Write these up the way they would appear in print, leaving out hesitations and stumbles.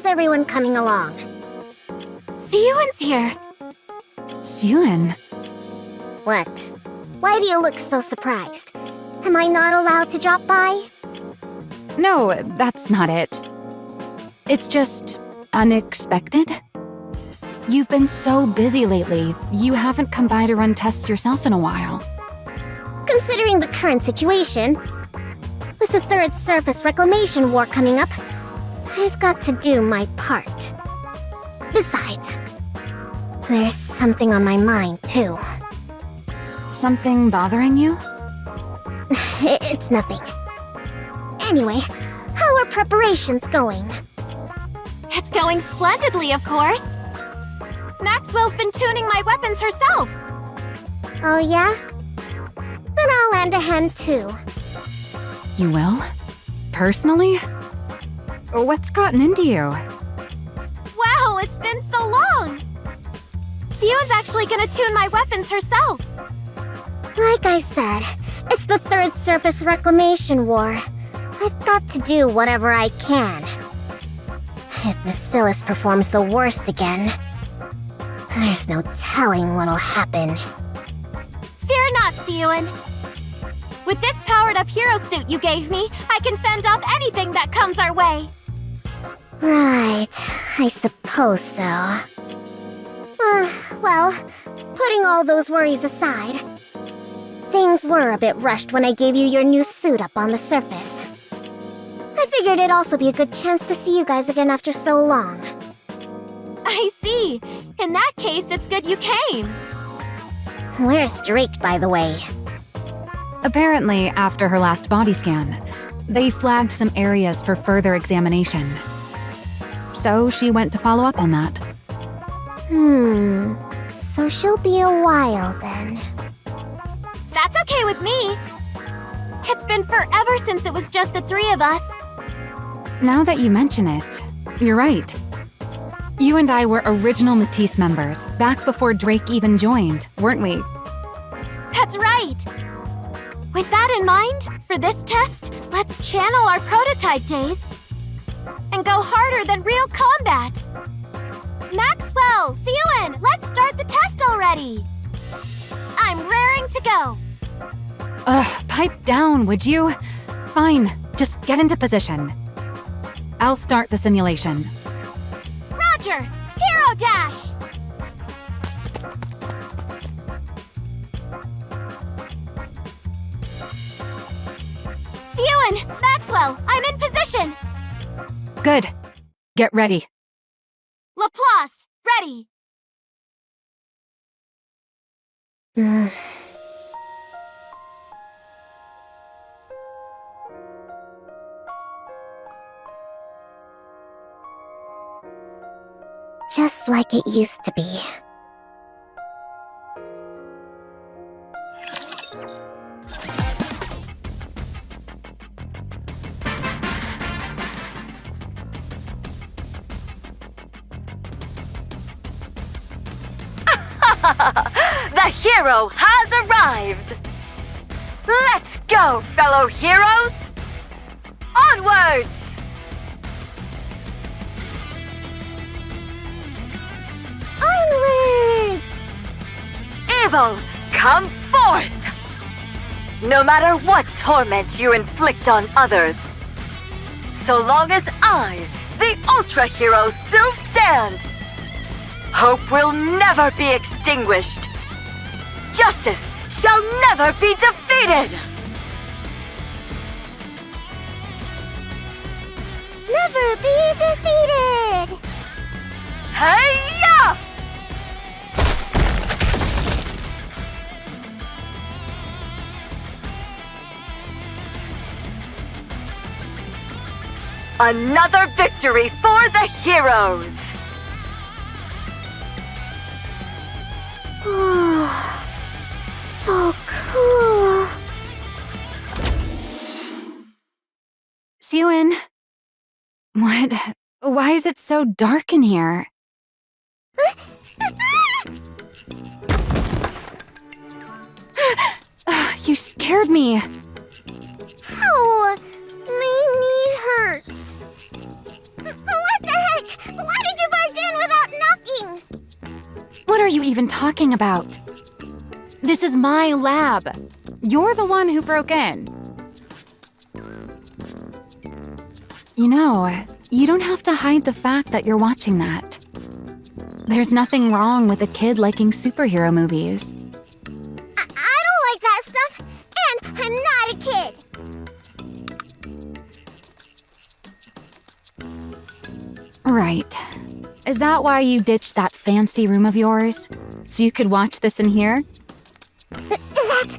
everyone coming along? Siyuan's here. Siyuan? What? Why do you look so surprised? Am I not allowed to drop by? No, that's not it. It's just unexpected. You've been so busy lately, you haven't come by to run tests yourself in a while. Considering the current situation, with the Third Surface Reclamation War coming up, I've got to do my part. Besides, there's something on my mind, too. Something bothering you? It's nothing. Anyway, how are preparations going? It's going splendidly, of course. Maxwell's been tuning my weapons herself. Oh yeah? Then I'll lend a hand too. You will? Personally? What's gotten into you? Wow, it's been so long! Siyuan's actually gonna tune my weapons herself. Like I said, it's the Third Surface Reclamation War. I've got to do whatever I can. If Bacillus performs the worst again, there's no telling what'll happen. Fear not, Siyuan. With this powered-up hero suit you gave me, I can fend off anything that comes our way. Right, I suppose so. Well, putting all those worries aside, things were a bit rushed when I gave you your new suit up on the surface. I figured it'd also be a good chance to see you guys again after so long. I see. In that case, it's good you came. Where's Drake, by the way? Apparently, after her last body scan, they flagged some areas for further examination. So she went to follow up on that. So she'll be a while then. That's okay with me. It's been forever since it was just the three of us. Now that you mention it, you're right. You and I were original Matisse members, back before Drake even joined, weren't we? That's right. With that in mind, for this test, let's channel our prototype days and go harder than real combat. Maxwell, Siyuan, let's start the test already. I'm raring to go. Pipe down, would you? Fine, just get into position. I'll start the simulation. Roger! Hero Dash! Siyuan, Maxwell, I'm in position! Good. Get ready. Laplace, ready! Just like it used to be. The hero has arrived! Let's go, fellow heroes! Onwards! Onwards! Evil, come forth! No matter what torment you inflict on others, so long as I, the Ultra Hero, still stand, hope will never be extinguished. Justice shall never be defeated! Never be defeated! Hey-ya! Another victory for the heroes! So cool. Siyuan. What? Why is it so dark in here? You scared me. Ow! My knee hurts. What the heck? even talking about? This is my lab. You're the one who broke in. You know, you don't have to hide the fact that you're watching that. There's nothing wrong with a kid liking superhero movies. I don't like that stuff, and I'm not a kid. Right. Is that why you ditched that fancy room of yours? So you could watch this in here? That's...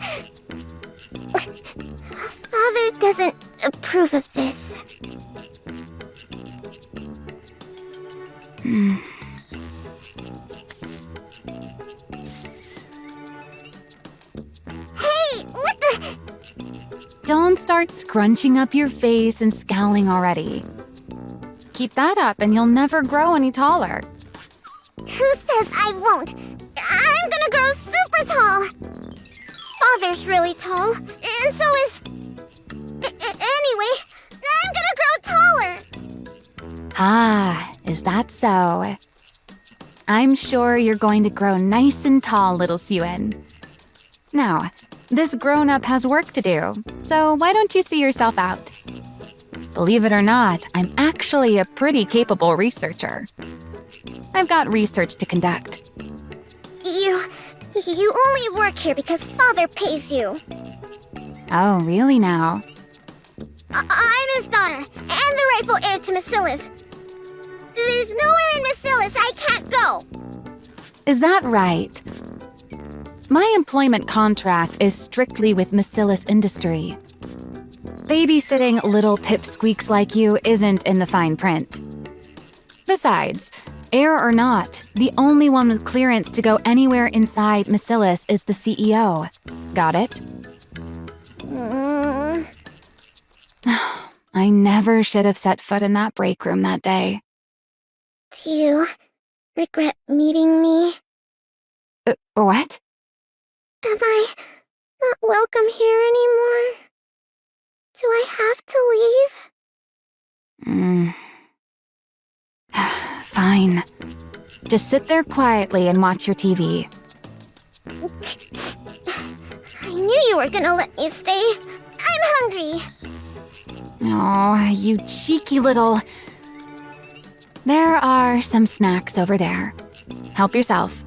Father doesn't approve of this. Hey, what the... Don't start scrunching up your face and scowling already. Keep that up and you'll never grow any taller. Who says I won't? I'm gonna grow super tall. Father's really tall, and so is... Anyway, I'm gonna grow taller. Ah, is that so? I'm sure you're going to grow nice and tall, little Suen. Now, this grown-up has work to do, so why don't you see yourself out? Believe it or not, I'm actually a pretty capable researcher. I've got research to conduct. You only work here because Father pays you. Oh, really now? I'm his daughter, and the rightful heir to Macilas. There's nowhere in Macilas I can't go. Is that right? My employment contract is strictly with Macilas Industry. Babysitting little pipsqueaks like you isn't in the fine print. Besides, heir or not, the only one with clearance to go anywhere inside Macilas is the CEO. Got it? I never should have set foot in that break room that day. Do you regret meeting me? What? Am I not welcome here anymore? Do I have to leave? Fine. Just sit there quietly and watch your TV. I knew you were gonna let me stay. I'm hungry. Oh, you cheeky little... There are some snacks over there. Help yourself.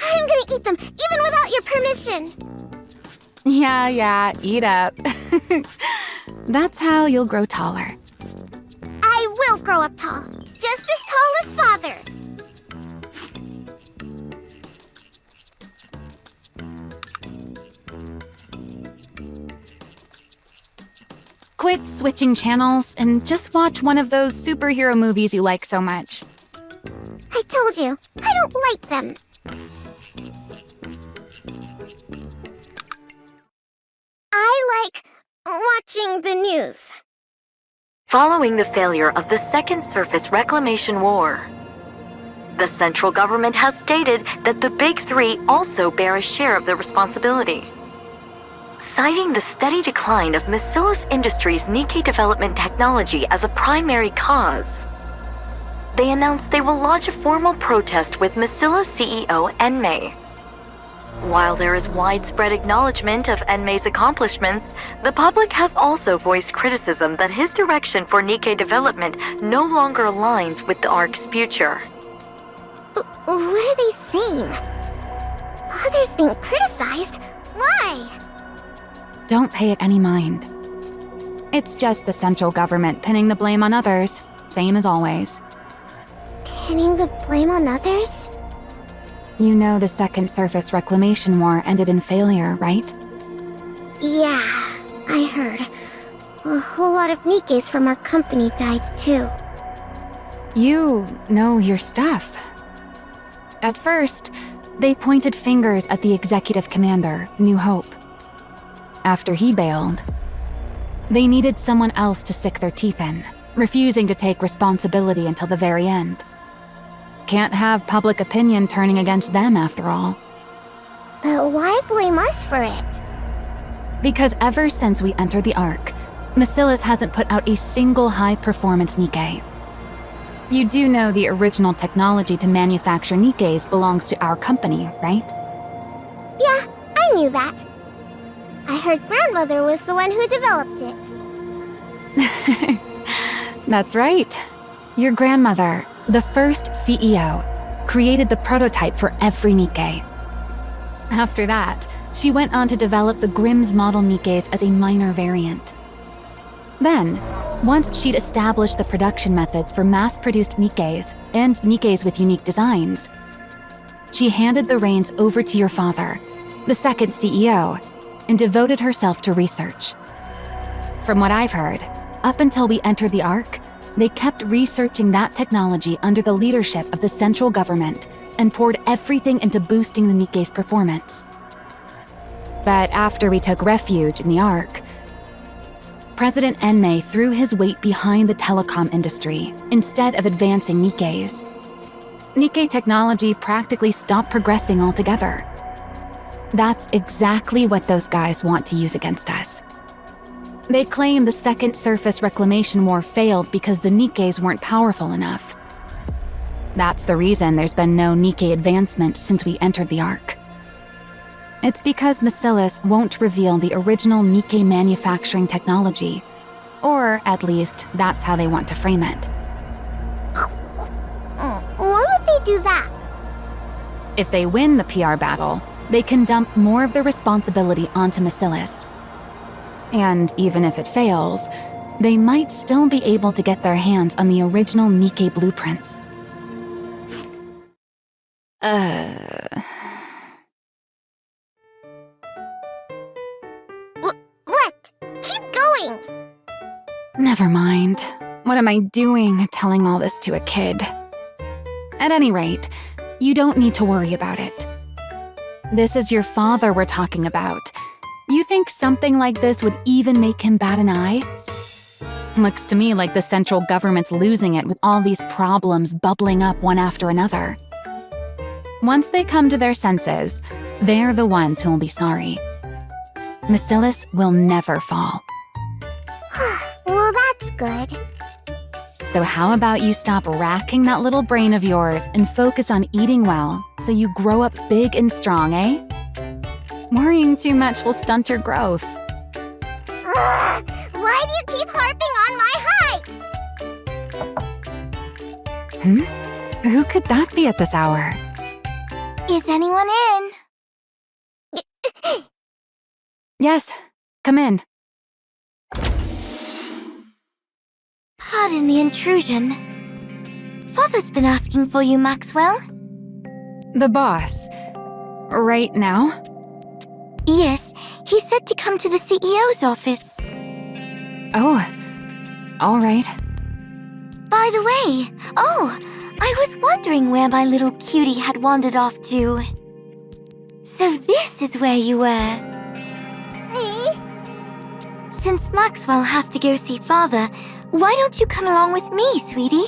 I'm gonna eat them, even without your permission. Yeah, eat up. That's how you'll grow taller. I will grow up tall, just as tall as Father. Quit switching channels and just watch one of those superhero movies you like so much. I told you, I don't like them. I like watching the news. Following the failure of the Second Surface Reclamation War, the central government has stated that the Big Three also bear a share of the responsibility. Citing the steady decline of Macilas Industries' Nikke development technology as a primary cause, they announced they will launch a formal protest with Macilas CEO Enmei. While there is widespread acknowledgement of Enmei's accomplishments, the public has also voiced criticism that his direction for Nikke development no longer aligns with the ARC's future. What are they saying? Father's being criticized? Why? Don't pay it any mind. It's just the central government pinning the blame on others, same as always. Pinning the blame on others? You know the Second Surface Reclamation War ended in failure, right? Yeah, I heard. A whole lot of Nikkes from our company died too. You know your stuff. At first, they pointed fingers at the executive commander, New Hope. After he bailed, they needed someone else to sink their teeth in, refusing to take responsibility until the very end. Can't have public opinion turning against them after all. But why blame us for it? Because ever since we entered the ARC, Macilas hasn't put out a single high-performance Nikke. You do know the original technology to manufacture Nikke's belongs to our company, right? Yeah, I knew that. I heard grandmother was the one who developed it. That's right. Your grandmother, the first CEO, created the prototype for every Nikke. After that, she went on to develop the Grimm's model Nikke's as a minor variant. Then, once she'd established the production methods for mass-produced Nikke's and Nikke's with unique designs, she handed the reins over to your father, the second CEO, and devoted herself to research. From what I've heard, up until we entered the Ark, they kept researching that technology under the leadership of the central government and poured everything into boosting the Nikke's performance. But after we took refuge in the Ark, President Enmei threw his weight behind the telecom industry instead of advancing Nikke's. Nikke technology practically stopped progressing altogether. That's exactly what those guys want to use against us. They claim the Second Surface Reclamation War failed because the Nikke's weren't powerful enough. That's the reason there's been no Nikke advancement since we entered the Ark. It's because Masilis won't reveal the original Nikke manufacturing technology, or at least that's how they want to frame it. Why would they do that? If they win the PR battle, they can dump more of the responsibility onto Masilis. And even if it fails, they might still be able to get their hands on the original Nikke blueprints. What? Keep going! Never mind. What am I doing telling all this to a kid? At any rate, you don't need to worry about it. This is your father we're talking about. You think something like this would even make him bat an eye? Looks to me like the central government's losing it with all these problems bubbling up one after another. Once they come to their senses, they're the ones who will be sorry. Masilis will never fall. Well, that's good. So how about you stop racking that little brain of yours and focus on eating well so you grow up big and strong, eh? Worrying too much will stunt your growth. Why do you keep harping on my height? Who could that be at this hour? Is anyone in? Yes, come in. Pardon the intrusion. Father's been asking for you, Maxwell. The boss. Right now? Yes, he said to come to the CEO's office. Oh, all right. By the way, I was wondering where my little cutie had wandered off to. So this is where you were. Since Maxwell has to go see Father, why don't you come along with me, sweetie?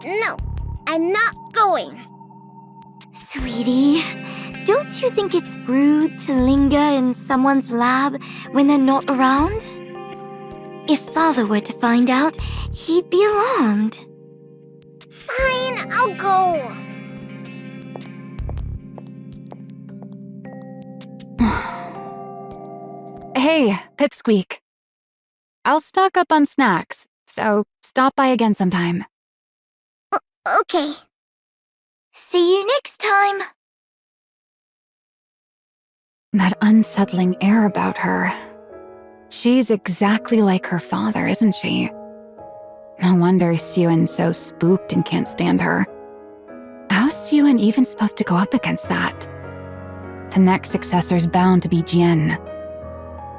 No, I'm not going. Sweetie, don't you think it's rude to linger in someone's lab when they're not around? If Father were to find out, he'd be alarmed. Fine, I'll go. Hey, Pipsqueak. I'll stock up on snacks, so stop by again sometime. Okay. See you next time. That unsettling air about her. She's exactly like her father, isn't she? No wonder Suyun's so spooked and can't stand her. How's Suyun even supposed to go up against that? The next successor's bound to be Jian.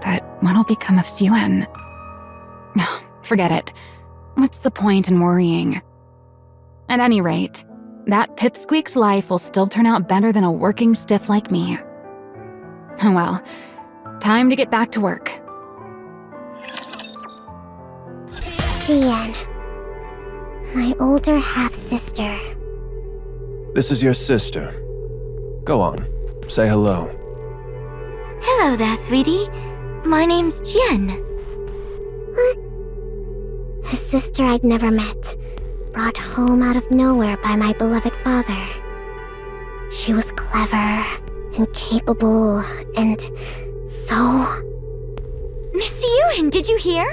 But what'll become of Suyun? Forget it. What's the point in worrying? At any rate, that Pipsqueak's life will still turn out better than a working stiff like me. Well, time to get back to work. Jian. My older half-sister. This is your sister. Go on, say hello. Hello there, sweetie. My name's Jen. A sister I'd never met. brought home out of nowhere by my beloved father. She was clever and capable and so... Miss Yuen, did you hear?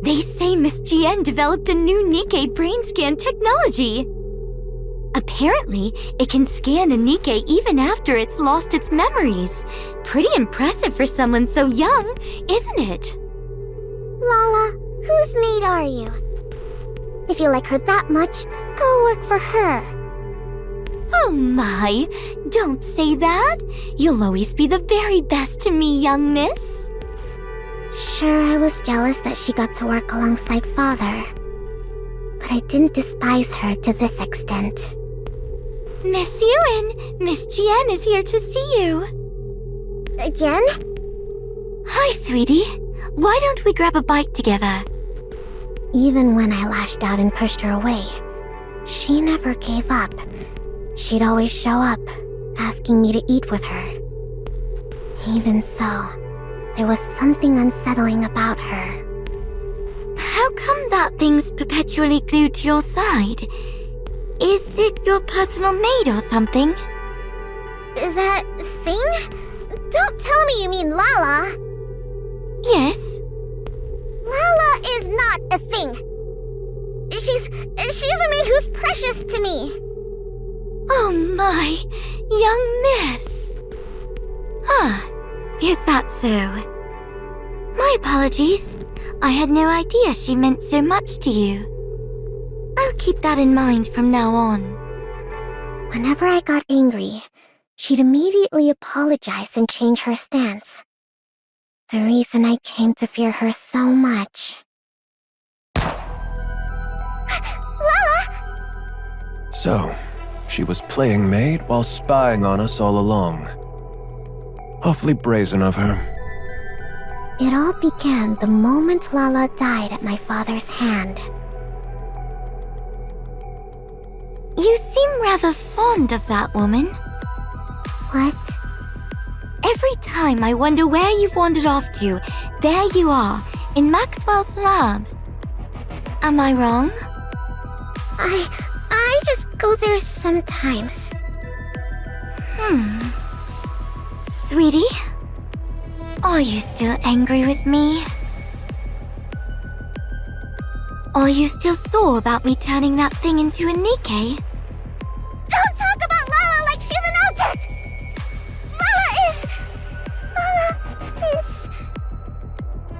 They say Miss GN developed a new Nikke brain scan technology. Apparently, it can scan a Nikke even after it's lost its memories. Pretty impressive for someone so young, isn't it? Lala, whose maid are you? If you like her that much, go work for her. Oh my, don't say that. You'll always be the very best to me, young miss. Sure, I was jealous that she got to work alongside father. But I didn't despise her to this extent. Miss Yuen, Miss GN is here to see you. Again? Hi, sweetie. Why don't we grab a bite together? Even when I lashed out and pushed her away, she never gave up. She'd always show up, asking me to eat with her. Even so, there was something unsettling about her. How come that thing's perpetually glued to your side? Is it your personal maid or something? That thing? Don't tell me you mean Lala. Yes. Lala is not a thing. She's a maid who's precious to me. Oh my, young miss. Ah, is that so? My apologies. I had no idea she meant so much to you. I'll keep that in mind from now on. Whenever I got angry, she'd immediately apologize and change her stance. The reason I came to fear her so much. Lala! So, she was playing maid while spying on us all along. Awfully brazen of her. It all began the moment Lala died at my father's hand. You seem rather fond of that woman. What? Every time I wonder where you've wandered off to, there you are, in Maxwell's lab. Am I wrong? I just go there sometimes. Sweetie, are you still angry with me? Are you still sore about me turning that thing into a Nikke? Don't talk about Lala like she's an object! Lala is...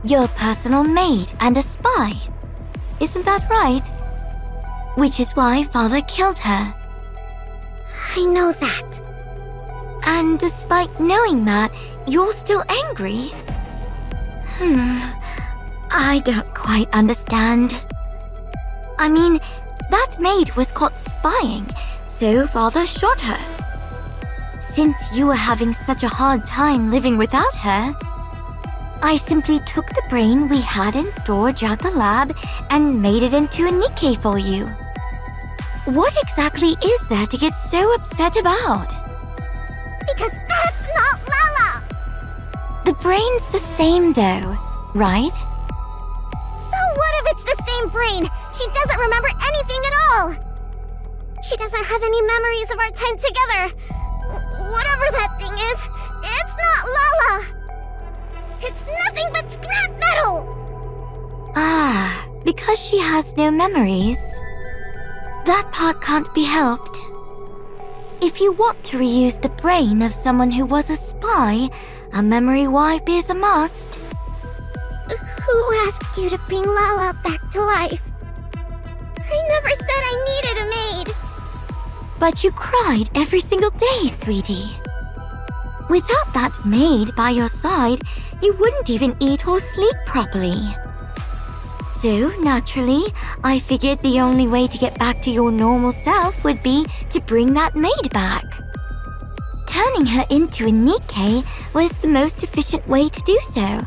Your personal maid and a spy. Isn't that right? Which is why Father killed her. I know that. And despite knowing that, you're still angry? I don't quite understand. I mean, that maid was caught spying, so Father shot her. Since you were having such a hard time living without her, I simply took the brain we had in storage at the lab and made it into a Nikke for you. What exactly is there to get so upset about? Because that's not Lala! The brain's the same though, right? So what if it's the same brain? She doesn't remember anything at all! She doesn't have any memories of our time together. Whatever that thing is, it's not Lala! It's nothing but scrap metal! Ah, because she has no memories. That part can't be helped. If you want to reuse the brain of someone who was a spy, a memory wipe is a must. Who asked you to bring Lala back to life? I never said I needed a maid. But you cried every single day, sweetie. Without that maid by your side, you wouldn't even eat or sleep properly. So, naturally, I figured the only way to get back to your normal self would be to bring that maid back. Turning her into a Nikke was the most efficient way to do so.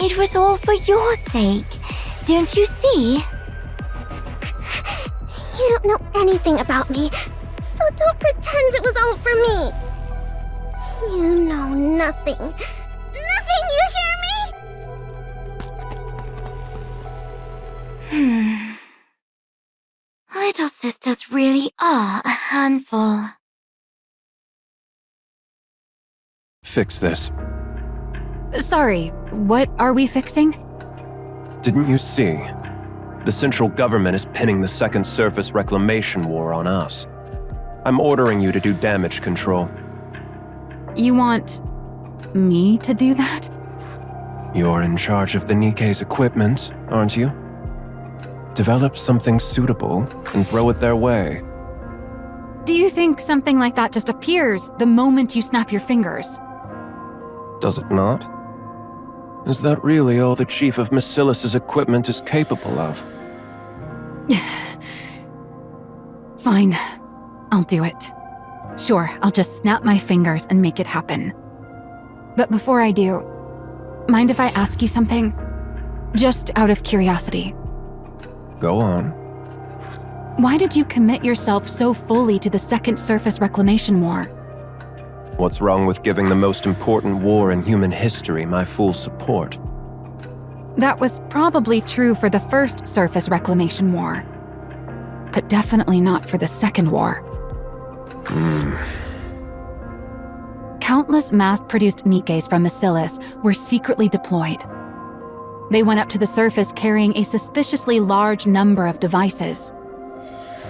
It was all for your sake, don't you see? You don't know anything about me, so don't pretend it was all for me. You know nothing. Nothing, you hear me? little sisters really are a handful. Fix this. Sorry, what are we fixing? Didn't you see? The central government is pinning the Second Surface Reclamation War on us. I'm ordering you to do damage control. You want me to do that? You're in charge of the Nikke's equipment, aren't you? Develop something suitable and throw it their way. Do you think something like that just appears the moment you snap your fingers? Does it not? Is that really all the Chief of Massilis's equipment is capable of? Fine, I'll do it. Sure, I'll just snap my fingers and make it happen. But before I do, mind if I ask you something? Just out of curiosity. Go on. Why did you commit yourself so fully to the Second Surface Reclamation War? What's wrong with giving the most important war in human history my full support? That was probably true for the First Surface Reclamation War, but definitely not for the Second War. Countless mass-produced Nikkes from Massilis were secretly deployed. They went up to the surface carrying a suspiciously large number of devices.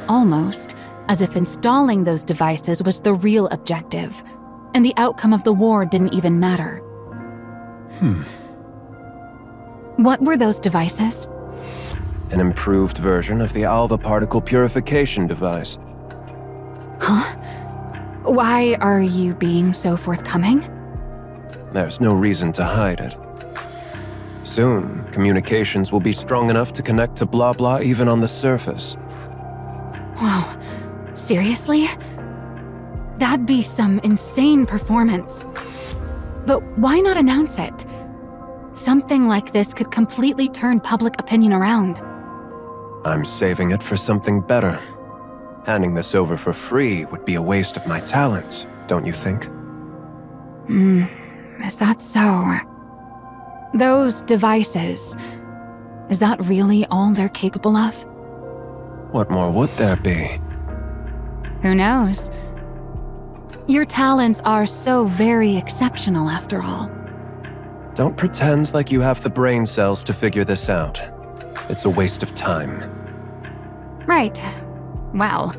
Almost as if installing those devices was the real objective, and the outcome of the war didn't even matter. What were those devices? An improved version of the Alva particle purification device. Huh? Why are you being so forthcoming? There's no reason to hide it. Soon, communications will be strong enough to connect to blah blah even on the surface. Wow, seriously? That'd be some insane performance. But why not announce it? Something like this could completely turn public opinion around. I'm saving it for something better. Handing this over for free would be a waste of my talent, don't you think? Is that so? Those devices, is that really all they're capable of? What more would there be? Who knows? Your talents are so very exceptional after all. Don't pretend like you have the brain cells to figure this out. It's a waste of time. Right. Well,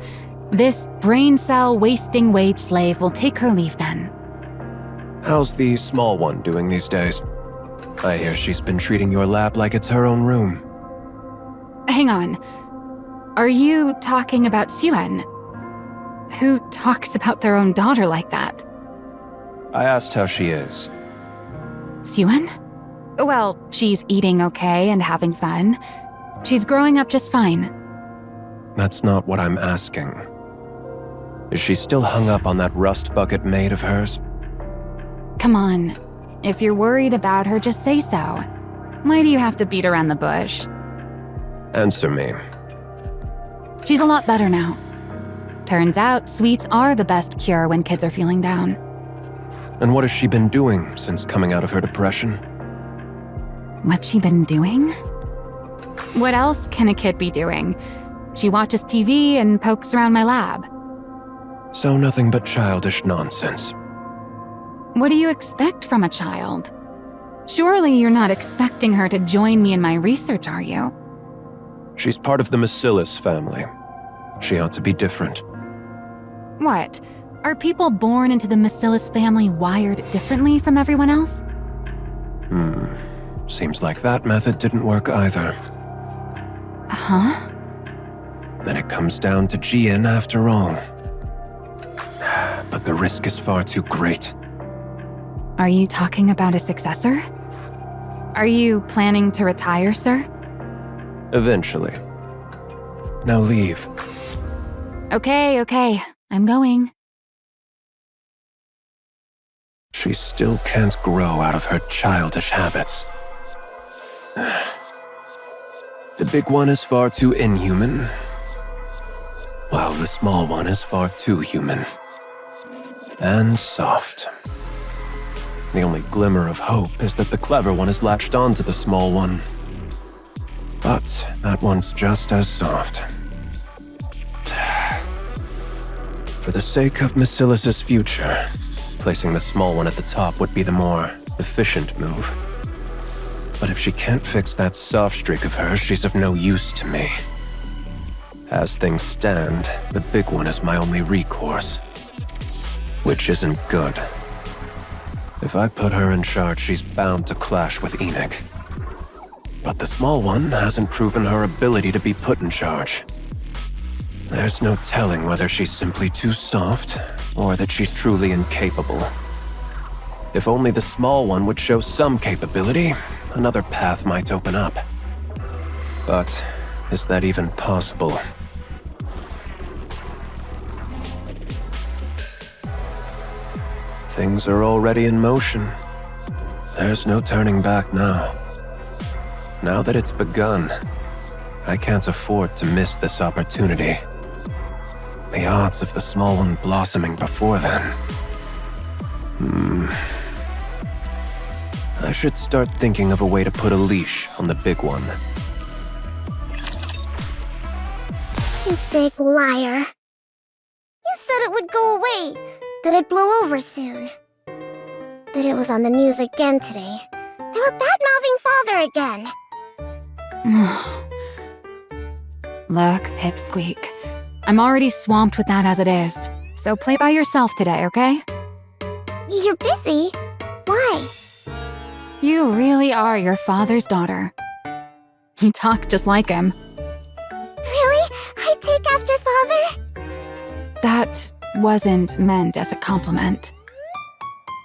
this brain cell wasting wage slave will take her leave then. How's the small one doing these days? I hear she's been treating your lab like it's her own room. Hang on. Are you talking about Suen? Who talks about their own daughter like that? I asked how she is. Suen? Well, she's eating okay and having fun. She's growing up just fine. That's not what I'm asking. Is she still hung up on that rust bucket maid of hers? Come on. If you're worried about her, just say so. Why do you have to beat around the bush? Answer me. She's a lot better now. Turns out sweets are the best cure when kids are feeling down. And what has she been doing since coming out of her depression? What's she been doing? What else can a kid be doing? She watches TV and pokes around my lab. So nothing but childish nonsense. What do you expect from a child? Surely you're not expecting her to join me in my research, are you? She's part of the Massilis family. She ought to be different. What? Are people born into the Massilis family wired differently from everyone else? Seems like that method didn't work either. Huh? Then it comes down to Jian after all. But the risk is far too great. Are you talking about a successor? Are you planning to retire, sir? Eventually. Now leave. Okay, I'm going. She still can't grow out of her childish habits. The big one is far too inhuman, while the small one is far too human. And soft. The only glimmer of hope is that the clever one has latched onto the small one. But that one's just as soft. For the sake of Basilis's future, placing the small one at the top would be the more efficient move. But if she can't fix that soft streak of hers, she's of no use to me. As things stand, the big one is my only recourse. Which isn't good. If I put her in charge, she's bound to clash with Nikke. But the small one hasn't proven her ability to be put in charge. There's no telling whether she's simply too soft, or that she's truly incapable. If only the small one would show some capability, another path might open up. But is that even possible? Things are already in motion. There's no turning back now. Now that it's begun, I can't afford to miss this opportunity. The odds of the small one blossoming before then. I should start thinking of a way to put a leash on the big one. You big liar. You said it would go away, that it'd blow over soon. But it was on the news again today. They were bad-mouthing Father again. Look, Pipsqueak. I'm already swamped with that as it is. So play by yourself today, okay? You're busy. Why? You really are your father's daughter. You talk just like him. Really? I take after Father? That wasn't meant as a compliment.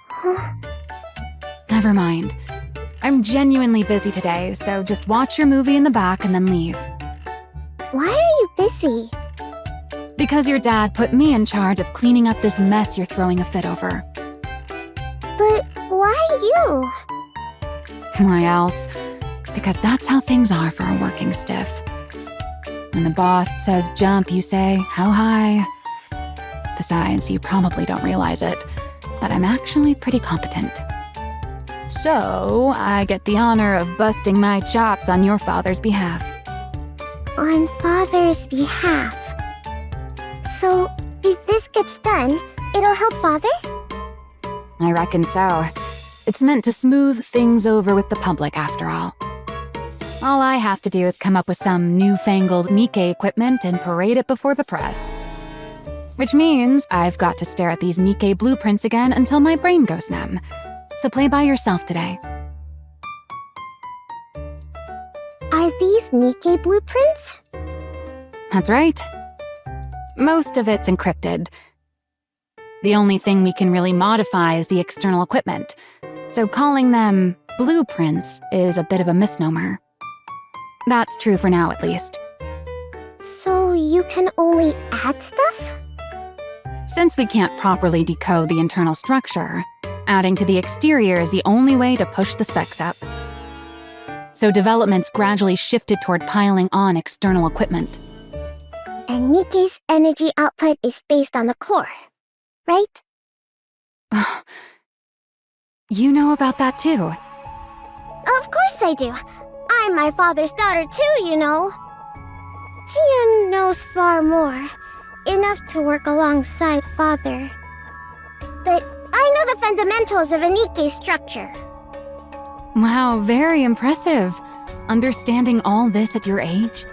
Huh? Never mind. I'm genuinely busy today, so just watch your movie in the back and then leave. Why are you busy? Because your dad put me in charge of cleaning up this mess you're throwing a fit over. But why you? Why else? Because that's how things are for a working stiff. When the boss says jump, you say, how high? Besides, you probably don't realize it, but I'm actually pretty competent. So, I get the honor of busting my chops on your father's behalf. On Father's behalf. So, if this gets done, it'll help Father? I reckon so. It's meant to smooth things over with the public, after all. All I have to do is come up with some newfangled Nikke equipment and parade it before the press. Which means I've got to stare at these Nikke blueprints again until my brain goes numb. So play by yourself today. Are these Nikke blueprints? That's right. Most of it's encrypted. The only thing we can really modify is the external equipment, so calling them blueprints is a bit of a misnomer. That's true for now, at least. So you can only add stuff? Since we can't properly decode the internal structure, adding to the exterior is the only way to push the specs up. So development's gradually shifted toward piling on external equipment. And Nikke's energy output is based on the core, right? You know about that too. Of course I do. I'm my father's daughter too, you know. Jian knows far more. Enough to work alongside Father. But I know the fundamentals of a Nikke structure. Wow, very impressive. Understanding all this at your age?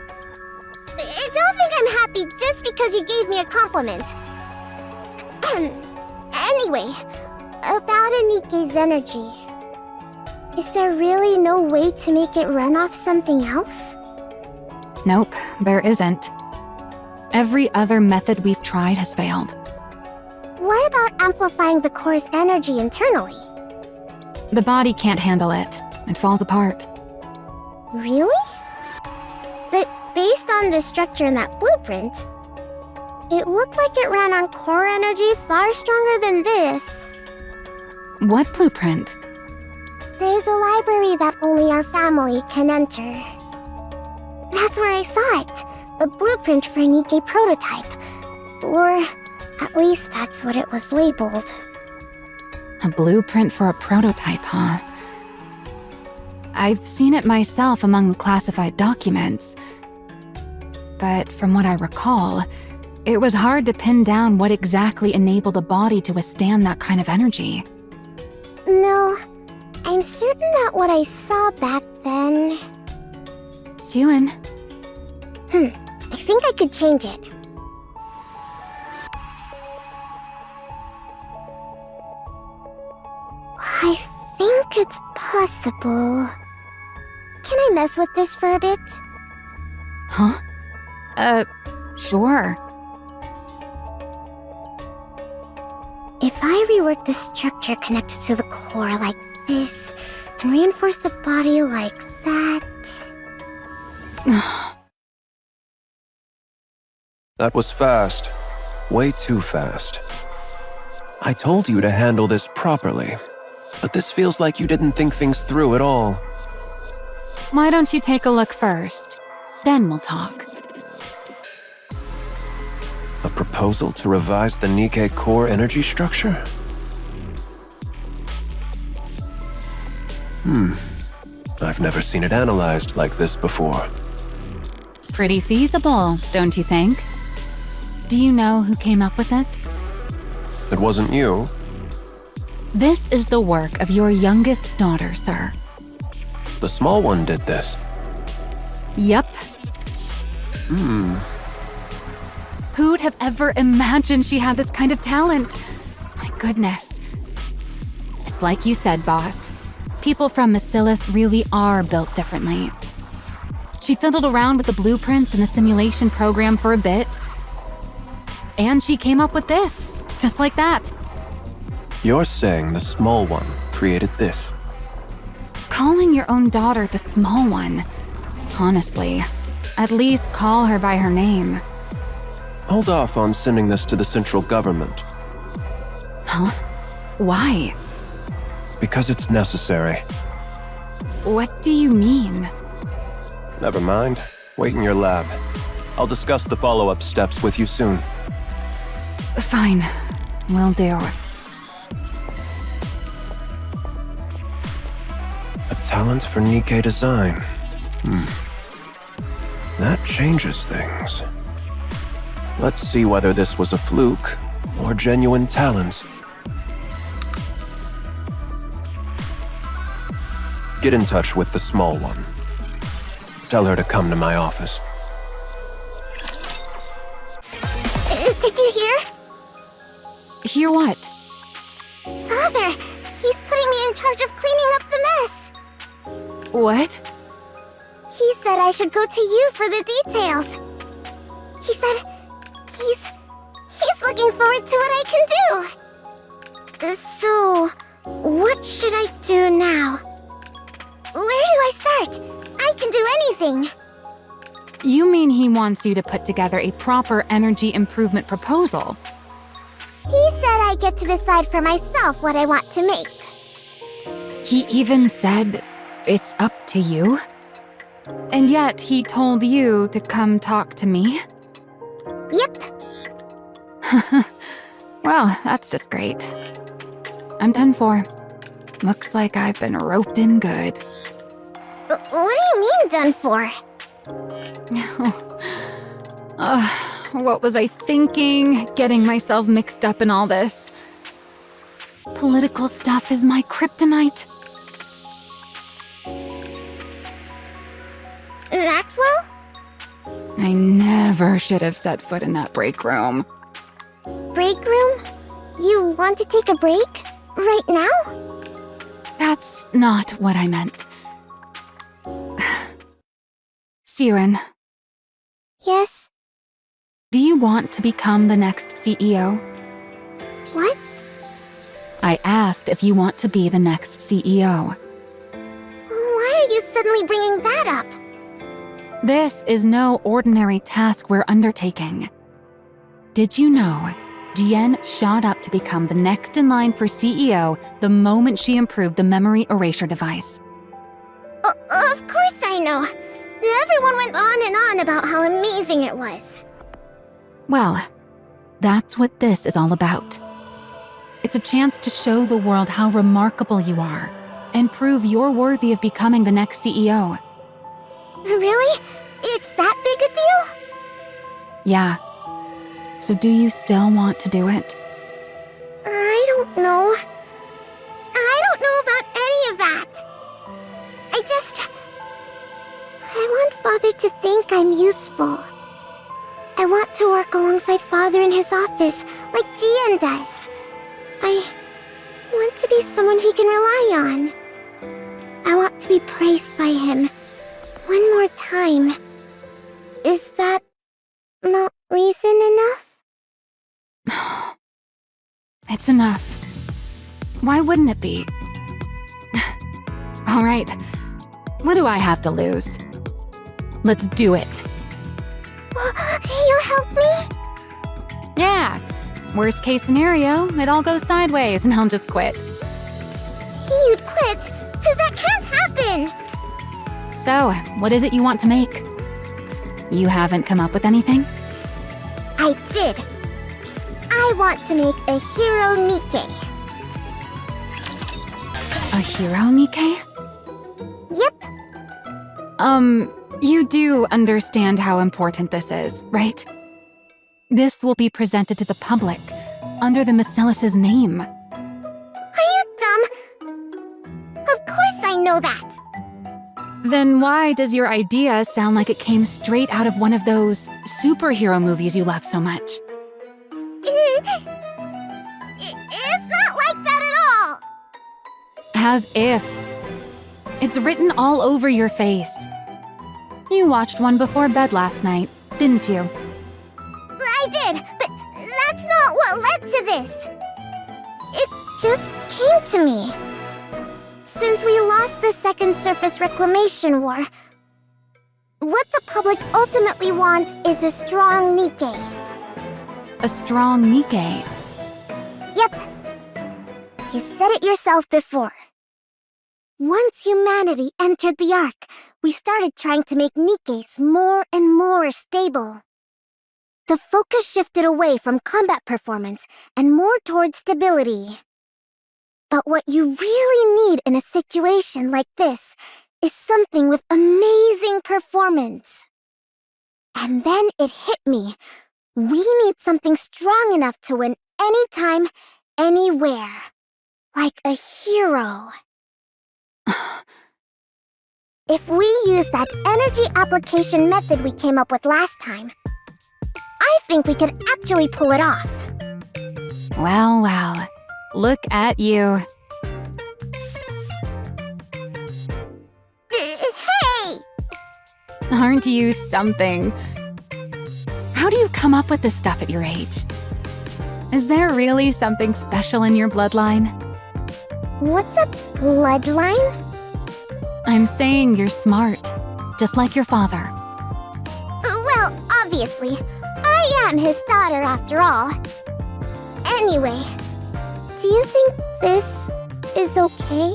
Don't think I'm happy just because you gave me a compliment. Anyway, about a Nikke's energy. Is there really no way to make it run off something else? Nope, there isn't. Every other method we've tried has failed. What about amplifying the core's energy internally? The body can't handle it. It falls apart. Really? But based on the structure in that blueprint, it looked like it ran on core energy far stronger than this. What blueprint? There's a library that only our family can enter. That's where I saw it. A blueprint for a Nikke prototype. Or at least that's what it was labeled. A blueprint for a prototype, huh? I've seen it myself among the classified documents. But from what I recall, It was hard to pin down what exactly enabled a body to withstand that kind of energy. No, I'm certain that what I saw back then... Suen, I think I could change it. I think it's possible. Can I mess with this for a bit? huh? Sure. If I rework the structure connected to the core like this, and reinforce the body like that... That was fast. Way too fast. I told you to handle this properly, but this feels like you didn't think things through at all. Why don't you take a look first? Then we'll talk. A proposal to revise the Nikke core energy structure? I've never seen it analyzed like this before. Pretty feasible, don't you think? Do you know who came up with it? It wasn't you. This is the work of your youngest daughter, sir. The small one did this. Yep. Who'd have ever imagined she had this kind of talent? My goodness. It's like you said, boss. People from Bacillus really are built differently. She fiddled around with the blueprints and the simulation program for a bit. And she came up with this, just like that. You're saying the small one created this? Calling your own daughter the small one. Honestly, at least call her by her name. Hold off on sending this to the central government. Huh? Why? Because it's necessary. What do you mean? Never mind. Wait in your lab. I'll discuss the follow-up steps with you soon. Fine. Will do. A talent for Nikke design. That changes things. Let's see whether this was a fluke or genuine talent. Get in touch with the small one. Tell her to come to my office. Did you hear? Hear what? Father, he's putting me in charge of cleaning up the mess. What? He said I should go to you for the details. He said he's looking forward to what I can do. So, what should I do now? Where do I start? I can do anything. You mean he wants you to put together a proper energy improvement proposal? He said I get to decide for myself what I want to make. He even said it's up to you? And yet he told you to come talk to me? Yep. Well, that's just great. I'm done for. Looks like I've been roped in good. What do you mean done for? What was I thinking? Getting myself mixed up in all this. Political stuff is my kryptonite. Maxwell? I never should have set foot in that break room. Break room? You want to take a break? Right now? That's not what I meant. Suen, Yes? do you want to become the next CEO? What? I asked if you want to be the next CEO. Why are you suddenly bringing that up? This is no ordinary task we're undertaking. Did you know Jian shot up to become the next in line for CEO the moment she improved the memory erasure device? Of course I know. Everyone went on about how amazing it was. Well, that's what this is all about. It's a chance to show the world how remarkable you are and prove you're worthy of becoming the next CEO. Really? It's that big a deal? Yeah. So do you still want to do it? I don't know. I don't know about any of that. I want Father to think I'm useful. I want to work alongside Father in his office, like Jian does. I want to be someone he can rely on. I want to be praised by him one more time. Is that not reason enough? It's enough. Why wouldn't it be? All right. What do I have to lose? Let's do it. You'll help me? Yeah. Worst case scenario, it all goes sideways and I'll just quit. You'd quit? That can't happen! So, what is it you want to make? You haven't come up with anything? I did. I want to make a hero Nikke. A hero, Nikke? Yep. You do understand how important this is, right? This will be presented to the public, under the Bacillus's name. Are you dumb? Of course I know that. Then why does your idea sound like it came straight out of one of those superhero movies you love so much? It's not like that at all. As if. It's written all over your face. You watched one before bed last night, didn't you? I did, but that's not what led to this. It just came to me. Since we lost the Second Surface Reclamation War, what the public ultimately wants is a strong Nikke. A strong Nikke. Yep. You said it yourself before. Once humanity entered the Ark, we started trying to make Nikkes more and more stable. The focus shifted away from combat performance and more towards stability. But what you really need in a situation like this is something with amazing performance. And then it hit me. We need something strong enough to win anytime, anywhere. Like a hero. If we use that energy application method we came up with last time, I think we could actually pull it off. Well, well. Look at you. Hey! Aren't you something? How do you come up with this stuff at your age? Is there really something special in your bloodline? What's a bloodline? I'm saying you're smart, just like your father. Well, obviously. I am his daughter after all. Anyway, do you think this is okay?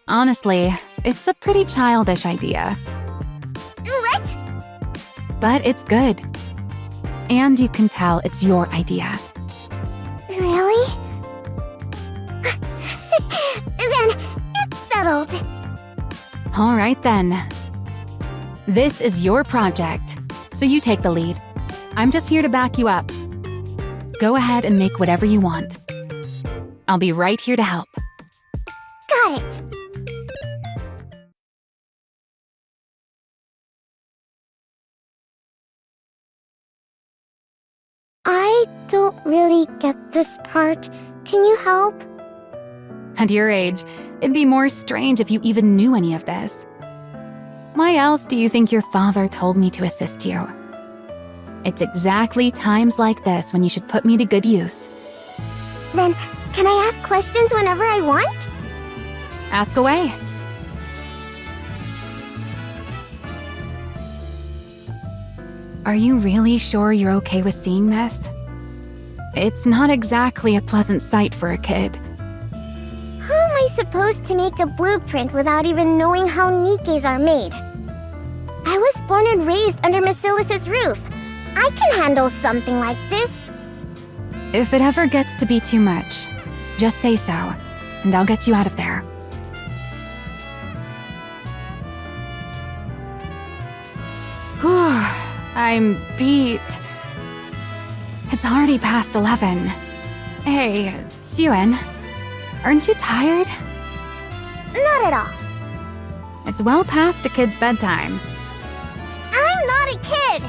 Honestly, it's a pretty childish idea. What? But it's good. And you can tell it's your idea. Really? Then it's settled. All right then. This is your project, so you take the lead. I'm just here to back you up. Go ahead and make whatever you want. I'll be right here to help. Got it. I don't really get this part. Can you help? At your age, it'd be more strange if you even knew any of this. Why else do you think your father told me to assist you? It's exactly times like this when you should put me to good use. Then, can I ask questions whenever I want? Ask away. Are you really sure you're okay with seeing this? It's not exactly a pleasant sight for a kid. How am I supposed to make a blueprint without even knowing how Nikkes are made? I was born and raised under Bacillus's roof. I can handle something like this. If it ever gets to be too much, just say so, and I'll get you out of there. Whew, I'm beat. It's already past 11. Hey, Suen, aren't you tired? Not at all. It's well past a kid's bedtime. I'm not a kid!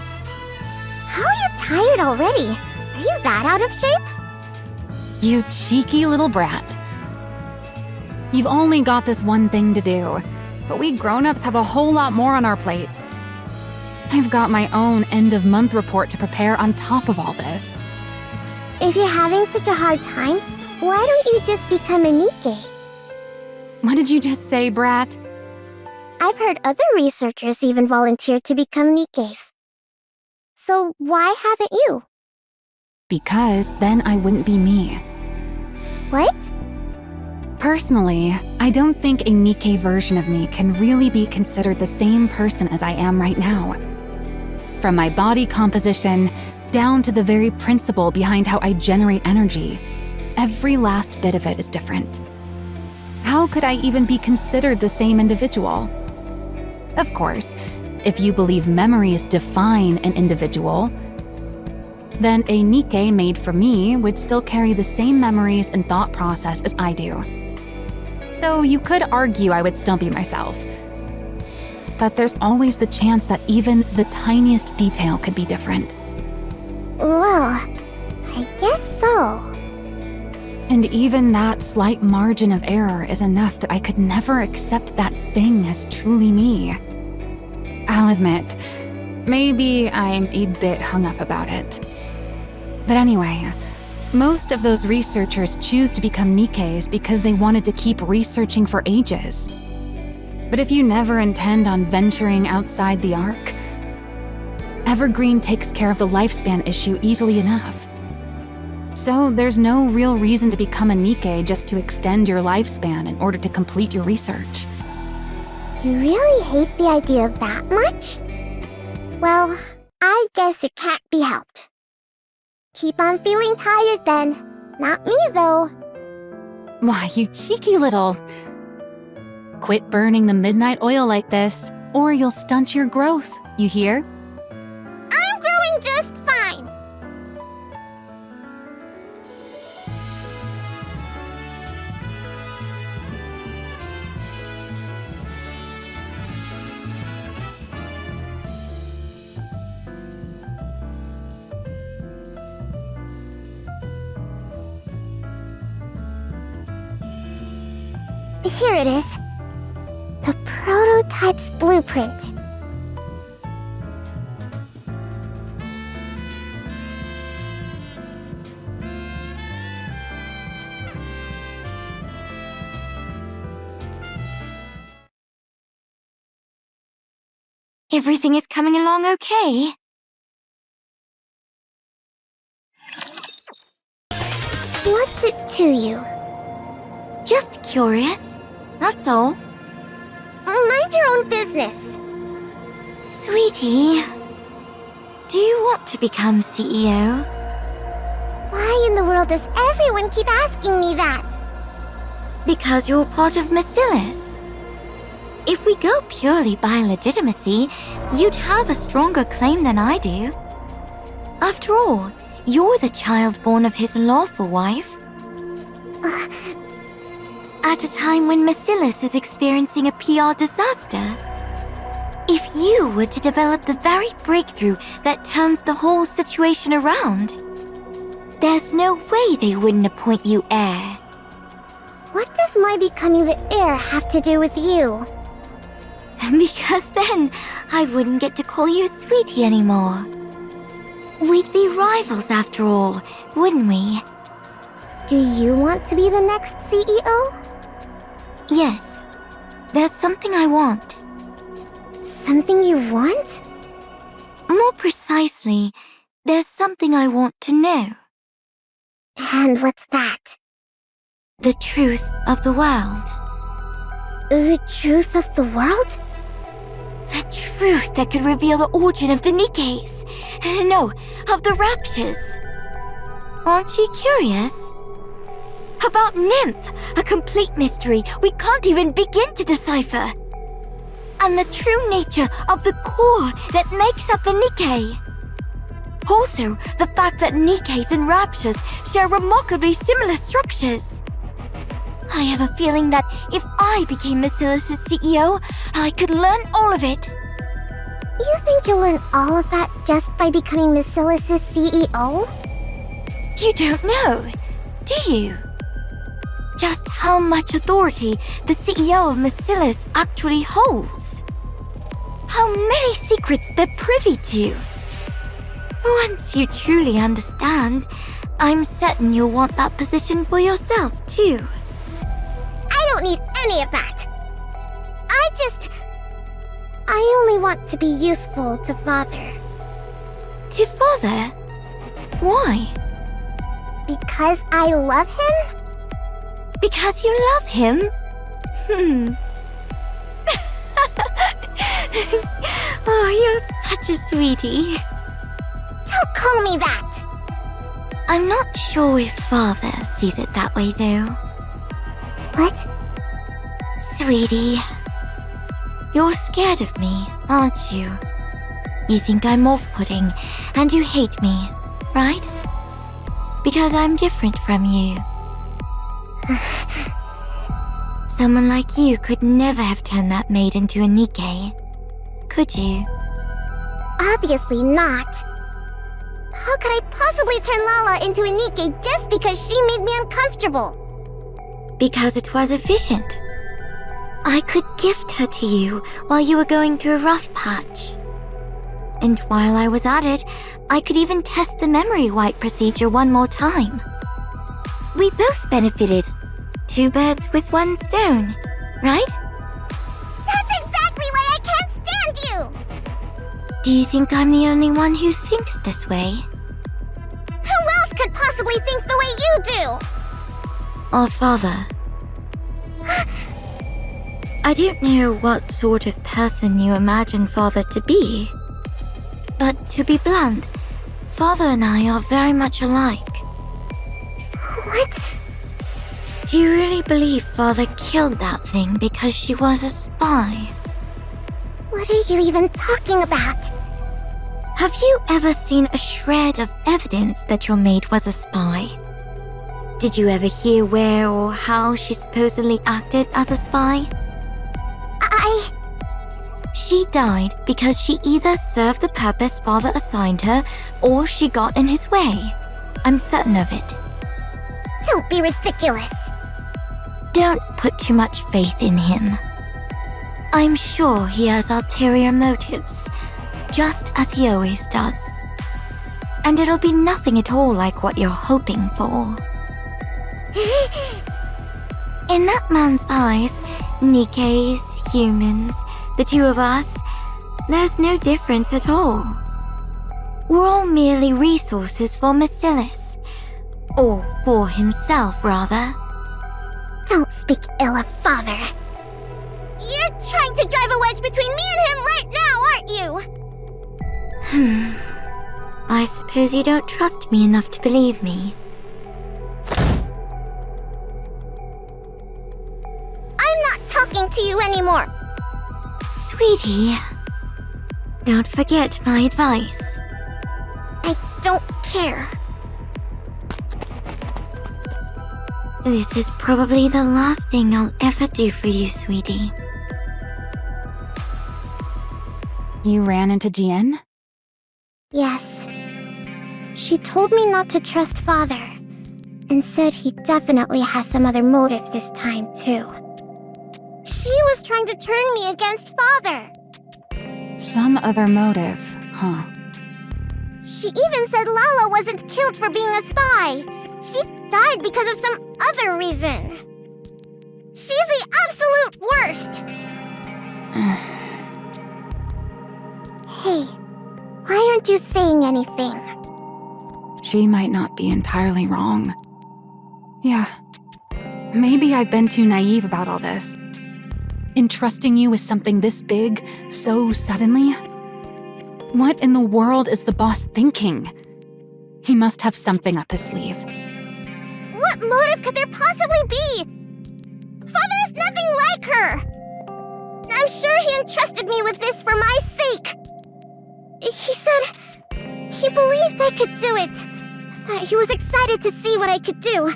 How are you tired already? Are you that out of shape? You cheeky little brat. You've only got this one thing to do, but we grown-ups have a whole lot more on our plates. I've got my own end-of-month report to prepare on top of all this. If you're having such a hard time, why don't you just become a Nikke? What did you just say, brat? I've heard other researchers even volunteer to become Nikkes. So why haven't you? Because then I wouldn't be me. What? Personally, I don't think a Nikke version of me can really be considered the same person as I am right now. From my body composition, down to the very principle behind how I generate energy, every last bit of it is different. How could I even be considered the same individual? Of course, if you believe memories define an individual, then a Nikke made for me would still carry the same memories and thought process as I do. So you could argue I would still be myself. But there's always the chance that even the tiniest detail could be different. Well, I guess so. And even that slight margin of error is enough that I could never accept that thing as truly me. I'll admit, maybe I'm a bit hung up about it. But anyway, most of those researchers choose to become Nikkes because they wanted to keep researching for ages. But if you never intend on venturing outside the arc, Evergreen takes care of the lifespan issue easily enough. So there's no real reason to become a Nikke just to extend your lifespan in order to complete your research. You really hate the idea that much? Well, I guess it can't be helped. Keep on feeling tired then. Not me though. Why, you cheeky little... Quit burning the midnight oil like this, or you'll stunt your growth, you hear? I'm growing just fine. Here it is. The prototype's blueprint. Everything is coming along okay? What's it to you? Just curious, that's all. Mind your own business. Sweetie, do you want to become CEO? Why in the world does everyone keep asking me that? Because you're part of Macillus. If we go purely by legitimacy, you'd have a stronger claim than I do. After all, you're the child born of his lawful wife. At a time when Macillus is experiencing a PR disaster. If you were to develop the very breakthrough that turns the whole situation around, there's no way they wouldn't appoint you heir. What does my becoming the heir have to do with you? Because then I wouldn't get to call you Sweetie anymore. We'd be rivals after all, wouldn't we? Do you want to be the next CEO? Yes. There's something I want. Something you want? More precisely, there's something I want to know. And what's that? The truth of the world. The truth of the world? The truth that could reveal the origin of the Nikkes. No, of the Raptures. Aren't you curious? About Nymph, a complete mystery we can't even begin to decipher. And the true nature of the core that makes up a Nikke. Also, the fact that Nikke's and Rapture's share remarkably similar structures. I have a feeling that if I became Basilis's CEO, I could learn all of it. You think you'll learn all of that just by becoming Basilis's CEO? You don't know, do you? Just how much authority the CEO of Basilis actually holds. How many secrets they're privy to. Once you truly understand, I'm certain you'll want that position for yourself, too. I don't need any of that. I only want to be useful to Father. To Father? Why? Because I love him? Because you love him? Oh, you're such a sweetie. Don't call me that! I'm not sure if Father sees it that way, though. What? Sweetie, you're scared of me, aren't you? You think I'm off-putting, and you hate me, right? Because I'm different from you. Someone like you could never have turned that maid into a Nikke, could you? Obviously not. How could I possibly turn Lala into a Nikke just because she made me uncomfortable? Because it was efficient. I could gift her to you while you were going through a rough patch. And while I was at it, I could even test the memory wipe procedure one more time. We both benefited. 2 birds with 1 stone, right? That's exactly why I can't stand you! Do you think I'm the only one who thinks this way? Who else could possibly think the way you do? Or Father? I don't know what sort of person you imagine Father to be. But to be blunt, Father and I are very much alike. What? Do you really believe Father killed that thing because she was a spy? What are you even talking about? Have you ever seen a shred of evidence that your maid was a spy? Did you ever hear where or how she supposedly acted as a spy? She died because she either served the purpose Father assigned her, or she got in his way. I'm certain of it. Don't be ridiculous. Don't put too much faith in him. I'm sure he has ulterior motives, just as he always does. And it'll be nothing at all like what you're hoping for. In that man's eyes, Nikke's, humans, the 2 of us, there's no difference at all. We're all merely resources for Basilis. Or for himself, rather. Don't speak ill of Father. You're trying to drive a wedge between me and him right now, aren't you? I suppose you don't trust me enough to believe me. I'm not talking to you anymore. Sweetie, don't forget my advice. I don't care. This is probably the last thing I'll ever do for you, sweetie. You ran into Jian? Yes. She told me not to trust Father, and said he definitely has some other motive this time, too. She was trying to turn me against Father. Some other motive, huh? She even said Lala wasn't killed for being a spy. She died because of some other reason. She's the absolute worst. Hey, why aren't you saying anything? She might not be entirely wrong. Yeah, maybe I've been too naive about all this. Entrusting you with something this big, so suddenly? What in the world is the boss thinking? He must have something up his sleeve. What motive could there possibly be? Father is nothing like her. I'm sure he entrusted me with this for my sake. He He believed I could do it. That he was excited to see what I could do.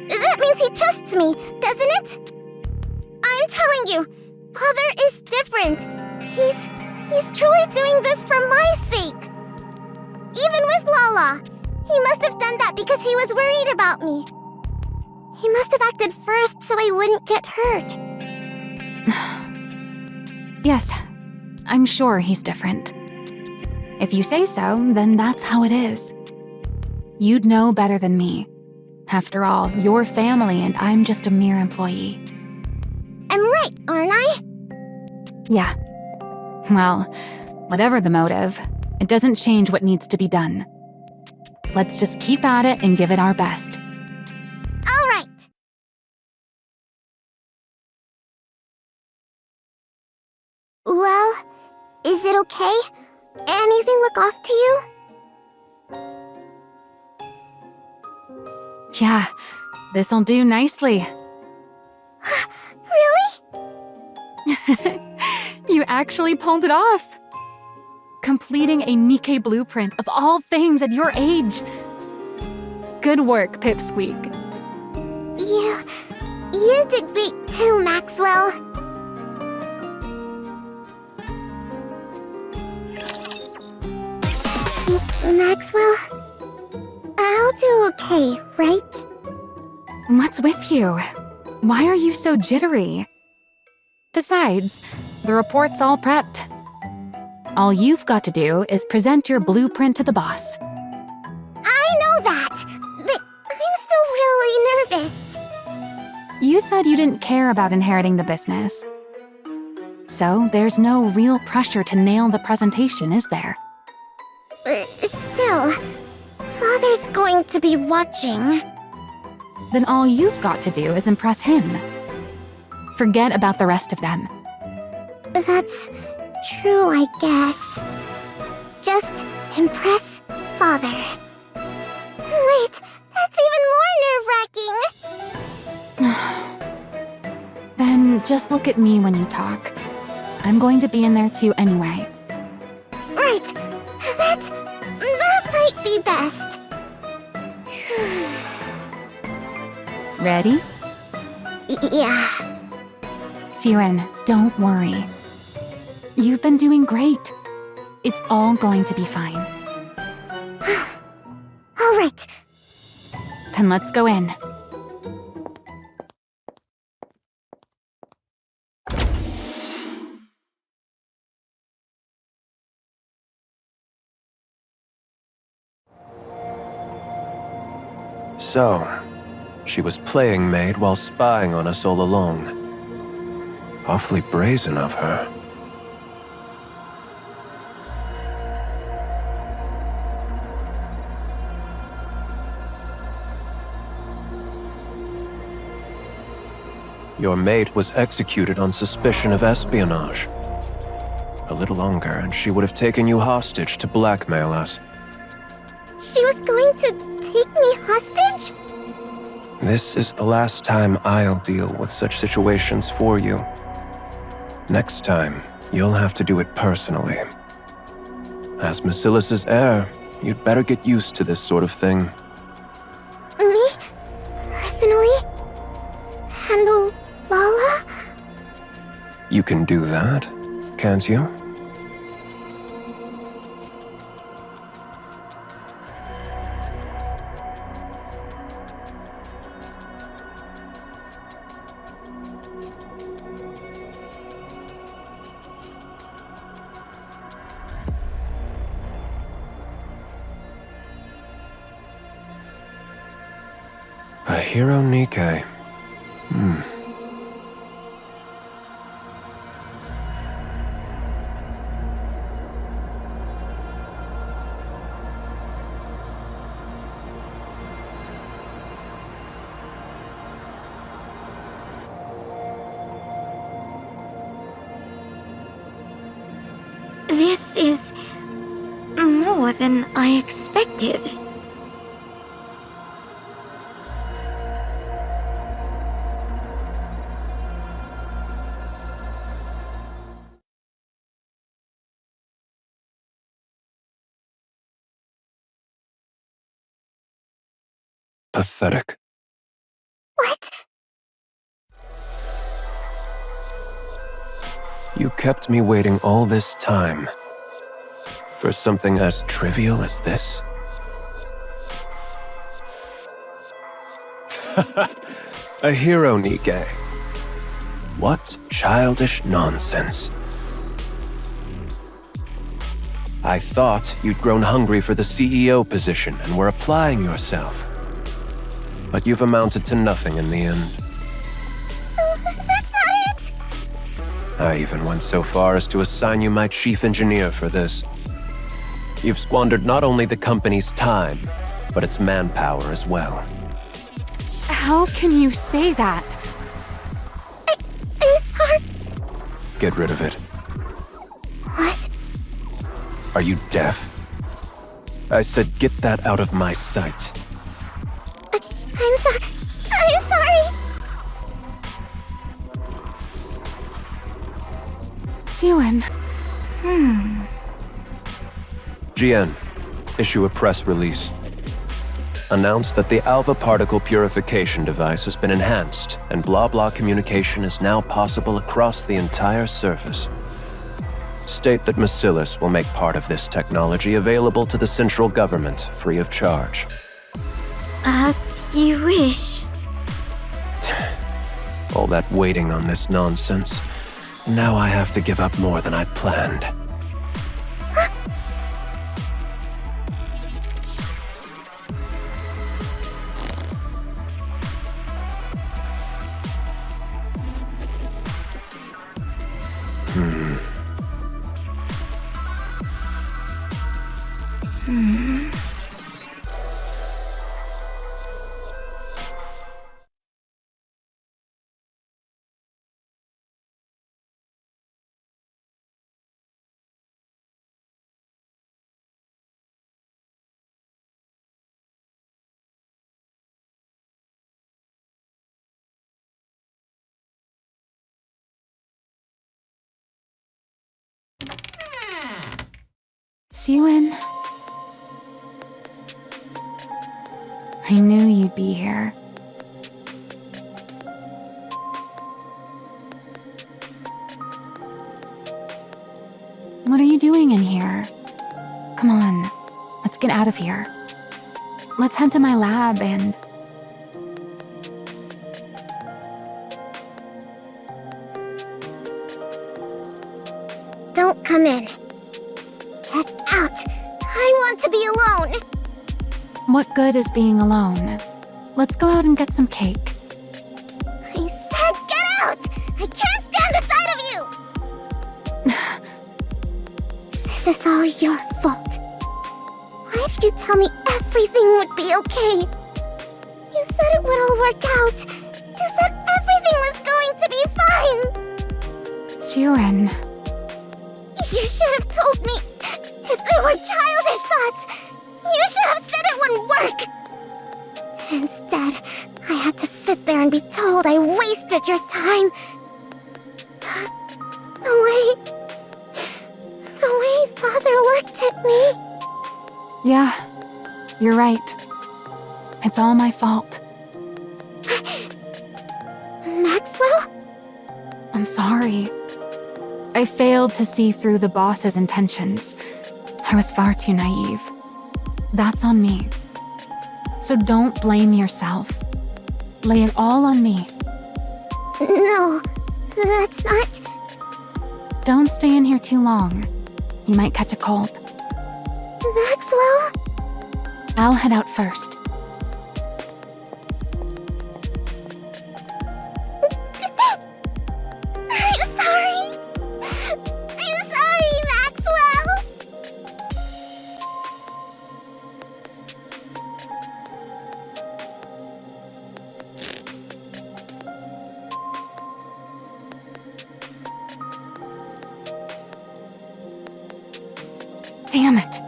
That means he trusts me, doesn't it? I'm telling you, Father is different. He's truly doing this for my sake. Even with Lala, he must have done that because he was worried about me. He must have acted first so I wouldn't get hurt. Yes, I'm sure he's different. If you say so, then that's how it is. You'd know better than me. After all, you're family and I'm just a mere employee. I'm right, aren't I? Yeah. Well, whatever the motive, it doesn't change what needs to be done. Let's just keep at it and give it our best. All right. Well, is it okay? Anything look off to you? Yeah, this'll do nicely. Really? You actually pulled it off! Completing a Nikke blueprint of all things at your age. Good work, Pipsqueak. You did great too, Maxwell. Maxwell, I'll do okay, right? What's with you? Why are you so jittery? Besides, the report's all prepped. All you've got to do is present your blueprint to the boss. I know that, but I'm still really nervous. You said you didn't care about inheriting the business. So there's no real pressure to nail the presentation, is there? Still, Father's going to be watching. Then all you've got to do is impress him. Forget about the rest of them. That's true, I guess. Just impress Father. Wait, that's even more nerve-wracking. Then just look at me when you talk. I'm going to be in there too anyway. Right, that might be best. Ready? Yeah. Siren, don't worry. You've been doing great. It's all going to be fine. All right. Then let's go in. So, she was playing maid while spying on us all along. Awfully brazen of her. Your maid was executed on suspicion of espionage. A little longer, and she would have taken you hostage to blackmail us. She was going to take me hostage? This is the last time I'll deal with such situations for you. Next time, you'll have to do it personally. As Basilis's heir, you'd better get used to this sort of thing. Me? Personally? Handle Lala? You can do that, can't you? A hero Nikke. This is more than I expected. pathetic. What? You kept me waiting all this time for something as trivial as this? A hero, Nikke. What childish nonsense. I thought you'd grown hungry for the CEO position and were applying yourself. But you've amounted to nothing in the end. That's not it! I even went so far as to assign you my chief engineer for this. You've squandered not only the company's time, but its manpower as well. How can you say that? I'm sorry. Get rid of it. What? Are you deaf? I said get that out of my sight. I'm sorry. I'm sorry. Siwon. GN, issue a press release. Announce that the alpha particle purification device has been enhanced and blah-blah communication is now possible across the entire surface. State that Bacillus will make part of this technology available to the central government free of charge. As you wish. All that waiting on this nonsense. Now I have to give up more than I'd planned. Siwon. I knew you'd be here. What are you doing in here? Come on, let's get out of here. Let's head to my lab and... Don't come in. Get out. I want to be alone. What good is being alone? Let's go out and get some cake. I said get out! I can't stand the sight of you! This is all your fault. Why did you tell me everything would be okay? You said it would all work out. You said everything was going to be fine. Siwon, You should have told me. If they were childish thoughts, you should have said it wouldn't work. Instead, I had to sit there and be told I wasted your time. The way Father looked at me. yeah, you're right. It's all my fault. Maxwell? I'm sorry. I failed to see through the boss's intentions. I was far too naive. That's on me. So don't blame yourself. Lay it all on me. No, that's not. Don't stay in here too long. You might catch a cold. Maxwell? I'll head out first. I'm sorry. I'm sorry, Maxwell. Damn it.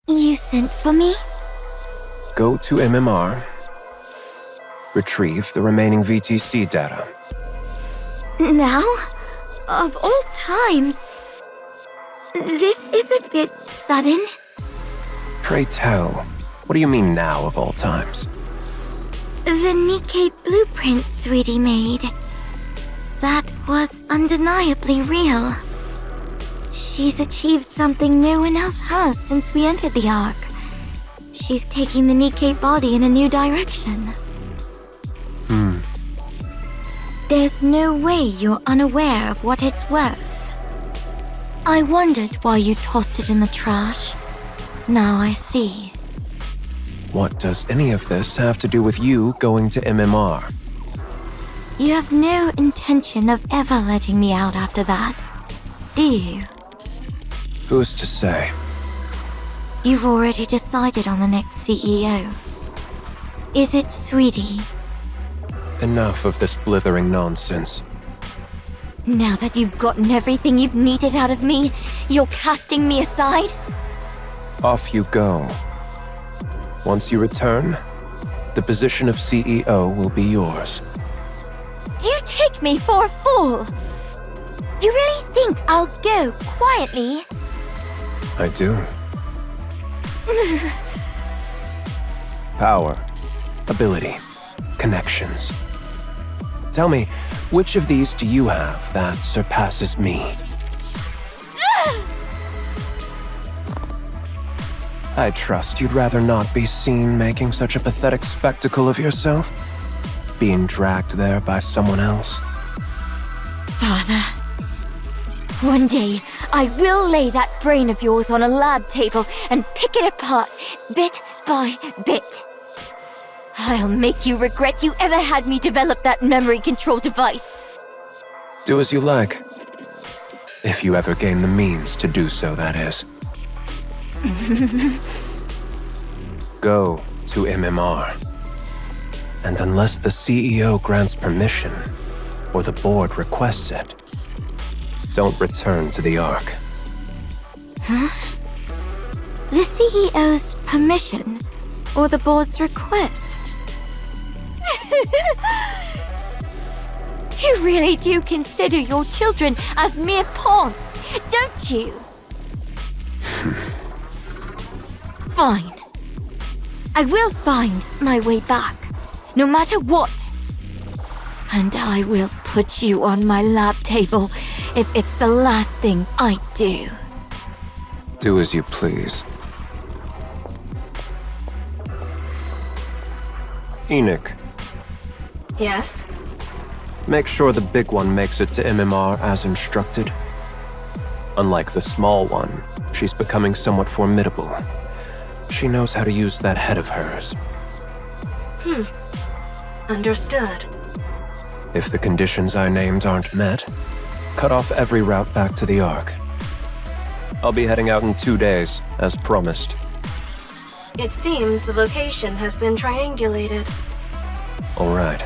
You sent for me? Go to MMR. Retrieve the remaining VTC data. Now? Of all times. This is a bit sudden. Pray tell, what do you mean now of all times? The Nikke blueprint Sweetie made. That was undeniably real. She's achieved something no one else has since we entered the Ark. She's taking the Nikke body in a new direction. There's no way you're unaware of what it's worth. I wondered why you tossed it in the trash. Now I see. What does any of this have to do with you going to MMR? You have no intention of ever letting me out after that, do you? Who's to say? You've already decided on the next CEO. Is it Sweetie? Enough of this blithering nonsense. Now that you've gotten everything you've needed out of me, you're casting me aside? Off you go. Once you return, the position of CEO will be yours. Do you take me for a fool? You really think I'll go quietly? I do. Power, ability, connections. Tell me, which of these do you have that surpasses me? I trust you'd rather not be seen making such a pathetic spectacle of yourself, being dragged there by someone else. Father, one day I will lay that brain of yours on a lab table and pick it apart, bit by bit. I'll make you regret you ever had me develop that memory control device. Do as you like. If you ever gain the means to do so, that is. Go to MMR. And unless the CEO grants permission, or the board requests it, don't return to the Ark. The CEO's permission, or the board's request? You really do consider your children as mere pawns, don't you? Fine. I will find my way back, no matter what. And I will put you on my lab table if it's the last thing I do. Do as you please. Enoch, Yes? make sure the big one makes it to MMR as instructed. Unlike the small one, she's becoming somewhat formidable. She knows how to use that head of hers. Understood. If the conditions I named aren't met, cut off every route back to the Ark. I'll be heading out in 2 days, as promised. It seems the location has been triangulated. All right.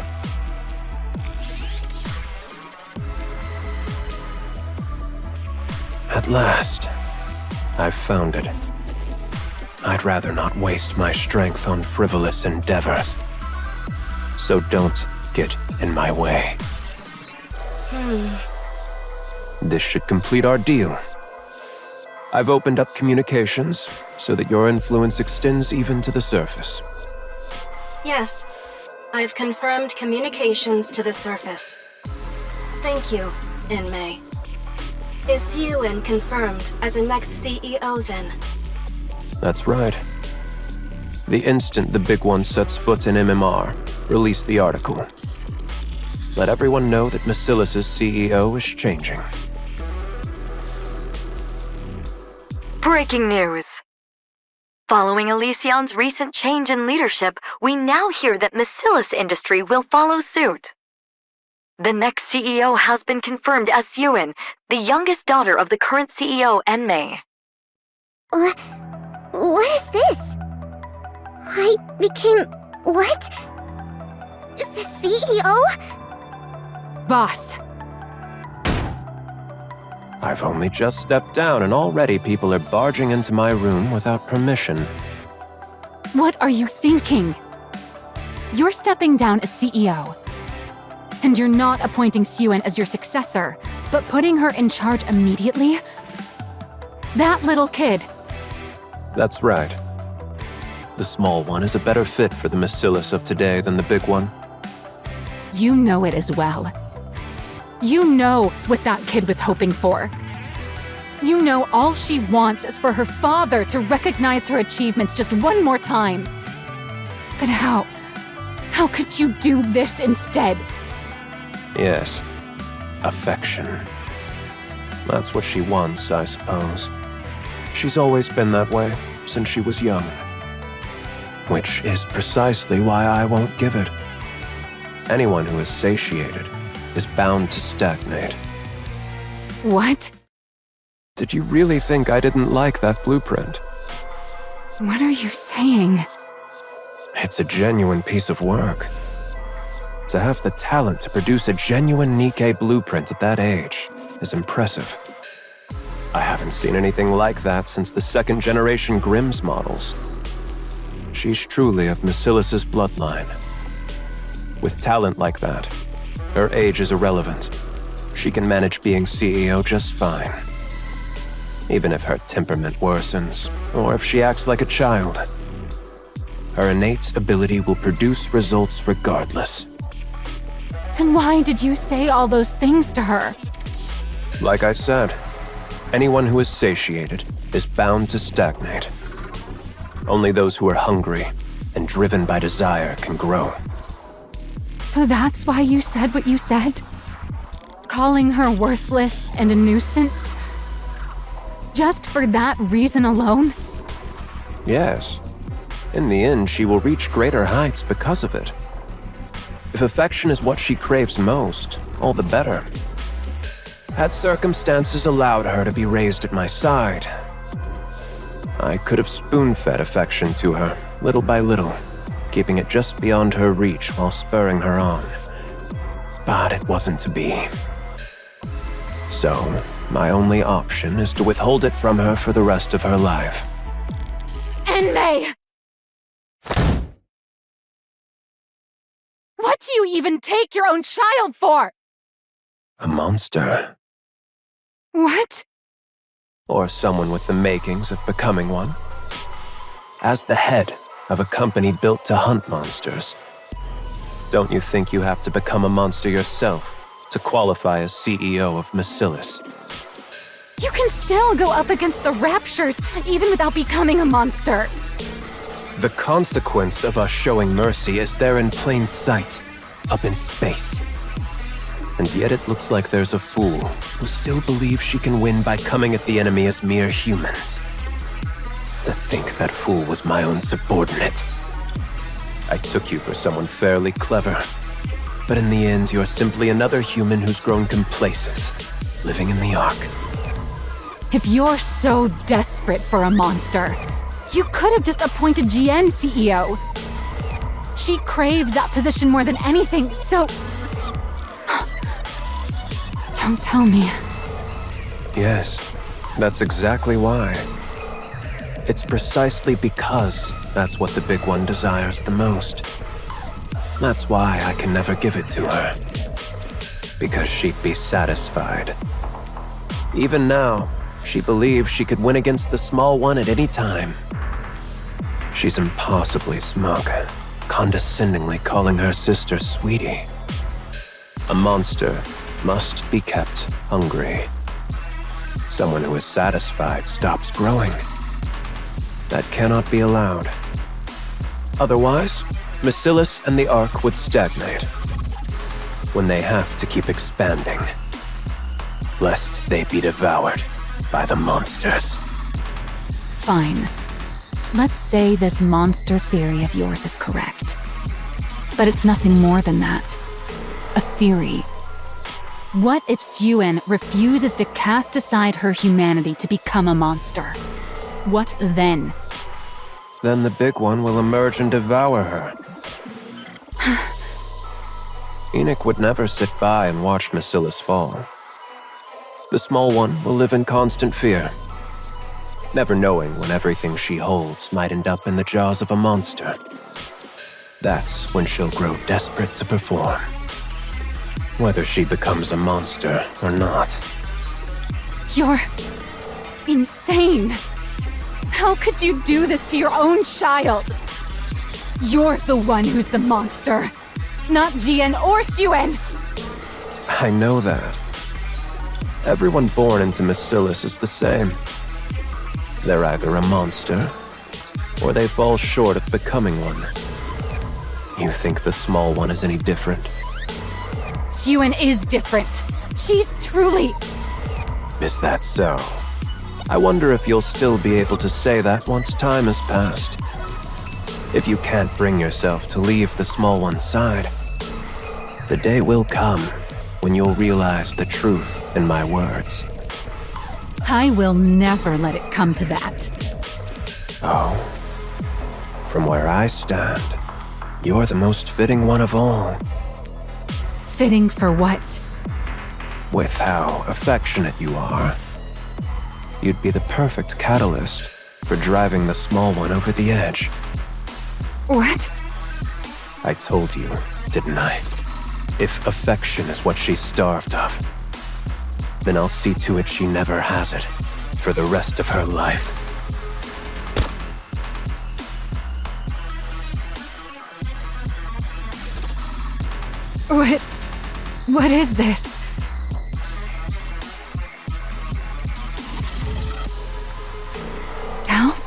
At last, I've found it. I'd rather not waste my strength on frivolous endeavors. So don't get in my way. This should complete our deal. I've opened up communications so that your influence extends even to the surface. Yes, I've confirmed communications to the surface. Thank you, Inmei. Is Yuen confirmed as the next CEO then? That's right. The instant the big one sets foot in MMR, release the article. Let everyone know that Macilis's CEO is changing. Breaking news. Following Elysion's recent change in leadership, we now hear that Macilis Industry will follow suit. The next CEO has been confirmed as Yuen, the youngest daughter of the current CEO, Enmei. What is this? I became... what? The CEO? Boss! I've only just stepped down and already people are barging into my room without permission. What are you thinking? You're stepping down as CEO. And you're not appointing Suen as your successor, but putting her in charge immediately? That little kid. That's right. The small one is a better fit for the Bacillus of today than the big one. You know it as well. You know what that kid was hoping for. You know all she wants is for her father to recognize her achievements just one more time. But how? How could you do this instead? Yes, affection. That's what she wants, I suppose. She's always been that way, since she was young. Which is precisely why I won't give it. Anyone who is satiated is bound to stagnate. What? Did you really think I didn't like that blueprint? What are you saying? It's a genuine piece of work. To have the talent to produce a genuine Nikke blueprint at that age is impressive. I haven't seen anything like that since the second-generation Grimm's models. She's truly of Bacillus's bloodline. With talent like that, her age is irrelevant. She can manage being CEO just fine. Even if her temperament worsens, or if she acts like a child. Her innate ability will produce results regardless. Then why did you say all those things to her? Like I said, anyone who is satiated is bound to stagnate. Only those who are hungry and driven by desire can grow. So that's why you said what you said? Calling her worthless and a nuisance? Just for that reason alone? Yes. In the end, she will reach greater heights because of it. If affection is what she craves most, all the better. Had circumstances allowed her to be raised at my side, I could have spoon-fed affection to her, little by little, keeping it just beyond her reach while spurring her on. But it wasn't to be. So, my only option is to withhold it from her for the rest of her life. Enmei! What do you even take your own child for? A monster. What? Or someone with the makings of becoming one. As the head of a company built to hunt monsters, don't you think you have to become a monster yourself to qualify as CEO of Bacillus? You can still go up against the Raptures even without becoming a monster. The consequence of us showing mercy is there in plain sight, up in space. And yet it looks like there's a fool who still believes she can win by coming at the enemy as mere humans. To think that fool was my own subordinate. I took you for someone fairly clever, but in the end you're simply another human who's grown complacent, living in the Ark. If you're so desperate for a monster, you could have just appointed GN CEO. She craves that position more than anything, so... Don't tell me. Yes, that's exactly why. It's precisely because that's what the big one desires the most. That's why I can never give it to her. Because she'd be satisfied. Even now, she believes she could win against the small one at any time. She's impossibly smug, condescendingly calling her sister sweetie. A monster must be kept hungry. Someone who is satisfied stops growing. That cannot be allowed. Otherwise, Bacillus and the Ark would stagnate. When they have to keep expanding, lest they be devoured by the monsters. Fine. Let's say this monster theory of yours is correct. But it's nothing more than that. A theory. What if Suen refuses to cast aside her humanity to become a monster? What then? Then the big one will emerge and devour her. Enoch would never sit by and watch Bacillus fall. the small one will live in constant fear, never knowing when everything she holds might end up in the jaws of a monster. That's when she'll grow desperate to perform, whether she becomes a monster or not. You're insane. How could you do this to your own child? You're the one who's the monster, not Jian or Xuen. I know that. Everyone born into Bacillus is the same. They're either a monster, or they fall short of becoming one. You think the small one is any different? Xuen is different. She's truly... Is that so? I wonder if you'll still be able to say that once time has passed. If you can't bring yourself to leave the small one's side, the day will come when you'll realize the truth in my words. I will never let it come to that. Oh. From where I stand, you're the most fitting one of all. Fitting for what? With how affectionate you are, you'd be the perfect catalyst for driving the small one over the edge. What? I told you, didn't I? If affection is what she's starved of, then I'll see to it she never has it for the rest of her life. What is this? Stealth?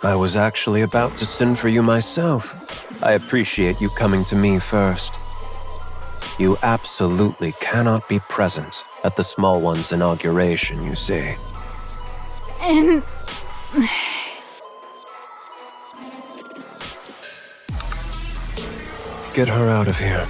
I was actually about to send for you myself. I appreciate you coming to me first. You absolutely cannot be present at the small one's inauguration, you see. And... Get her out of here.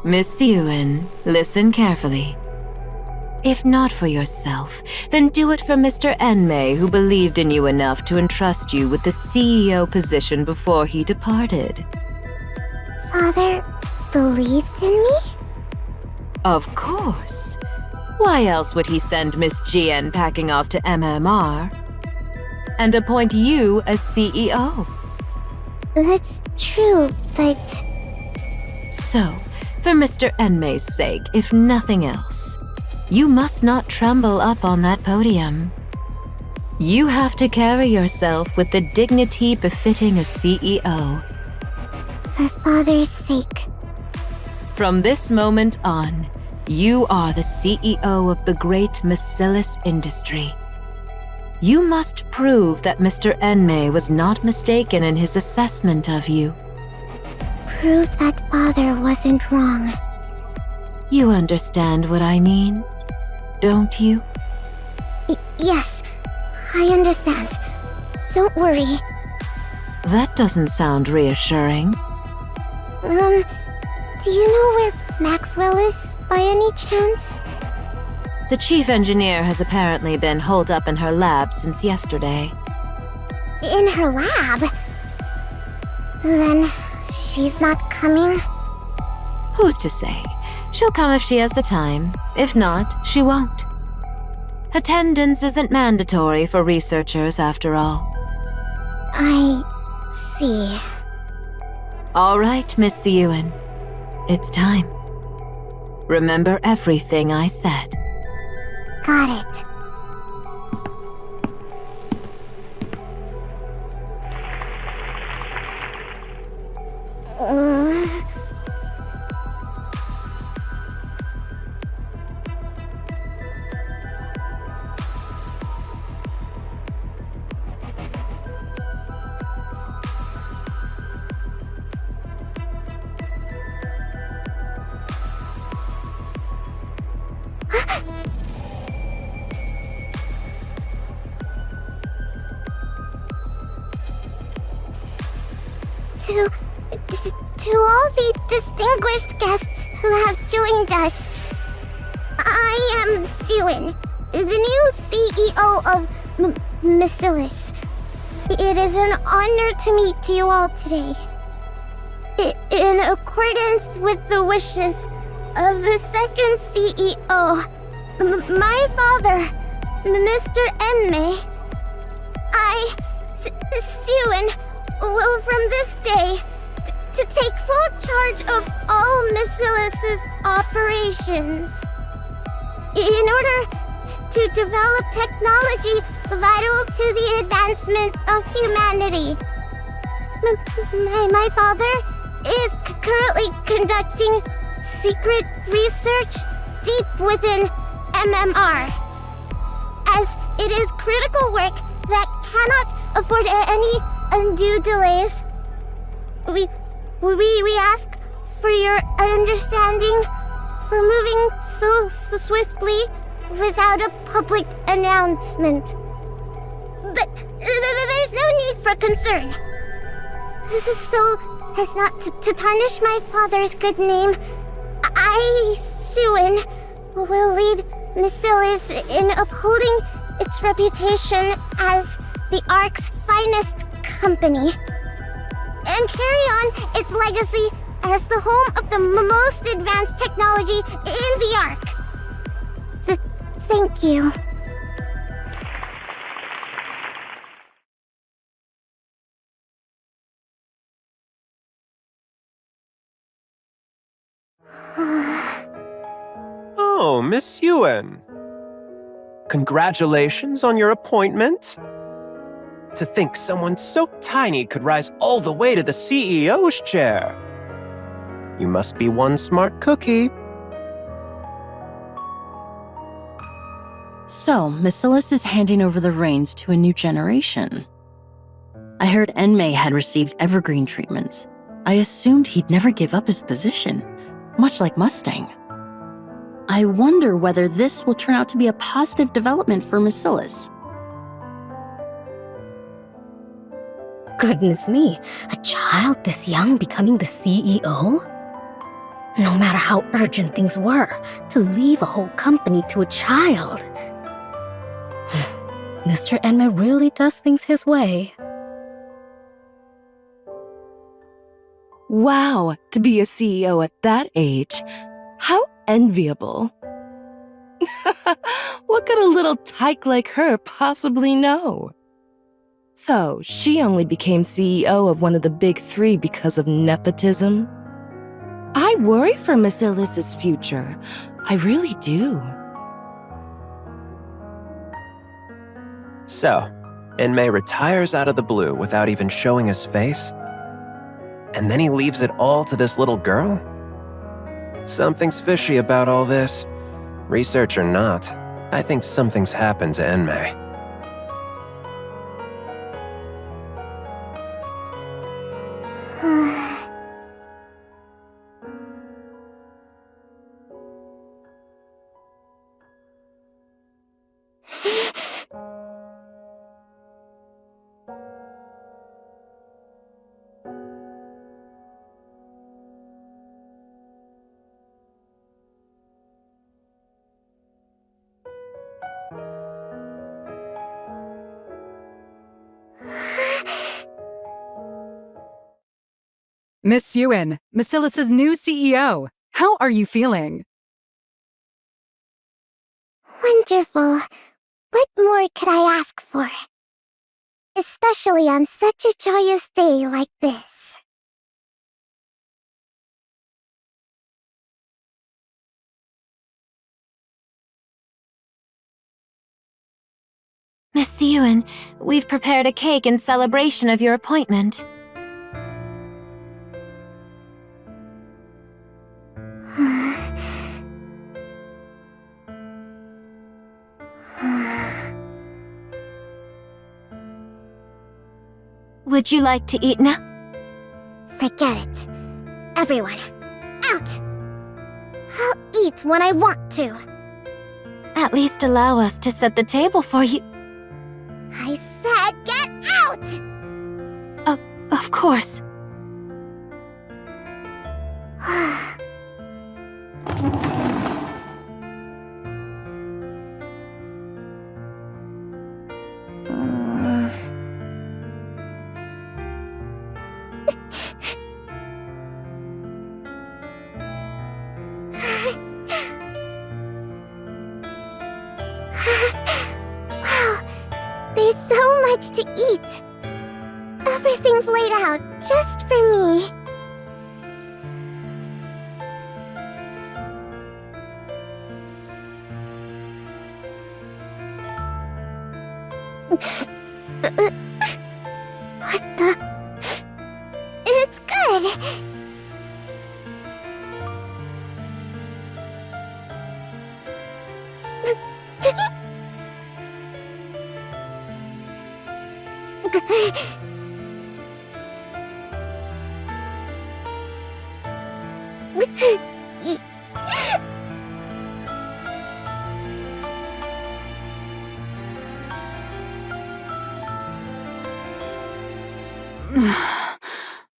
Miss Xuen, listen carefully. If not for yourself, then do it for Mr. Enmei, who believed in you enough to entrust you with the CEO position before he departed. Father believed in me? Of course. Why else would he send Miss Jian packing off to MMR and appoint you as CEO? That's true, but... So, for Mr. Enmei's sake, if nothing else, you must not tremble up on that podium. You have to carry yourself with the dignity befitting a CEO. For Father's sake. From this moment on, you are the CEO of the great Bacillus industry. You must prove that Mr. Enmei was not mistaken in his assessment of you. Prove that Father wasn't wrong. You understand what I mean, don't you? Yes, I understand. Don't worry. That doesn't sound reassuring. Do you know where Maxwell is, by any chance? The chief engineer has apparently been holed up in her lab since yesterday. In her lab? Then she's not coming? Who's to say? She'll come if she has the time. If not, she won't. Attendance isn't mandatory for researchers, after all. I see. All right, Miss Xuen. It's time. Remember everything I said. Got it. To all the distinguished guests who have joined us, I am Suen, the new CEO of Mesilis. It is an honor to meet you all today. In accordance with the wishes of the second CEO, my father, Mr. Enmei, I, Suen, will from this day to take full charge of all Mesilis' operations. In order to develop technology vital to the advancement of humanity. My father is currently conducting secret research deep within MMR, as it is critical work that cannot afford any undue delays. We ask for your understanding for moving so swiftly without a public announcement. But there's no need for concern. This is so as not to tarnish my father's good name. I, Suen, will lead Mesilis in upholding its reputation as the Ark's finest company, and carry on its legacy as the home of the most advanced technology in the Ark. Thank you. Oh, Miss Yuen. Congratulations on your appointment. To think someone so tiny could rise all the way to the CEO's chair. You must be one smart cookie. So, Mesilis is handing over the reins to a new generation. I heard Enmei had received evergreen treatments. I assumed he'd never give up his position, much like Mustang. I wonder whether this will turn out to be a positive development for Mesilis. Goodness me, a child this young becoming the CEO? No matter how urgent things were, to leave a whole company to a child. Mr. Enmei really does things his way. Wow, to be a CEO at that age. How enviable. What could a little tyke like her possibly know? So, she only became CEO of one of the big three because of nepotism? I worry for Mesilis' future. I really do. So, Enmei retires out of the blue without even showing his face? And then he leaves it all to this little girl? Something's fishy about all this. Research or not, I think something's happened to Enmei. Miss Yuen, Mesilis' new CEO. How are you feeling? Wonderful. What more could I ask for? Especially on such a joyous day like this. Miss Yuen, we've prepared a cake in celebration of your appointment. Would you like to eat now? Forget it. Everyone, out! I'll eat when I want to. At least allow us to set the table for you. I said get out! Of course. much to eat. Everything's laid out just for me. What the? It's good.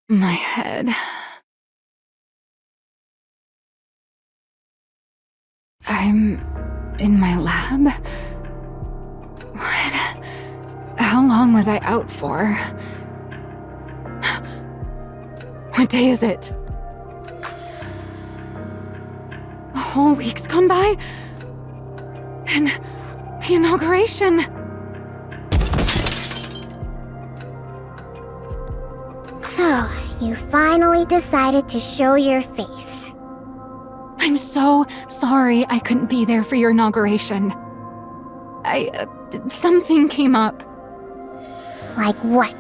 My head. I'm in my lab? What? How long was I out for? What day is it? A whole week's gone by? And the inauguration. So, you finally decided to show your face. I'm so sorry I couldn't be there for your inauguration. Something came up. Like what?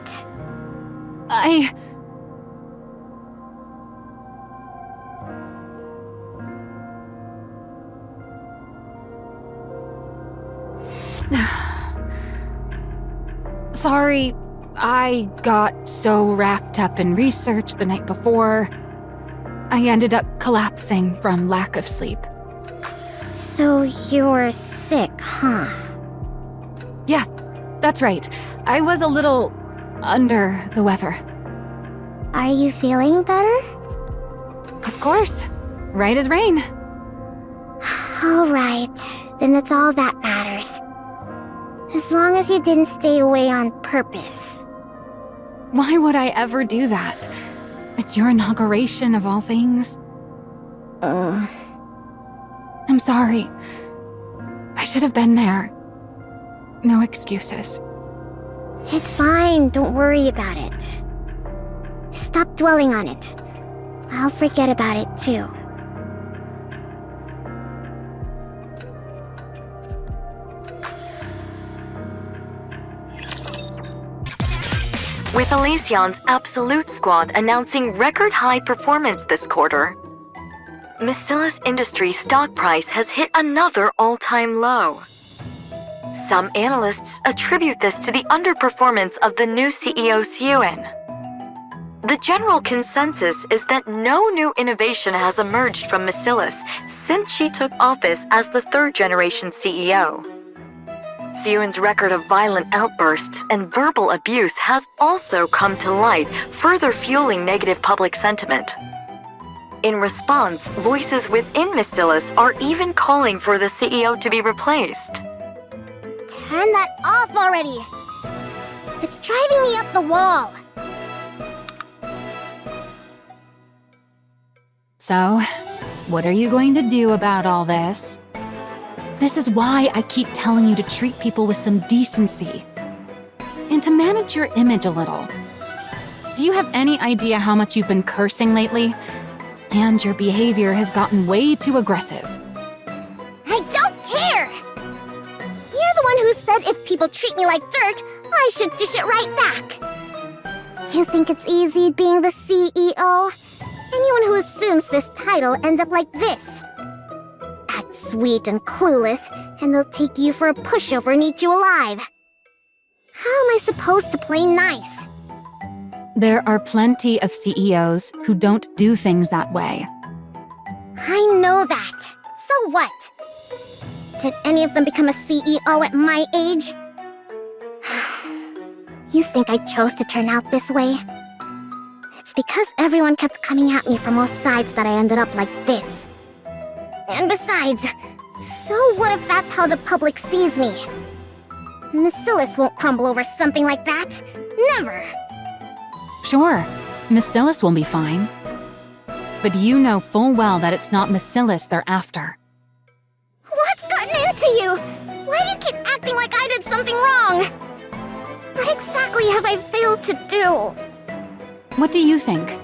Sorry, I got so wrapped up in research the night before. I ended up collapsing from lack of sleep. So you're sick, huh? Yeah, that's right. I was a little under the weather. Are you feeling better? Of course. Right as rain. All right, then that's all that matters. As long as you didn't stay away on purpose. Why would I ever do that? It's your inauguration of all things. I'm sorry. I should have been there. No excuses. It's fine, don't worry about it. Stop dwelling on it. I'll forget about it too. With Elysion's Absolute Squad announcing record-high performance this quarter, Macillus Industries' stock price has hit another all-time low. Some analysts attribute this to the underperformance of the new CEO Seuen. The general consensus is that no new innovation has emerged from Macillus since she took office as the third-generation CEO. Seuen's record of violent outbursts and verbal abuse has also come to light, further fueling negative public sentiment. In response, voices within Macillus are even calling for the CEO to be replaced. Turn that off already! It's driving me up the wall! So, what are you going to do about all this? This is why I keep telling you to treat people with some decency. And to manage your image a little. Do you have any idea how much you've been cursing lately? And your behavior has gotten way too aggressive. I don't care! You're the one who said if people treat me like dirt, I should dish it right back. You think it's easy being the CEO? Anyone who assumes this title ends up like this. Act sweet and clueless, and they'll take you for a pushover and eat you alive. How am I supposed to play nice? There are plenty of CEOs who don't do things that way. I know that. So what? Did any of them become a CEO at my age? You think I chose to turn out this way? It's because everyone kept coming at me from all sides that I ended up like this. And besides, so what if that's how the public sees me? Macillus won't crumble over something like that. Never! Sure, Macillus will be fine. But you know full well that it's not Macillus they're after. What's gotten into you? Why do you keep acting like I did something wrong? What exactly have I failed to do? What do you think?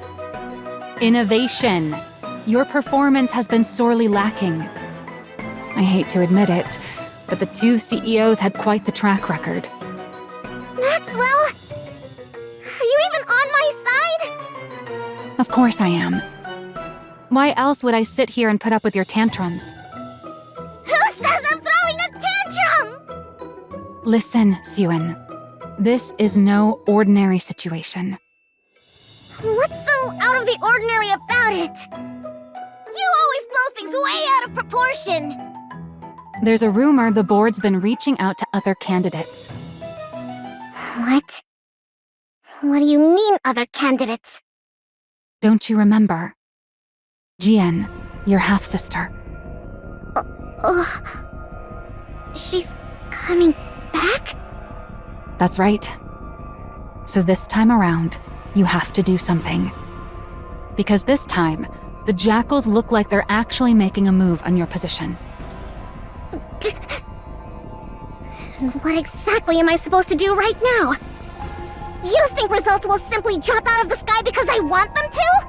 Innovation. Your performance has been sorely lacking. I hate to admit it, but the two CEOs had quite the track record. Maxwell? Are you even on my side? Of course I am. Why else would I sit here and put up with your tantrums? Who says I'm throwing a tantrum? Listen, Suen. This is no ordinary situation. What's so out of the ordinary about it? You always blow things way out of proportion. There's a rumor the board's been reaching out to other candidates. What? What do you mean, other candidates? Don't you remember? Jian, your half-sister. She's coming back? That's right. So this time around, you have to do something. Because this time, the Jackals look like they're actually making a move on your position. And what exactly am I supposed to do right now? You think results will simply drop out of the sky because I want them to?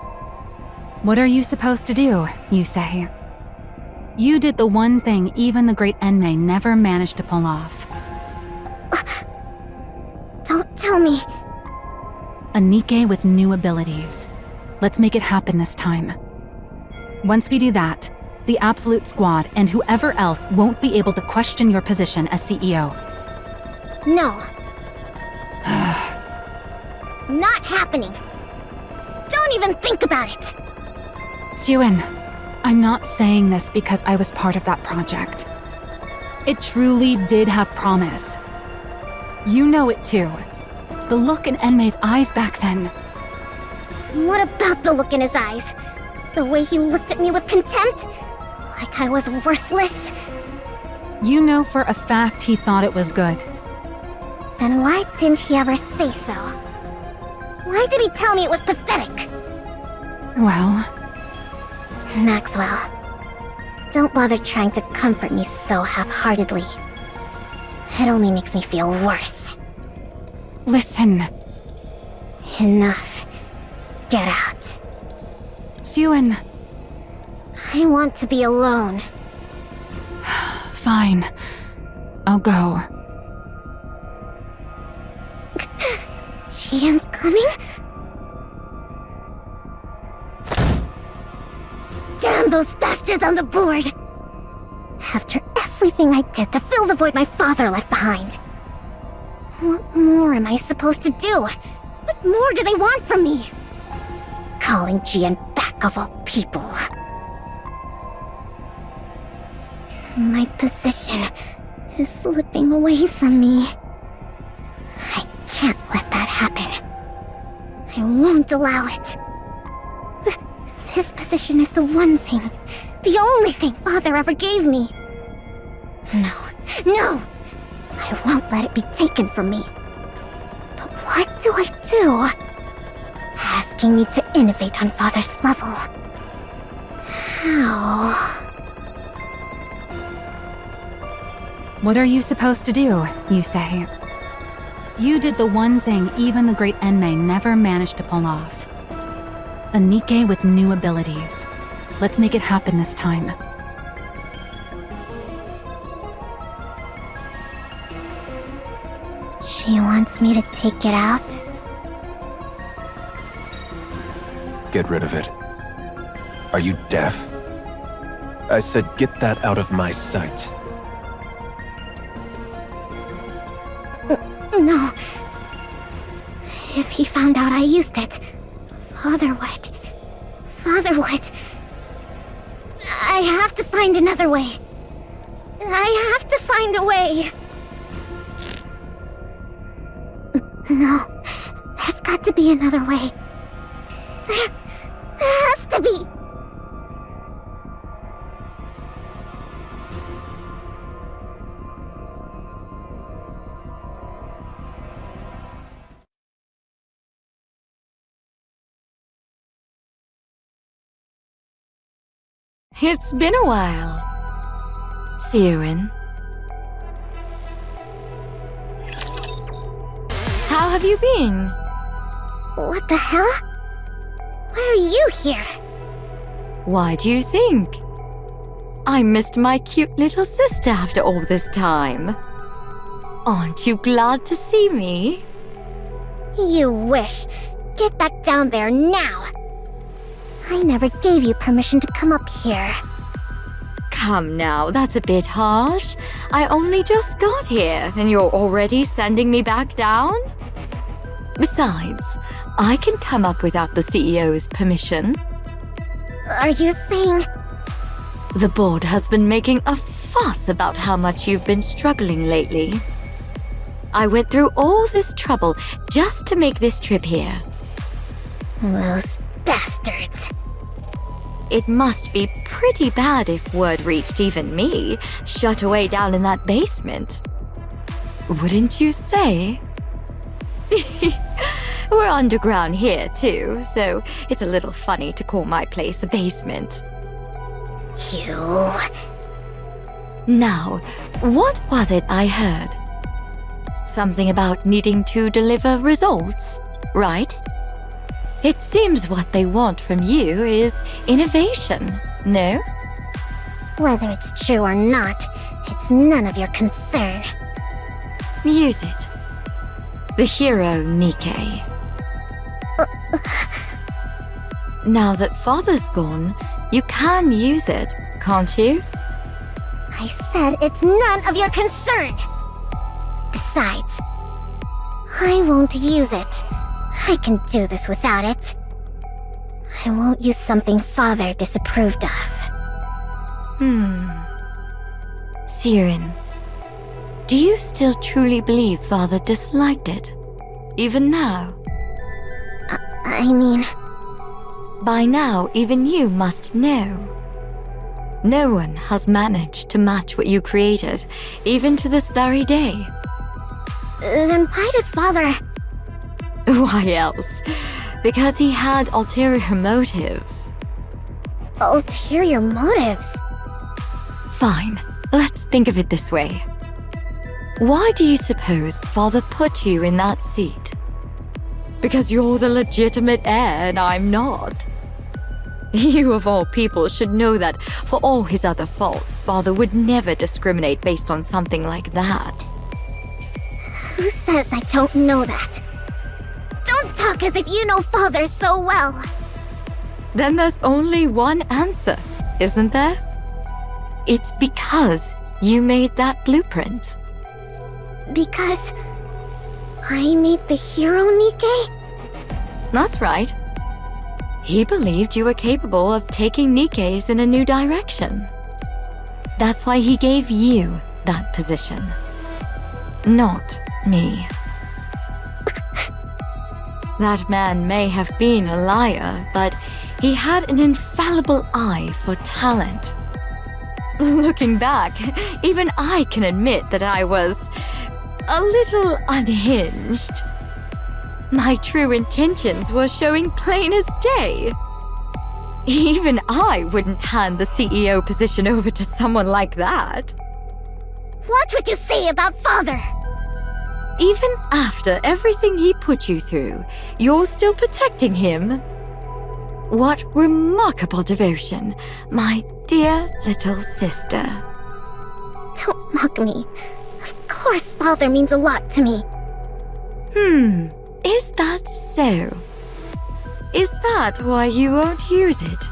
What are you supposed to do, you say? You did the one thing even the great Enmei never managed to pull off. Don't tell me. A Nikke with new abilities. Let's make it happen this time. Once we do that, the Absolute Squad and whoever else won't be able to question your position as CEO. No. Not happening. Don't even think about it. Suen, I'm not saying this because I was part of that project. It truly did have promise. You know it too. The look in Enmei's eyes back then. What about the look in his eyes? The way he looked at me with contempt? Like I was worthless? You know for a fact he thought it was good. Then why didn't he ever say so? Why did he tell me it was pathetic? Well... Maxwell, don't bother trying to comfort me so half-heartedly. It only makes me feel worse. Listen. Enough. Get out. Suen. I want to be alone. Fine. I'll go. Jian's coming? Damn those bastards on the board! After everything I did to fill the void my father left behind. What more am I supposed to do? What more do they want from me? Calling Jian back of all people. My position is slipping away from me. I can't let that happen. I won't allow it. This position is the one thing, the only thing Father ever gave me. No! I won't let it be taken from me. But what do I do? Asking me to innovate on Father's level. How? What are you supposed to do, you say? You did the one thing even the great Enmei never managed to pull off. A Nikke with new abilities. Let's make it happen this time. She wants me to take it out? Get rid of it. Are you deaf? I said get that out of my sight. No. If he found out I used it, Father would. I have to find another way. I have to find a way. No, there's got to be another way. There has to be. It's been a while. Suen. How have you been? What the hell? Why are you here? Why do you think? I missed my cute little sister after all this time. Aren't you glad to see me? You wish. Get back down there now. I never gave you permission to come up here. Come now, that's a bit harsh. I only just got here, and you're already sending me back down? Besides, I can come up without the CEO's permission. Are you saying... The board has been making a fuss about how much you've been struggling lately. I went through all this trouble just to make this trip here. Those bastards. It must be pretty bad if word reached even me, shut away down in that basement. Wouldn't you say? We're underground here too, so it's a little funny to call my place a basement. You... Now, what was it I heard? Something about needing to deliver results, right? It seems what they want from you is innovation, no? Whether it's true or not, it's none of your concern. Use it. The hero Nikke. Now that Father's gone, you can use it, can't you? I said it's none of your concern! Besides, I won't use it. I can do this without it. I won't use something Father disapproved of. Siren, do you still truly believe Father disliked it? Even now? I mean... By now, even you must know. No one has managed to match what you created, even to this very day. Then why did Father... Why else? Because he had ulterior motives. Ulterior motives? Fine, let's think of it this way. Why do you suppose Father put you in that seat? Because you're the legitimate heir and I'm not. You of all people should know that for all his other faults, Father would never discriminate based on something like that. Who says I don't know that? Don't talk as if you know Father so well. Then there's only one answer, isn't there? It's because you made that blueprint. Because... I made the hero Nikke? That's right. He believed you were capable of taking Nikke's in a new direction. That's why he gave you that position. Not me. That man may have been a liar, but he had an infallible eye for talent. Looking back, even I can admit that I was a little unhinged. My true intentions were showing plain as day. Even I wouldn't hand the CEO position over to someone like that. Watch what you say about Father! Even after everything he put you through, you're still protecting him. What remarkable devotion, my dear little sister. Don't mock me. Of course Father means a lot to me. Is that so? Is that why you won't use it?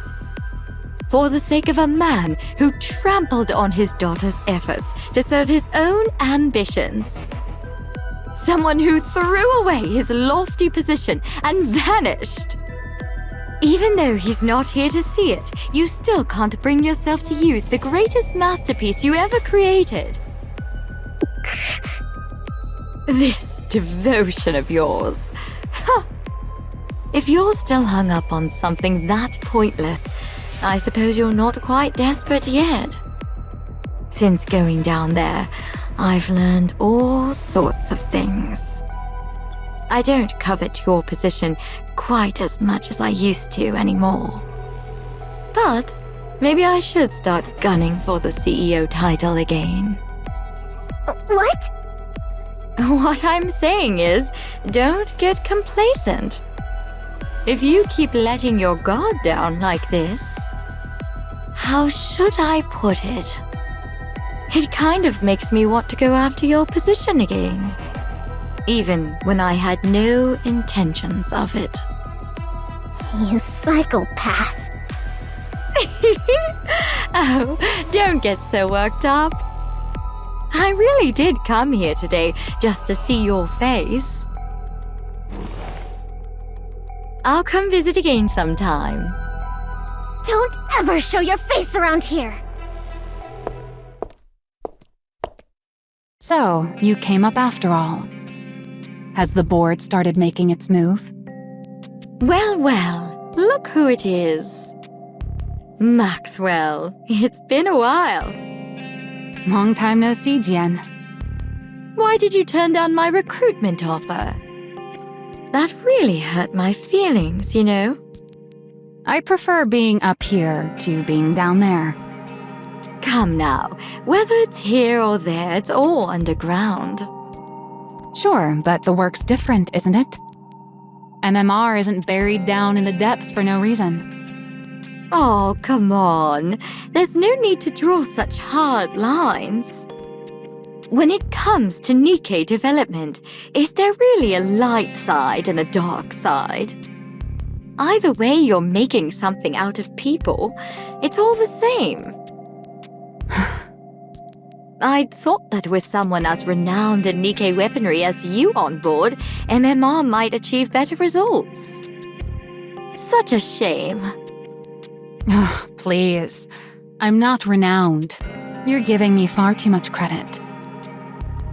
For the sake of a man who trampled on his daughter's efforts to serve his own ambitions? Someone who threw away his lofty position and vanished? Even though he's not here to see it, you still can't bring yourself to use the greatest masterpiece you ever created. This devotion of yours. If you're still hung up on something that pointless, I suppose you're not quite desperate yet. Since going down there, I've learned all sorts of things. I don't covet your position quite as much as I used to anymore. But maybe I should start gunning for the CEO title again. What? What I'm saying is, don't get complacent. If you keep letting your guard down like this, how should I put it? It kind of makes me want to go after your position again, even when I had no intentions of it. You psychopath. Oh, don't get so worked up. I really did come here today just to see your face. I'll come visit again sometime. Don't ever show your face around here! So, you came up after all. Has the board started making its move? Well, well, look who it is. Maxwell, it's been a while. Long time no see, Jian. Why did you turn down my recruitment offer? That really hurt my feelings, you know? I prefer being up here to being down there. Come now, whether it's here or there, it's all underground. Sure, but the work's different, isn't it? MMR isn't buried down in the depths for no reason. Oh, come on. There's no need to draw such hard lines. When it comes to Nikke development, is there really a light side and a dark side? Either way you're making something out of people, it's all the same. I'd thought that with someone as renowned in Nikke weaponry as you on board, MMR might achieve better results. Such a shame. Oh, please. I'm not renowned. You're giving me far too much credit.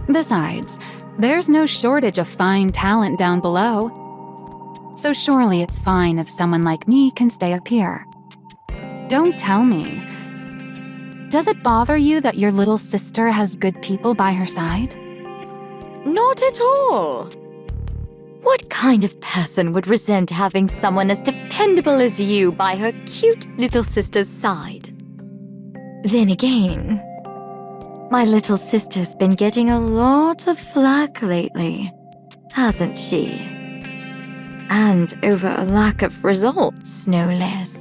Besides, there's no shortage of fine talent down below. So surely it's fine if someone like me can stay up here. Don't tell me. Does it bother you that your little sister has good people by her side? Not at all. What kind of person would resent having someone as dependable as you by her cute little sister's side? Then again, my little sister's been getting a lot of flack lately, hasn't she? And over a lack of results, no less.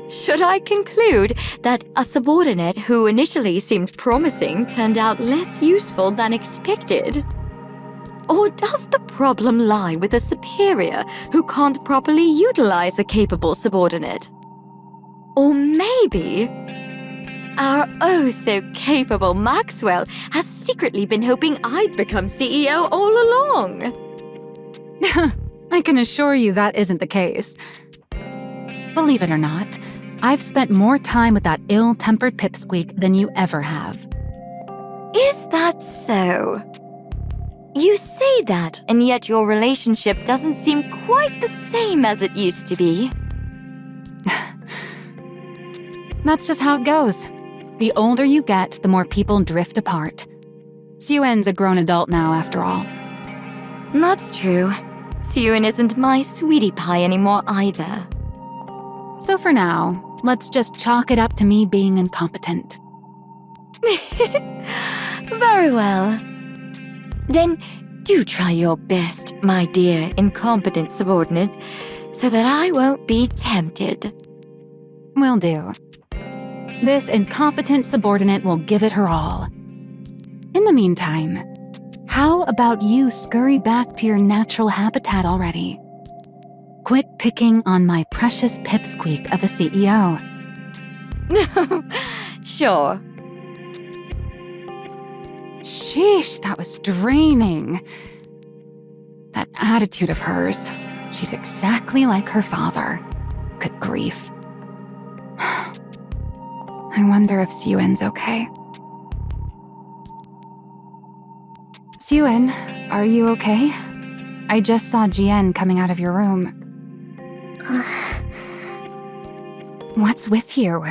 Should I conclude that a subordinate who initially seemed promising turned out less useful than expected? Or does the problem lie with a superior who can't properly utilize a capable subordinate? Or maybe our oh-so-capable Maxwell has secretly been hoping I'd become CEO all along. I can assure you that isn't the case. Believe it or not, I've spent more time with that ill-tempered pipsqueak than you ever have. Is that so? You say that, and yet your relationship doesn't seem quite the same as it used to be. That's just how it goes. The older you get, the more people drift apart. Suen's a grown adult now, after all. That's true. Suen isn't my sweetie pie anymore either. So for now, let's just chalk it up to me being incompetent. Very well. Then do try your best, my dear incompetent subordinate, so that I won't be tempted. Will do. This incompetent subordinate will give it her all. In the meantime, how about you scurry back to your natural habitat already? Quit picking on my precious pipsqueak of a CEO. Sure. Sheesh, that was draining. That attitude of hers. She's exactly like her father. Good grief. I wonder if Suen's okay. Suen, are you okay? I just saw Jian coming out of your room. What's with you?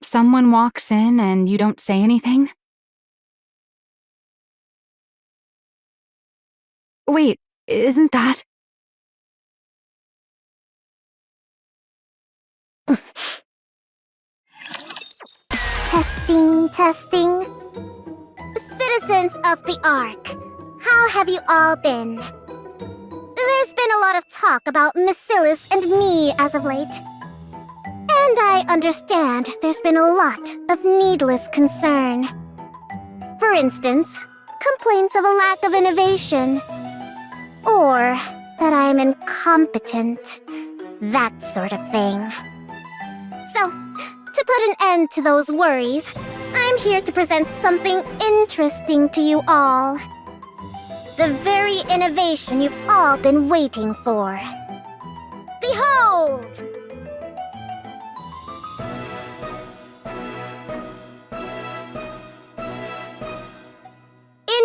Someone walks in and you don't say anything? Wait, isn't that... Testing, testing. participants of the Ark. How have you all been? There's been a lot of talk about Miscellus and me as of late. And I understand there's been a lot of needless concern. For instance, complaints of a lack of innovation. Or that I'm incompetent. That sort of thing. So, to put an end to those worries, I'm here to present something interesting to you all. The very innovation you've all been waiting for. Behold!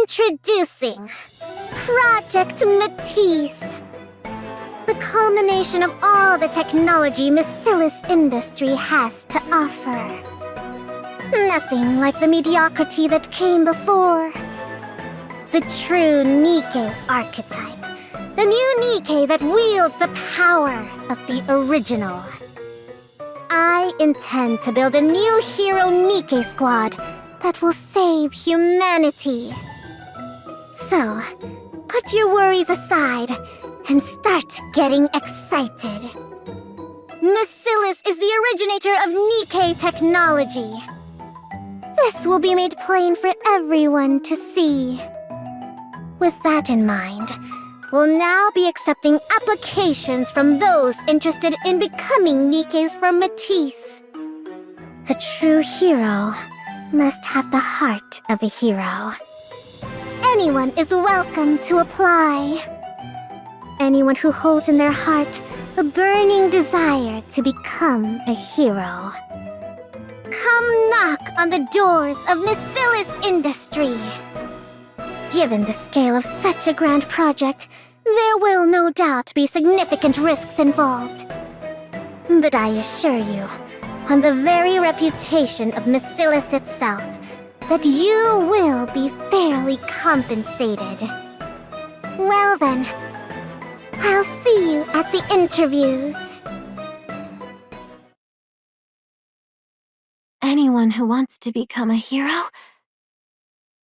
Introducing Project Matisse. The culmination of all the technology Miscellus industry has to offer. Nothing like the mediocrity that came before. The true Nikke archetype. The new Nikke that wields the power of the original. I intend to build a new hero Nikke squad that will save humanity. So, put your worries aside and start getting excited. Miscellus is the originator of Nikke technology. This will be made plain for everyone to see. With that in mind, we'll now be accepting applications from those interested in becoming Nikkes from Matisse. A true hero must have the heart of a hero. Anyone is welcome to apply. Anyone who holds in their heart a burning desire to become a hero. Come knock on the doors of Miscellus Industry. Given the scale of such a grand project, there will no doubt be significant risks involved. But I assure you, on the very reputation of Miscellus itself, that you will be fairly compensated. Well then, I'll see you at the interviews. Anyone who wants to become a hero?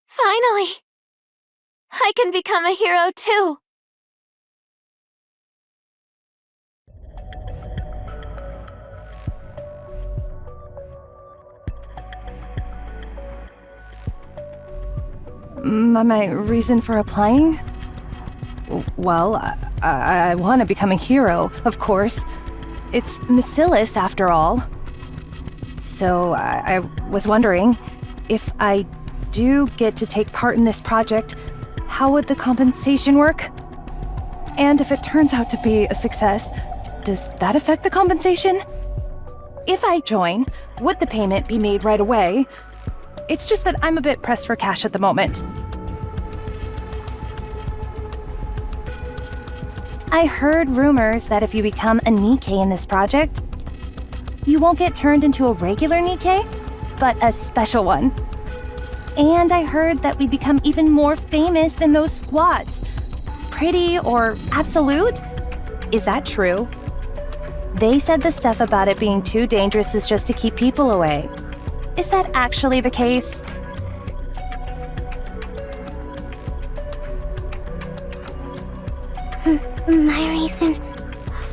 Finally! I can become a hero too! My reason for applying? Well, I want to become a hero, of course. It's Miscellus, after all. So I was wondering, if I do get to take part in this project, how would the compensation work? And if it turns out to be a success, does that affect the compensation? If I join, would the payment be made right away? It's just that I'm a bit pressed for cash at the moment. I heard rumors that if you become a Nikke in this project, you won't get turned into a regular Nikke, but a special one. And I heard that we become even more famous than those squads. Pretty or absolute? Is that true? They said the stuff about it being too dangerous is just to keep people away. Is that actually the case? My reason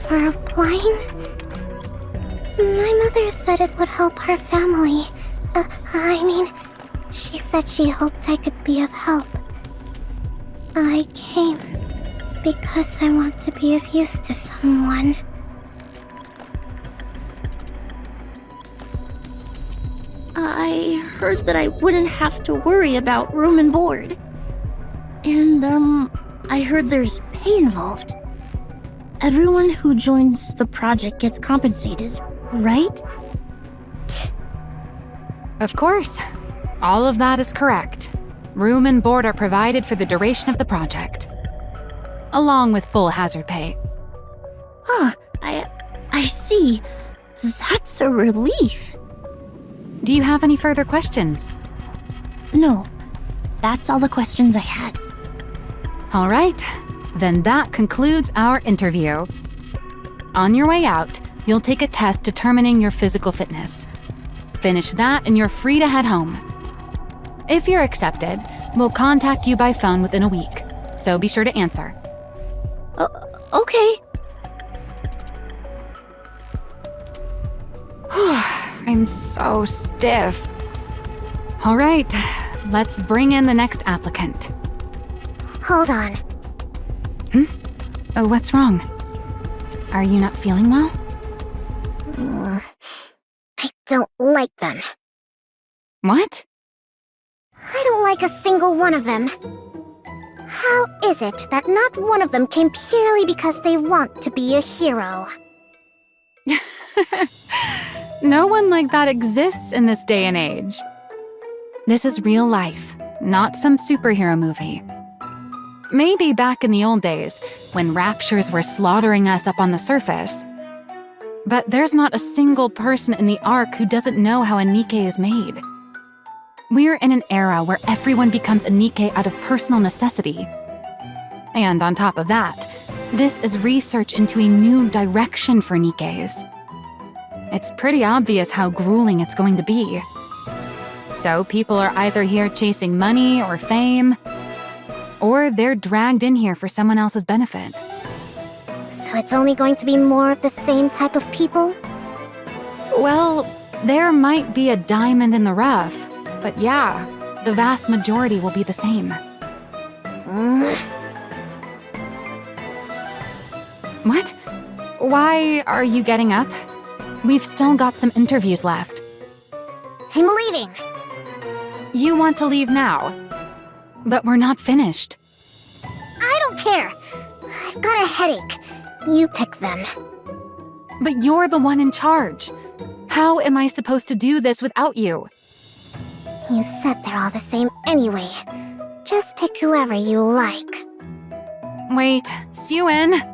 for applying? My mother said it would help her family. She said she hoped I could be of help. I came because I want to be of use to someone. I heard that I wouldn't have to worry about room and board. And, I heard there's pay involved. Everyone who joins the project gets compensated, right? Of course. All of that is correct. Room and board are provided for the duration of the project, along with full hazard pay. Huh, I see. That's a relief. Do you have any further questions? No, that's all the questions I had. All right, then that concludes our interview. On your way out, you'll take a test determining your physical fitness. Finish that and you're free to head home. If you're accepted, we'll contact you by phone within a week, so be sure to answer. Okay. I'm so stiff. All right, let's bring in the next applicant. Hold on. Oh, what's wrong? Are you not feeling well? I don't like them. What? I don't like a single one of them. How is it that not one of them came purely because they want to be a hero? No one like that exists in this day and age. This is real life, not some superhero movie. Maybe back in the old days, when raptures were slaughtering us up on the surface. But there's not a single person in the Ark who doesn't know how a Nikke is made. We're in an era where everyone becomes a Nikke out of personal necessity. And on top of that, this is research into a new direction for Nikkes. It's pretty obvious how grueling it's going to be. So people are either here chasing money or fame, or they're dragged in here for someone else's benefit. So it's only going to be more of the same type of people? Well, there might be a diamond in the rough, but yeah, the vast majority will be the same. What? Why are you getting up? We've still got some interviews left. I'm leaving! You want to leave now? But we're not finished. I don't care! I've got a headache. You pick them. But you're the one in charge. How am I supposed to do this without you? You said they're all the same anyway. Just pick whoever you like. Wait, Suen.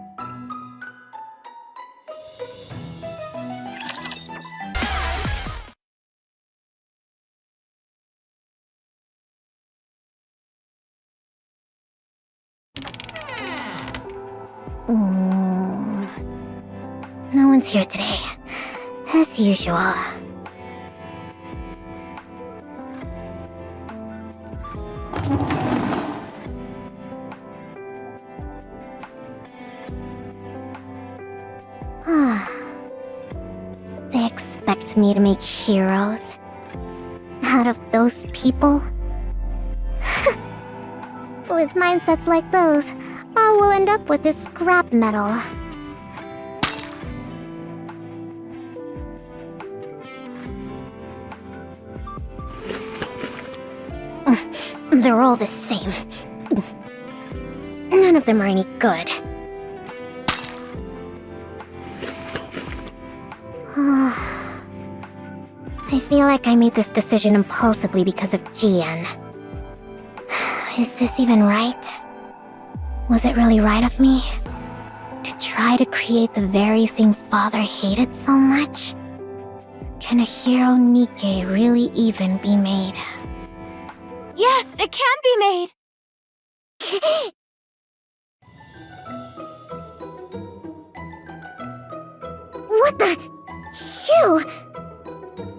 No one's here today, as usual. They expect me to make heroes out of those people? With mindsets like those, all we'll end up with is scrap metal. They're all the same. None of them are any good. I feel like I made this decision impulsively because of GN. Is this even right? Was it really right of me? To try to create the very thing Father hated so much? Can a hero Nikke really even be made? Yes, it can be made! What the? You?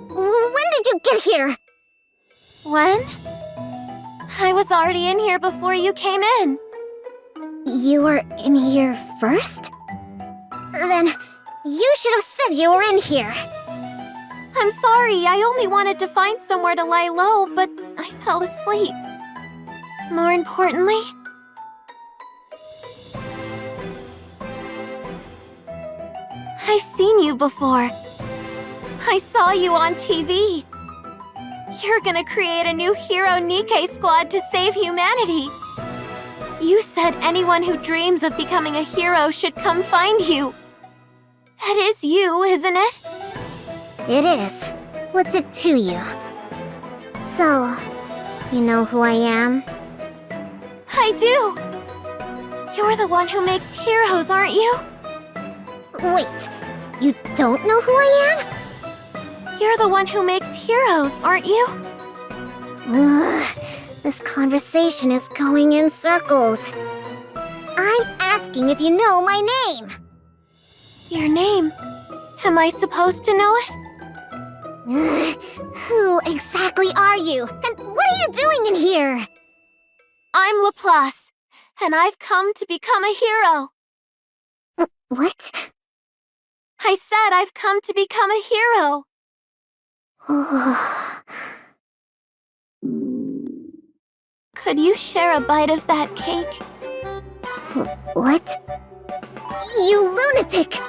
When did you get here? When? I was already in here before you came in. You were in here first? Then you should have said you were in here. I'm sorry, I only wanted to find somewhere to lie low, but I fell asleep. More importantly, I've seen you before. I saw you on TV. You're gonna create a new hero Nikke squad to save humanity. You said anyone who dreams of becoming a hero should come find you. That is you, isn't it? It is. What's it to you? So, you know who I am? I do. You're the one who makes heroes, aren't you? Wait, you don't know who I am? You're the one who makes heroes, aren't you? Ugh, this conversation is going in circles. I'm asking if you know my name. Your name? Am I supposed to know it? Who exactly are you? And what are you doing in here? I'm Laplace, and I've come to become a hero. What? I said I've come to become a hero. Could you share a bite of that cake? What? You lunatic!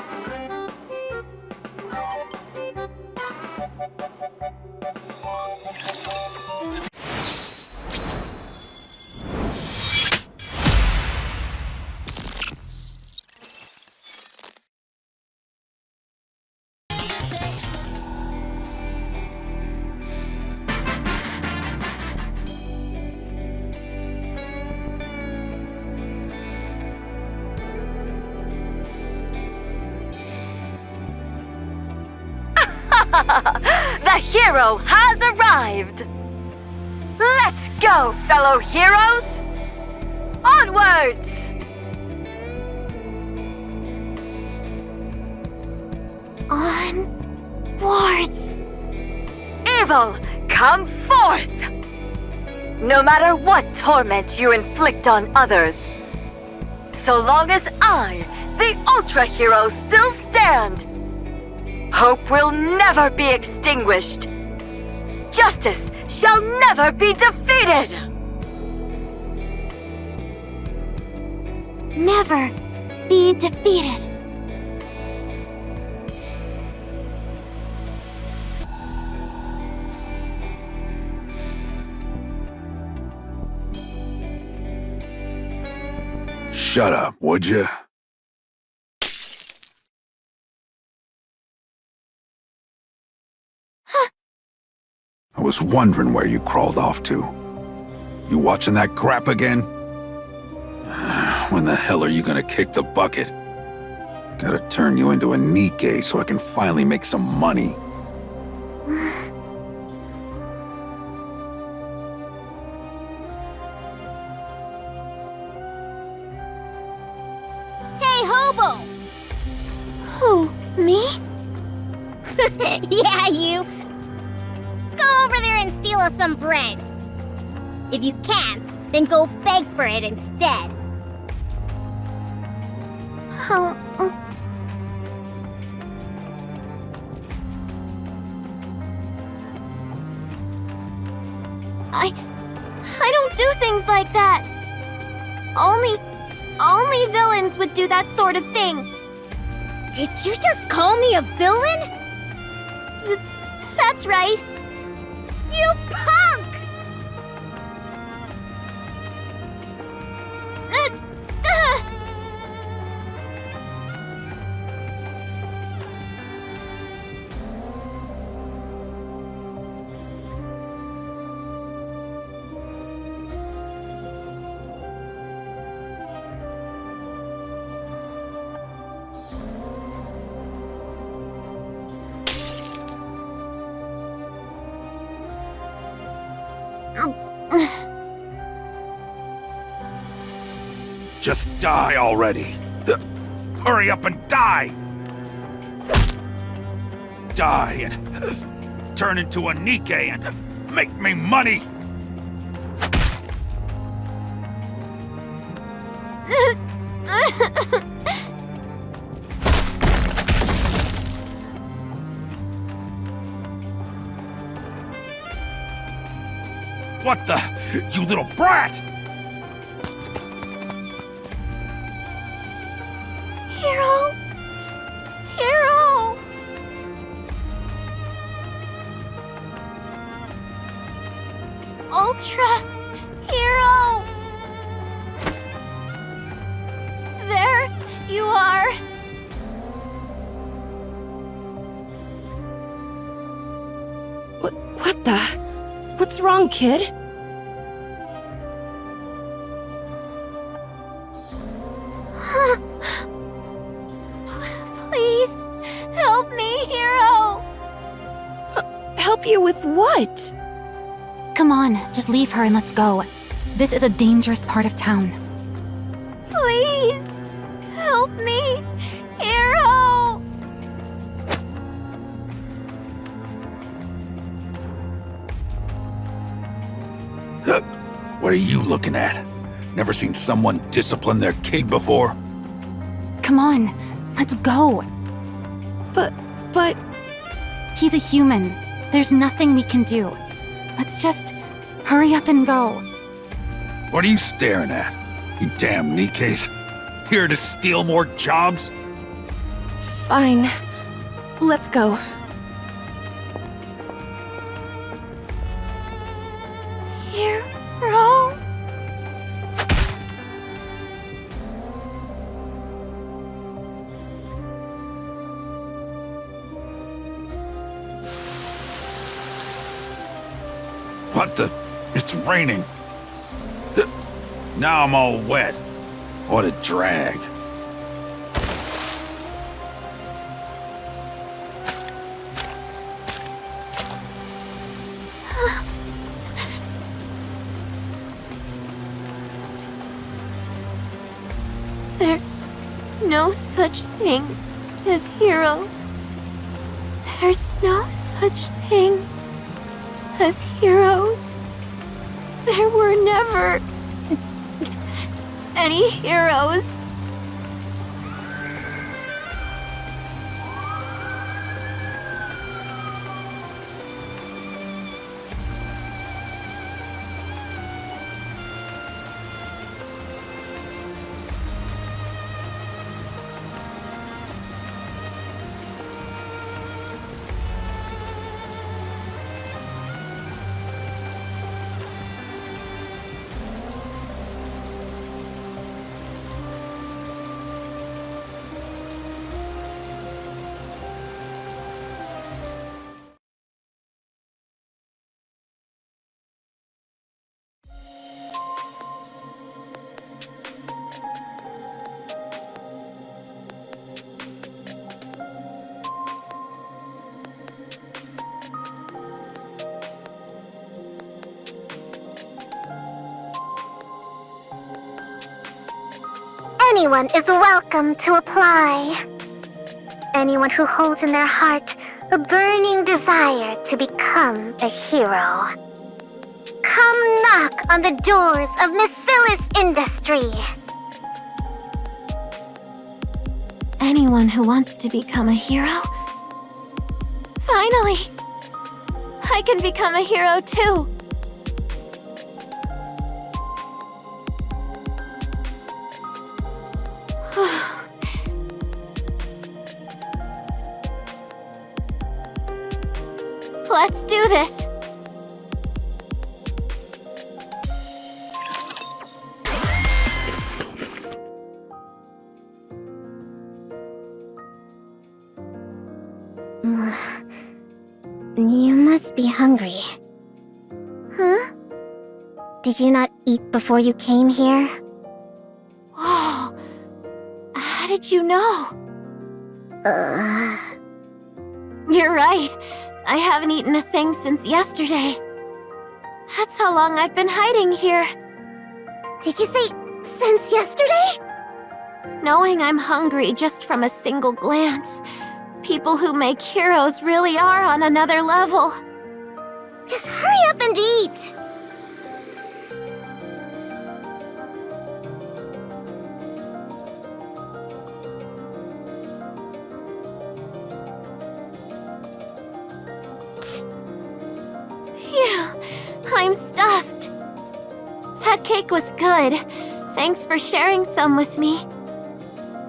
The hero has arrived! Let's go, fellow heroes! Onwards! Onwards! Evil, come forth! No matter what torment you inflict on others, so long as I, the Ultra Hero, still stand, hope will never be extinguished. Justice shall never be defeated! Never be defeated. Shut up, would you? I was wondering where you crawled off to. You watching that crap again? When the hell are you gonna kick the bucket? Gotta turn you into a Nikke A so I can finally make some money. Hey, hobo! Who, me? Yeah, you! Go over there and steal us some bread. If you can't, then go beg for it instead. I don't do things like that. Only villains would do that sort of thing. Did you just call me a villain? That's right. You punk! Just die already. Hurry up and die! Die and turn into a Nikke A and make me money! What the? You little brat! Hero! Hero! Ultra Hero! There you are! What the? What's wrong, kid? Please, help me, Hero! Help you with what? Come on, just leave her and let's go. This is a dangerous part of town. Please, help me, Hero! What are you looking at? Never seen someone discipline their kid before? Come on, let's go. But... He's a human. There's nothing we can do. Let's just hurry up and go. What are you staring at? You damn Nikkes. Here to steal more jobs? fine. Let's go. Hero? What the? It's raining. Now I'm all wet. What a drag. There's no such thing as heroes. There's no such thing as heroes. There were never any heroes. Anyone is welcome to apply. Anyone who holds in their heart a burning desire to become a hero. Come knock on the doors of Mesilis Industry. Anyone who wants to become a hero? Finally! I can become a hero too! Let's do this! You must be hungry. Huh? Did you not eat before you came here? Whoa! How did you know? You're right. I haven't eaten a thing since yesterday. That's how long I've been hiding here. Did you say since yesterday? Knowing I'm hungry just from a single glance, people who make heroes really are on another level. Just hurry up and eat! Phew, I'm stuffed. That cake was good. Thanks for sharing some with me.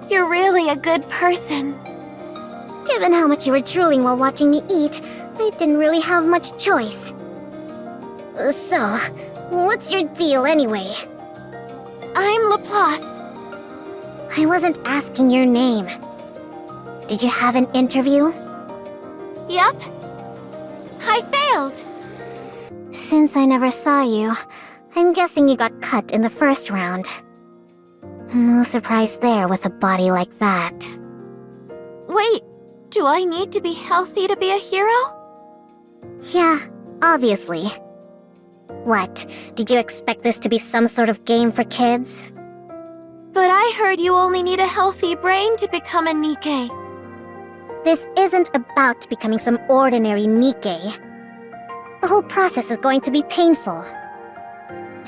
You're really a good person. Given how much you were drooling while watching me eat, I didn't really have much choice. So, what's your deal anyway? I'm Laplace. I wasn't asking your name. Did you have an interview? Yep. I failed. Since I never saw you, I'm guessing you got cut in the first round. No surprise there with a body like that. Wait, do I need to be healthy to be a hero? Yeah, obviously. What, did you expect this to be some sort of game for kids? But I heard you only need a healthy brain to become a Nikke. This isn't about becoming some ordinary Nikke. The whole process is going to be painful.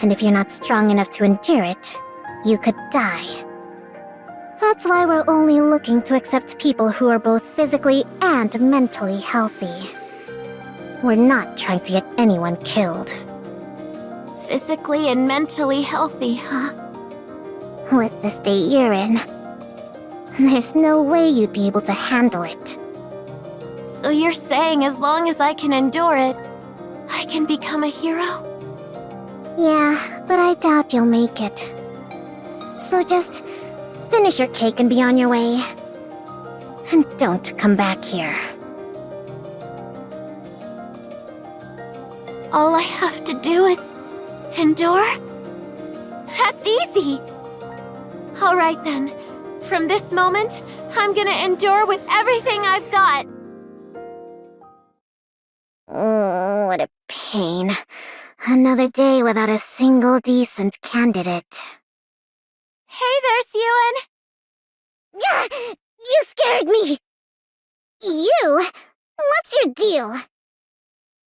And if you're not strong enough to endure it, you could die. That's why we're only looking to accept people who are both physically and mentally healthy. We're not trying to get anyone killed. Physically and mentally healthy, huh? With the state you're in, there's no way you'd be able to handle it. So you're saying as long as I can endure it, I can become a hero? Yeah, but I doubt you'll make it. So just finish your cake and be on your way. And don't come back here. All I have to do is endure? That's easy! Alright then, from this moment, I'm gonna endure with everything I've got. Oh, what a pain. Another day without a single decent candidate. Hey there, Siyun! Gah! You scared me! You? What's your deal?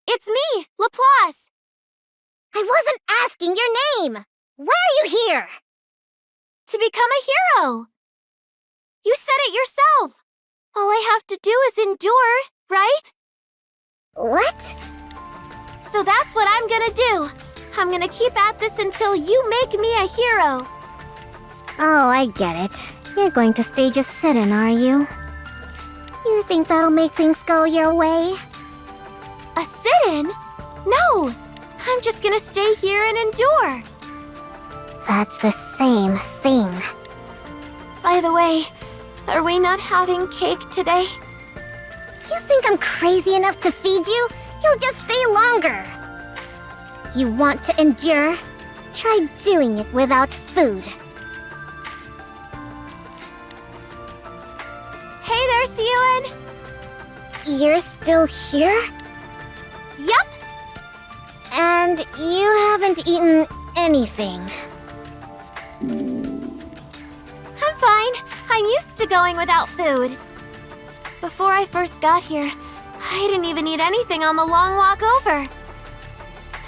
It's me, Laplace! I wasn't asking your name! Why are you here? To become a hero! You said it yourself! All I have to do is endure, right? What? So that's what I'm gonna do. I'm gonna keep at this until you make me a hero. Oh, I get it. You're going to stage a sit-in, are you? You think that'll make things go your way? A sit-in? No! I'm just gonna stay here and endure. That's the same thing. By the way, are we not having cake today? You think I'm crazy enough to feed you? You'll just stay longer. You want to endure? Try doing it without food. Hey there, Siyun! You're still here? Yup! And you haven't eaten anything. I'm fine. I'm used to going without food. Before I first got here, I didn't even eat anything on the long walk over.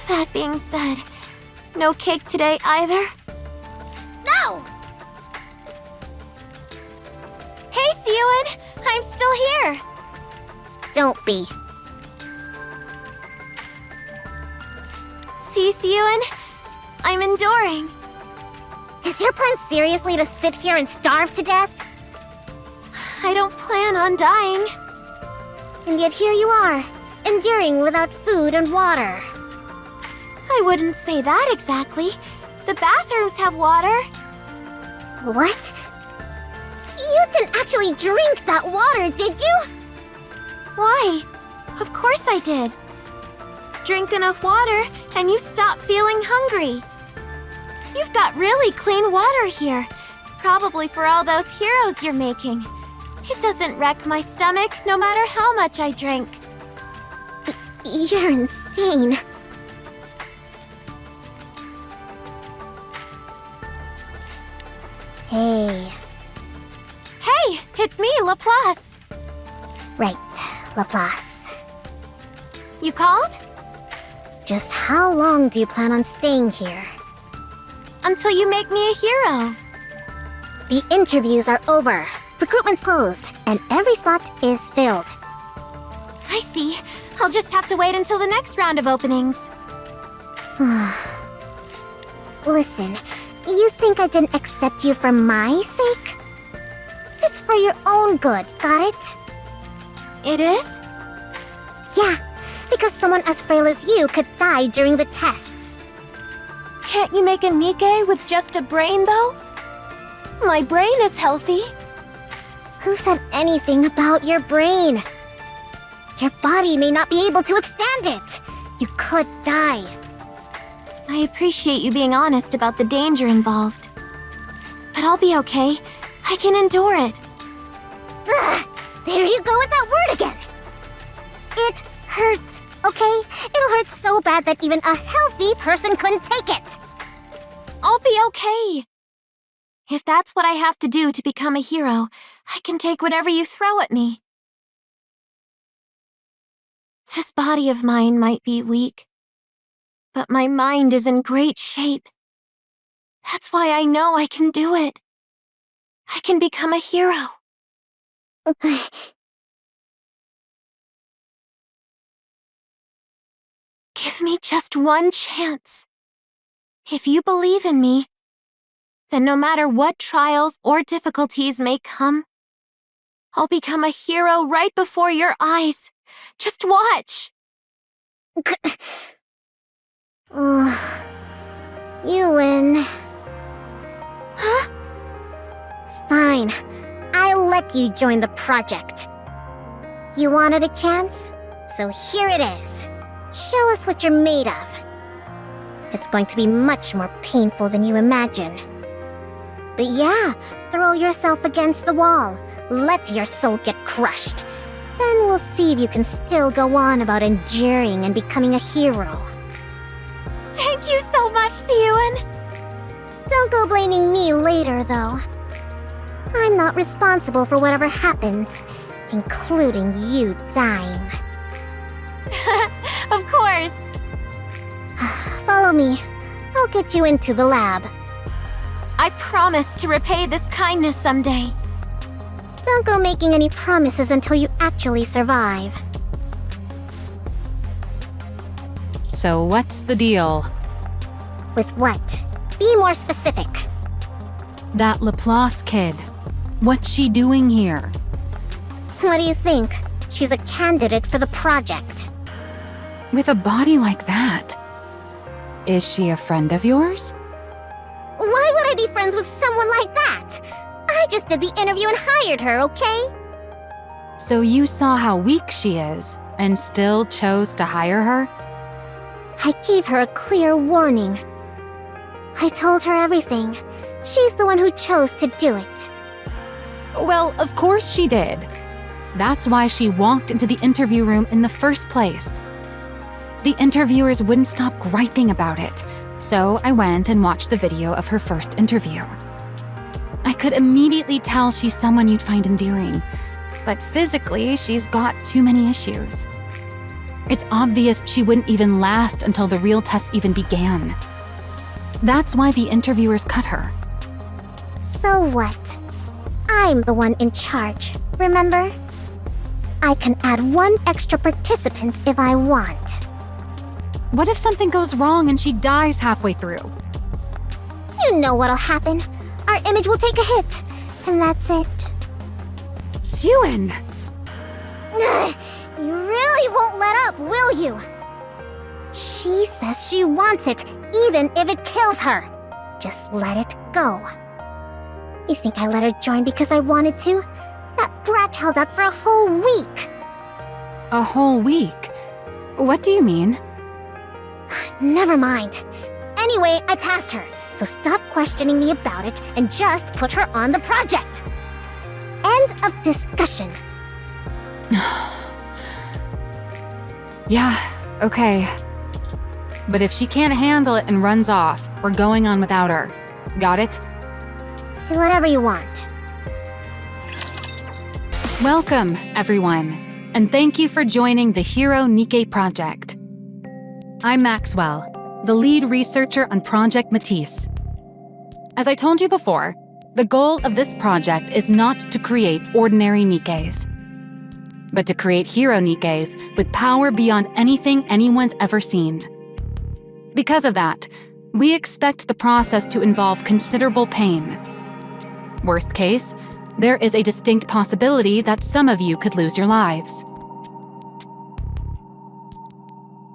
That being said, no cake today either. No! Hey, Siyun! I'm still here! Don't be. See, Siyun? I'm enduring. Is your plan seriously to sit here and starve to death? I don't plan on dying. And yet here you are, enduring without food and water. I wouldn't say that exactly. The bathrooms have water. What? You didn't actually drink that water, did you? Why? Of course I did. Drink enough water, and you stop feeling hungry. You've got really clean water here, probably for all those heroes you're making. It doesn't wreck my stomach, no matter how much I drink. You're insane. Hey. Hey, it's me, Laplace. Right, Laplace. You called? Just how long do you plan on staying here? Until you make me a hero. The interviews are over, recruitment's closed, and every spot is filled. I see. I'll just have to wait until the next round of openings. Listen, you think I didn't accept you for my sake? It's for your own good, got it? It is? Yeah, because someone as frail as you could die during the tests. Can't you make a Nikke with just a brain, though? My brain is healthy. Who said anything about your brain? Your body may not be able to withstand it. You could die. I appreciate you being honest about the danger involved. But I'll be okay. I can endure it. Ugh, there you go with that word again. It hurts, okay? It'll hurt so bad that even a healthy person couldn't take it. I'll be okay. If that's what I have to do to become a hero, I can take whatever you throw at me. This body of mine might be weak, but my mind is in great shape. That's why I know I can do it. I can become a hero. Give me just one chance. If you believe in me, then no matter what trials or difficulties may come, I'll become a hero right before your eyes. Just watch. You win. Huh? Fine. I'll let you join the project. You wanted a chance? So here it is. Show us what you're made of. It's going to be much more painful than you imagine. But yeah, throw yourself against the wall. Let your soul get crushed. Then we'll see if you can still go on about enduring and becoming a hero. Thank you so much, Siyun. Don't go blaming me later, though. I'm not responsible for whatever happens, including you dying. Of course. Follow me. I'll get you into the lab. I promise to repay this kindness someday. Don't go making any promises until you actually survive. So what's the deal? With what? Be more specific. That Laplace kid. What's she doing here? What do you think? She's a candidate for the project. With a body like that? Is she a friend of yours? Why would I be friends with someone like that? I just did the interview and hired her, okay? So you saw how weak she is, and still chose to hire her? I gave her a clear warning. I told her everything. She's the one who chose to do it. Well, of course she did. That's why she walked into the interview room in the first place. The interviewers wouldn't stop griping about it, so I went and watched the video of her first interview. I could immediately tell she's someone you'd find endearing, but physically, she's got too many issues. It's obvious she wouldn't even last until the real tests even began. That's why the interviewers cut her. So what? I'm the one in charge, remember? I can add one extra participant if I want. What if something goes wrong and she dies halfway through? You know what'll happen. Our image will take a hit, and that's it. Siyun! You really won't let up, will you? She says she wants it, even if it kills her. Just let it go. You think I let her join because I wanted to? That brat held out for a whole week. A whole week? What do you mean? Never mind. Anyway, I passed her, so stop questioning me about it and just put her on the project. End of discussion. Yeah, okay. But if she can't handle it and runs off, we're going on without her. Got it? Do whatever you want. Welcome, everyone, and thank you for joining the Hero Nikke project. I'm Maxwell, the lead researcher on Project Matisse. As I told you before, the goal of this project is not to create ordinary Nikkes, but to create hero Nikkes with power beyond anything anyone's ever seen. Because of that, we expect the process to involve considerable pain. Worst case, there is a distinct possibility that some of you could lose your lives.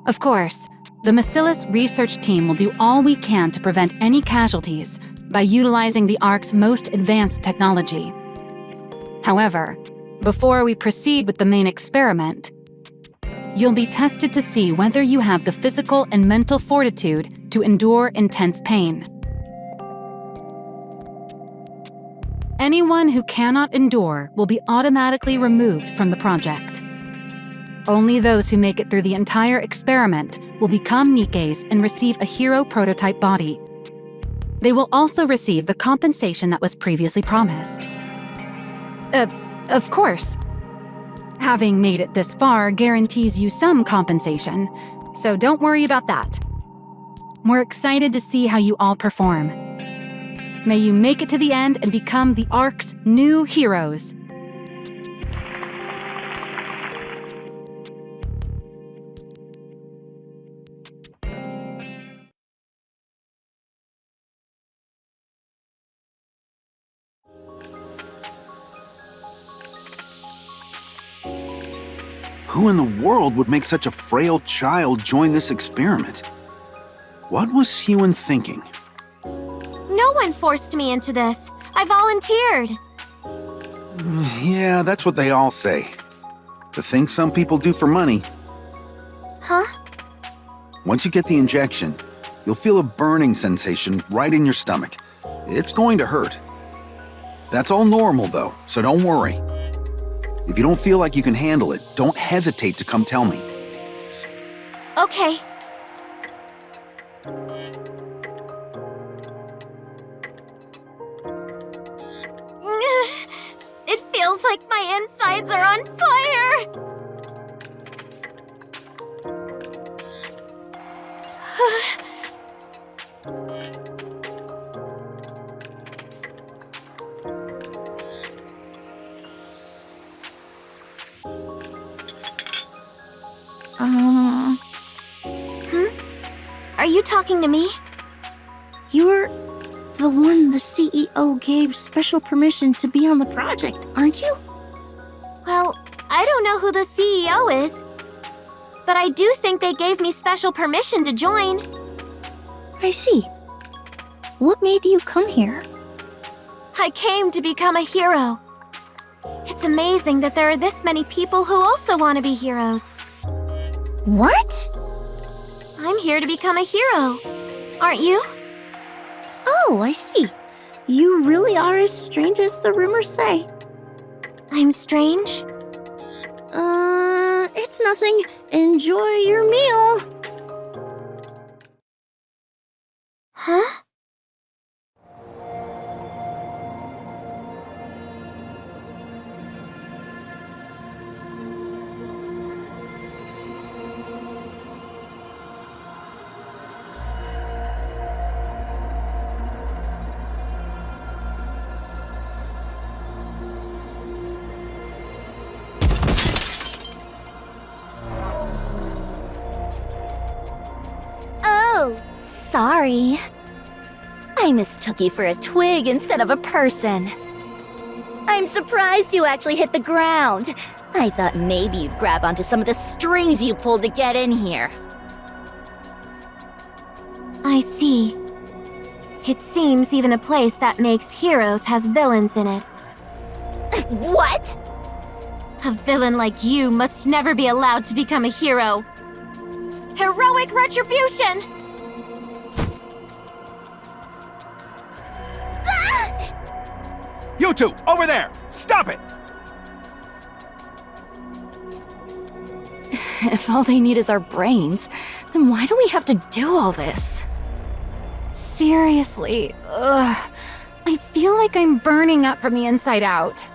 Of course, the Bacillus research team will do all we can to prevent any casualties by utilizing the ARC's most advanced technology. However, before we proceed with the main experiment, you'll be tested to see whether you have the physical and mental fortitude to endure intense pain. Anyone who cannot endure will be automatically removed from the project. Only those who make it through the entire experiment will become Nikkes and receive a hero prototype body. They will also receive the compensation that was previously promised. Of course. Having made it this far guarantees you some compensation, so don't worry about that. We're excited to see how you all perform. May you make it to the end and become the ARC's new heroes. Who in the world would make such a frail child join this experiment? What was Huan thinking? No one forced me into this. I volunteered. Yeah, that's what they all say. The things some people do for money. Huh? Once you get the injection, you'll feel a burning sensation right in your stomach. It's going to hurt. That's all normal though, so don't worry. If you don't feel like you can handle it, don't hesitate to come tell me. Okay. It feels like my insides are on fire! Are you talking to me? You're the one the CEO gave special permission to be on the project, aren't you? Well, I don't know who the CEO is, but I do think they gave me special permission to join. I see. What made you come here? I came to become a hero. It's amazing that there are this many people who also want to be heroes. What? I'm here to become a hero. Aren't you? Oh, I see. You really are as strange as the rumors say. I'm strange? It's nothing. Enjoy your meal. Huh? Oh, sorry. I mistook you for a twig instead of a person. I'm surprised you actually hit the ground. I thought maybe you'd grab onto some of the strings you pulled to get in here. I see. It seems even a place that makes heroes has villains in it. What? A villain like you must never be allowed to become a hero. Heroic retribution! You two, over there! Stop it! If all they need is our brains, then why do we have to do all this? Seriously, ugh. I feel like I'm burning up from the inside out.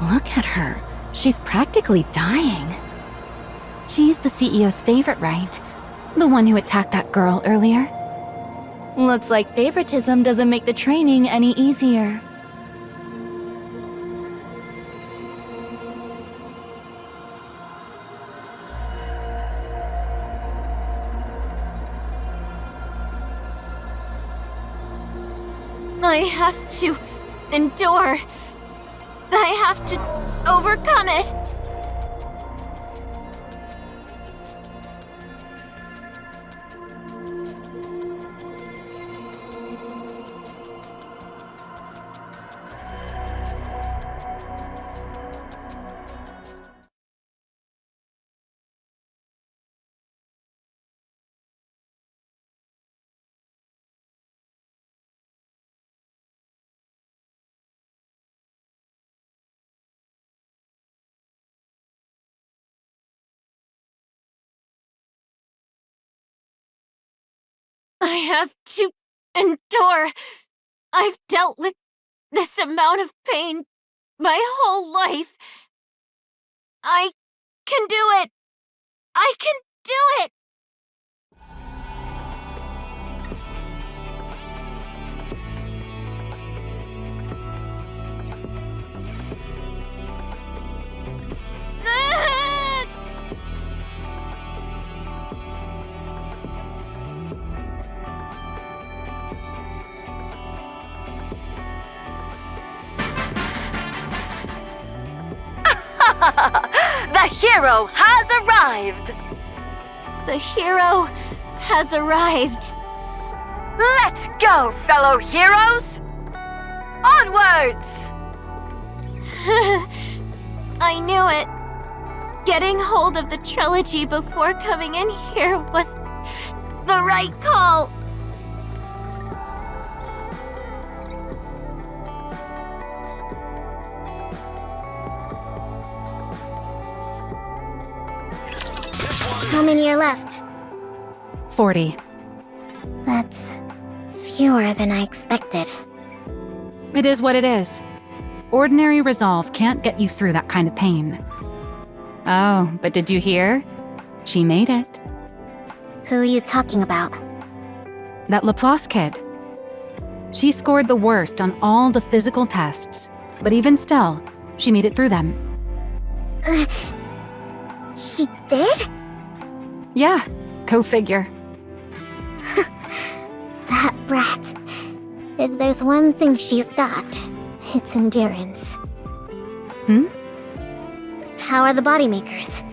Look at her. She's practically dying. She's the CEO's favorite, right? The one who attacked that girl earlier. Looks like favoritism doesn't make the training any easier. I have to endure. I have to overcome it. I have to endure. I've dealt with this amount of pain my whole life. I can do it! I can do it! The hero has arrived! The hero has arrived. Let's go, fellow heroes! Onwards! I knew it. Getting hold of the trilogy before coming in here was the right call. How many are left? 40. That's fewer than I expected. It is what it is. Ordinary resolve can't get you through that kind of pain. Oh, but did you hear? She made it. Who are you talking about? That Laplace kid. She scored the worst on all the physical tests, but even still, she made it through them. She did? Yeah, go figure. That brat. If there's one thing she's got, it's endurance. Hmm? How are the body makers?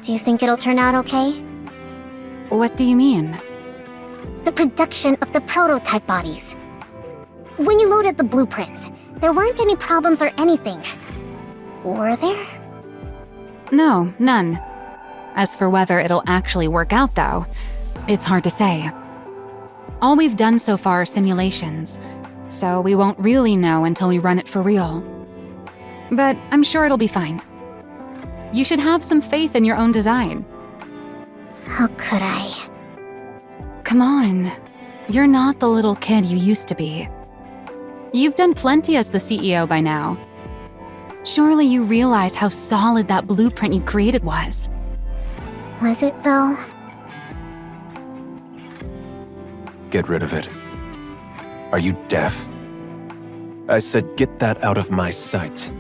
Do you think it'll turn out okay? What do you mean? The production of the prototype bodies. When you loaded the blueprints, there weren't any problems or anything. Were there? No, none. As for whether it'll actually work out, though, it's hard to say. All we've done so far are simulations, so we won't really know until we run it for real. But I'm sure it'll be fine. You should have some faith in your own design. How could I? Come on. You're not the little kid you used to be. You've done plenty as the CEO by now. Surely you realize how solid that blueprint you created was. Was it, though? Get rid of it. Are you deaf? I said get that out of my sight.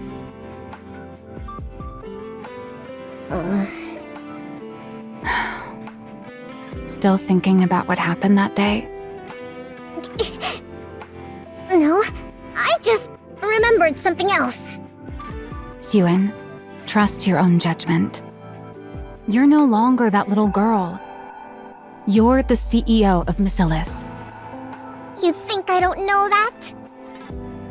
Still thinking about what happened that day? No, I just remembered something else. Suen, trust your own judgment. You're no longer that little girl. You're the CEO of Masilis. You think I don't know that?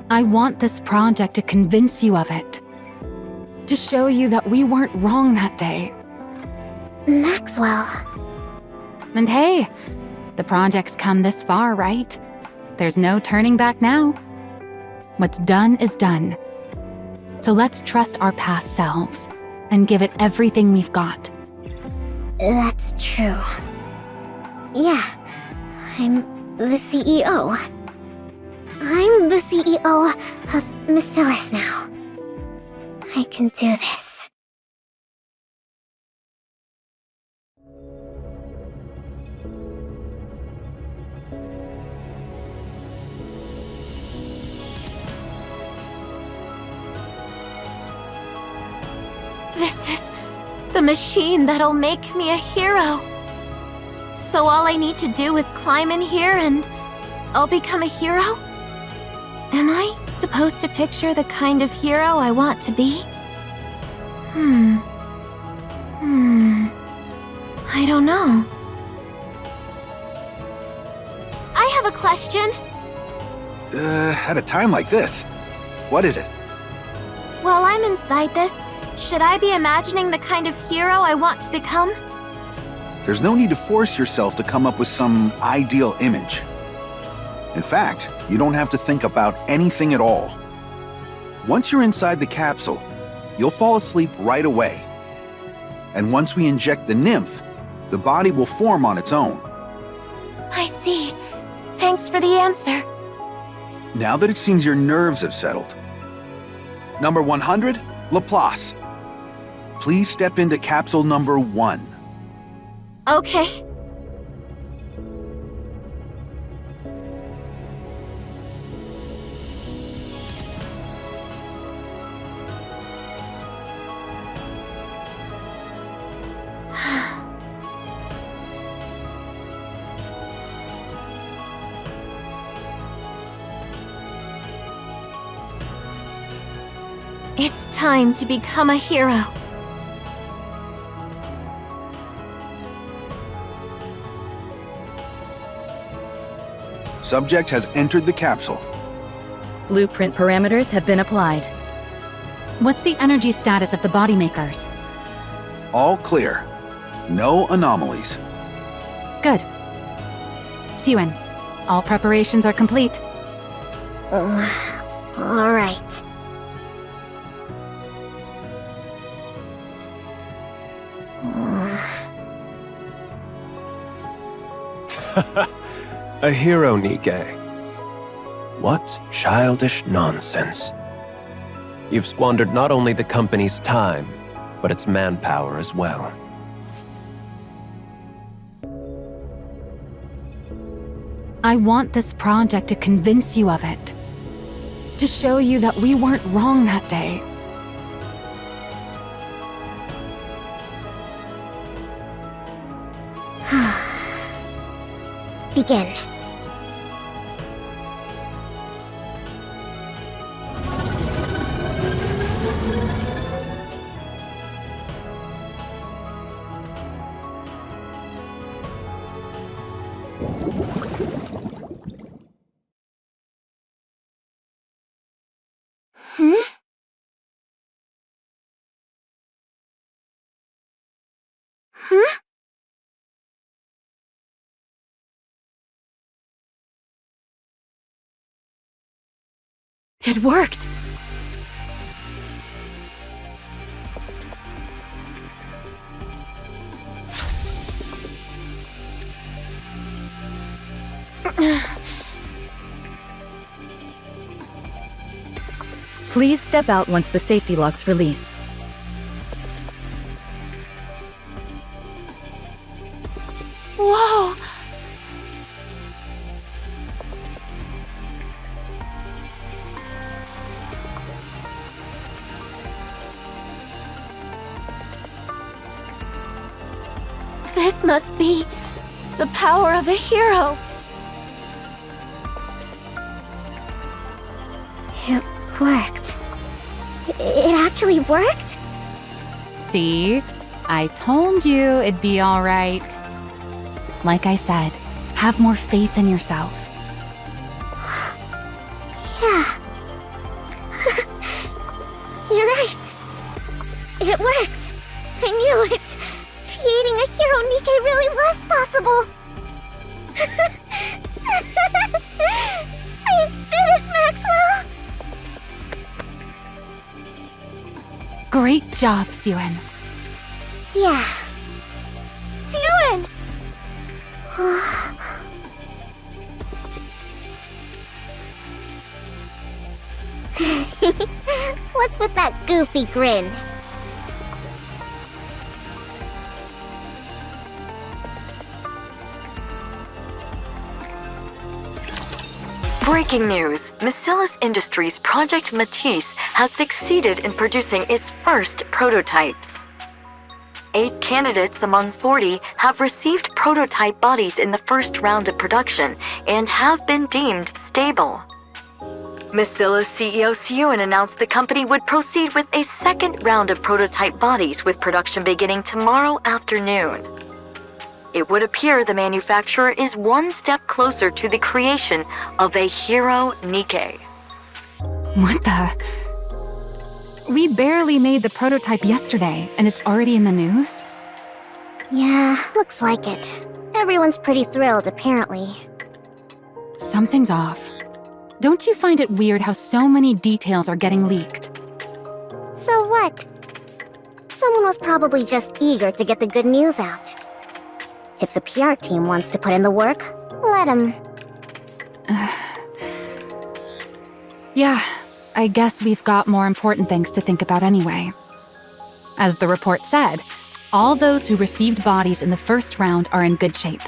I want this project to convince you of it. To show you that we weren't wrong that day. Maxwell. And hey, the project's come this far, right? There's no turning back now. What's done is done. So let's trust our past selves and give it everything we've got. That's true. Yeah, I'm the CEO. I'm the CEO of Masilis now. I can do this. This is the machine that'll make me a hero. So all I need to do is climb in here and I'll become a hero? Am I supposed to picture the kind of hero I want to be? I don't know. I have a question. At a time like this, what is it? While I'm inside this, should I be imagining the kind of hero I want to become? There's no need to force yourself to come up with some ideal image. In fact, you don't have to think about anything at all. Once you're inside the capsule, you'll fall asleep right away. And once we inject the nymph, the body will form on its own. I see. Thanks for the answer. Now that it seems your nerves have settled. Number 100, Laplace. Please step into capsule number 1. Okay. It's time to become a hero. Subject has entered the capsule. Blueprint parameters have been applied. What's the energy status of the body makers? All clear. No anomalies. Good. Siyun, all preparations are complete. All right. A hero, Nikke. What childish nonsense. You've squandered not only the company's time, but its manpower as well. I want this project to convince you of it. To show you that we weren't wrong that day. Begin. It worked! Please step out once the safety locks release. Whoa! This must be the power of a hero. It worked. It actually worked? See? I told you it'd be all right. Like I said, have more faith in yourself. Yeah. You're right. It worked. I knew it. Creating a hero Nikke really was possible. I did it, Maxwell! Great job, Siyun. Yeah. Siyun! What's with that goofy grin? Breaking news! Miscellaneous Industries' Project Matisse has succeeded in producing its first prototypes. 8 candidates among 40 have received prototype bodies in the first round of production and have been deemed stable. Miscella's CEO Siyun announced the company would proceed with a second round of prototype bodies with production beginning tomorrow afternoon. It would appear the manufacturer is one step closer to the creation of a hero Nikke. What the? We barely made the prototype yesterday, and it's already in the news? Yeah, looks like it. Everyone's pretty thrilled, apparently. Something's off. Don't you find it weird how so many details are getting leaked? So what? Someone was probably just eager to get the good news out. If the PR team wants to put in the work, let them. Yeah, I guess we've got more important things to think about anyway. As the report said, all those who received bodies in the first round are in good shape.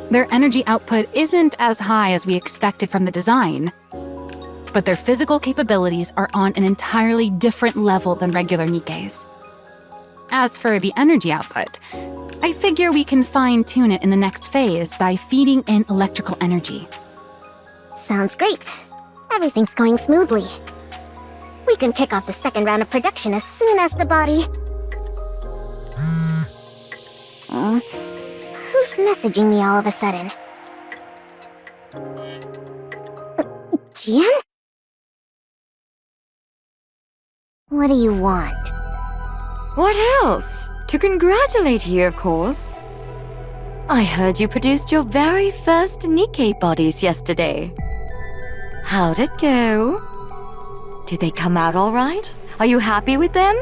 Their energy output isn't as high as we expected from the design, but their physical capabilities are on an entirely different level than regular Nikke's. As for the energy output, I figure we can fine-tune it in the next phase by feeding in electrical energy. Sounds great. Everything's going smoothly. We can kick off the second round of production as soon as the body... Who's messaging me all of a sudden? Jian? What do you want? What else? To congratulate you, of course. I heard you produced your very first Nikke bodies yesterday. How'd it go? Did they come out all right? Are you happy with them?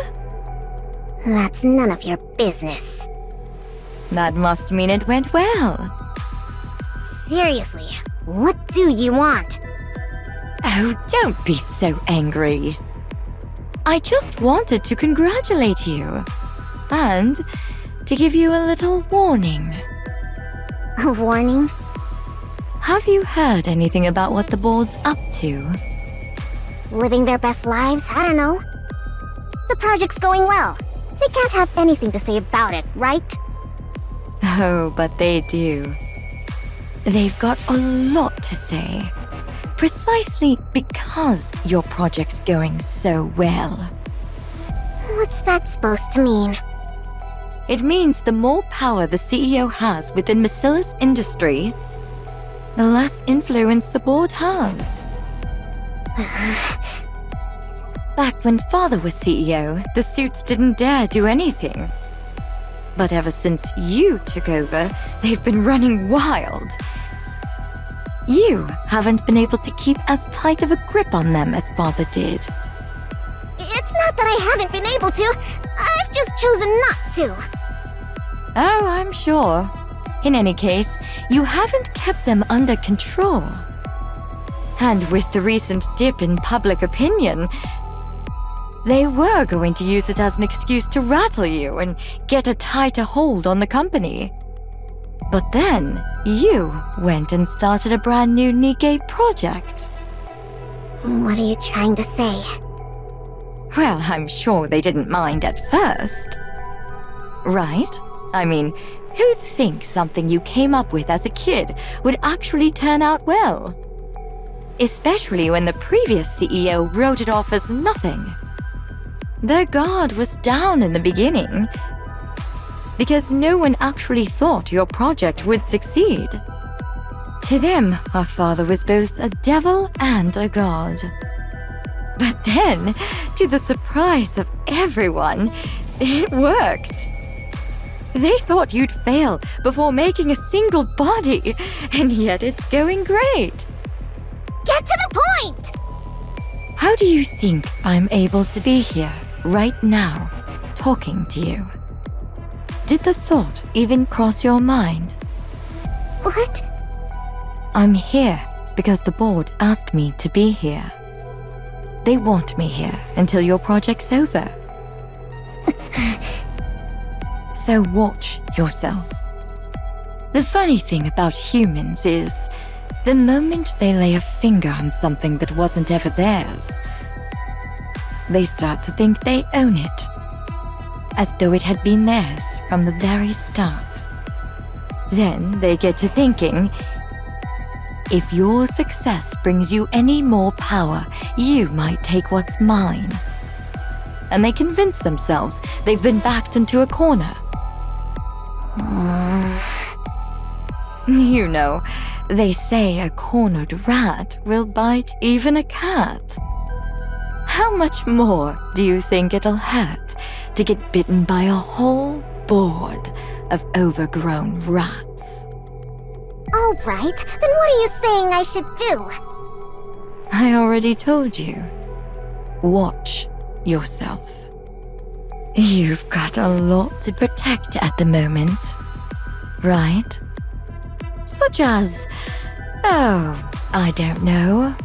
That's none of your business. That must mean it went well. Seriously, what do you want? Oh, don't be so angry. I just wanted to congratulate you. And to give you a little warning. A warning? Have you heard anything about what the board's up to? Living their best lives? I don't know. The project's going well. They can't have anything to say about it, right? Oh, but they do. They've got a lot to say. Precisely because your project's going so well. What's that supposed to mean? It means the more power the CEO has within Masilla's industry, the less influence the board has. Back when Father was CEO, the suits didn't dare do anything. But ever since you took over, they've been running wild. You haven't been able to keep as tight of a grip on them as Father did. It's not that I haven't been able to. I've just chosen not to. Oh, I'm sure. In any case, you haven't kept them under control. And with the recent dip in public opinion, they were going to use it as an excuse to rattle you and get a tighter hold on the company. But then, you went and started a brand new Nikke project. What are you trying to say? Well, I'm sure they didn't mind at first. Right? I mean, who'd think something you came up with as a kid would actually turn out well? Especially when the previous CEO wrote it off as nothing. Their guard was down in the beginning, because no one actually thought your project would succeed. To them, our father was both a devil and a god. But then, to the surprise of everyone, it worked. They thought you'd fail before making a single body, and yet it's going great. Get to the point! How do you think I'm able to be here, right now, talking to you? Did the thought even cross your mind? What? I'm here because the board asked me to be here. They want me here until your project's over. So watch yourself. The funny thing about humans is, the moment they lay a finger on something that wasn't ever theirs, they start to think they own it, as though it had been theirs from the very start. Then they get to thinking, if your success brings you any more power, you might take what's mine. And they convince themselves they've been backed into a corner. You know, they say a cornered rat will bite even a cat. How much more do you think it'll hurt to get bitten by a whole board of overgrown rats? All right, then what are you saying I should do? I already told you. Watch yourself. You've got a lot to protect at the moment, right? Such as, oh, I don't know.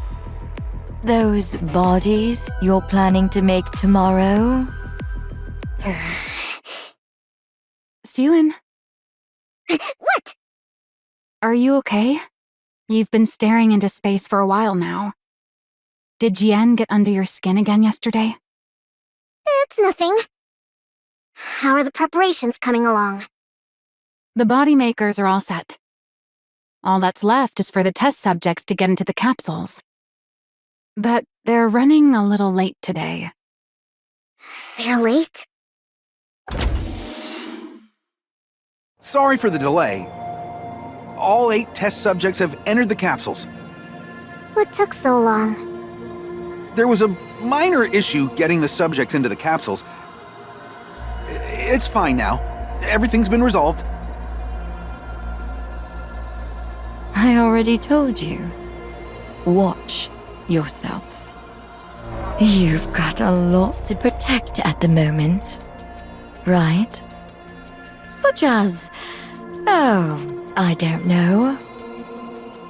Those bodies you're planning to make tomorrow? Suyun, What? are you okay? You've been staring into space for a while now. Did Jian get under your skin again yesterday? It's nothing. How are the preparations coming along? The body makers are all set. All that's left is for the test subjects to get into the capsules. But they're running a little late today. They're late? Sorry for the delay. All 8 test subjects have entered the capsules. What took so long? There was a minor issue getting the subjects into the capsules. It's fine now. Everything's been resolved. I already told you. Watch yourself. You've got a lot to protect at the moment, right? Such as, I don't know.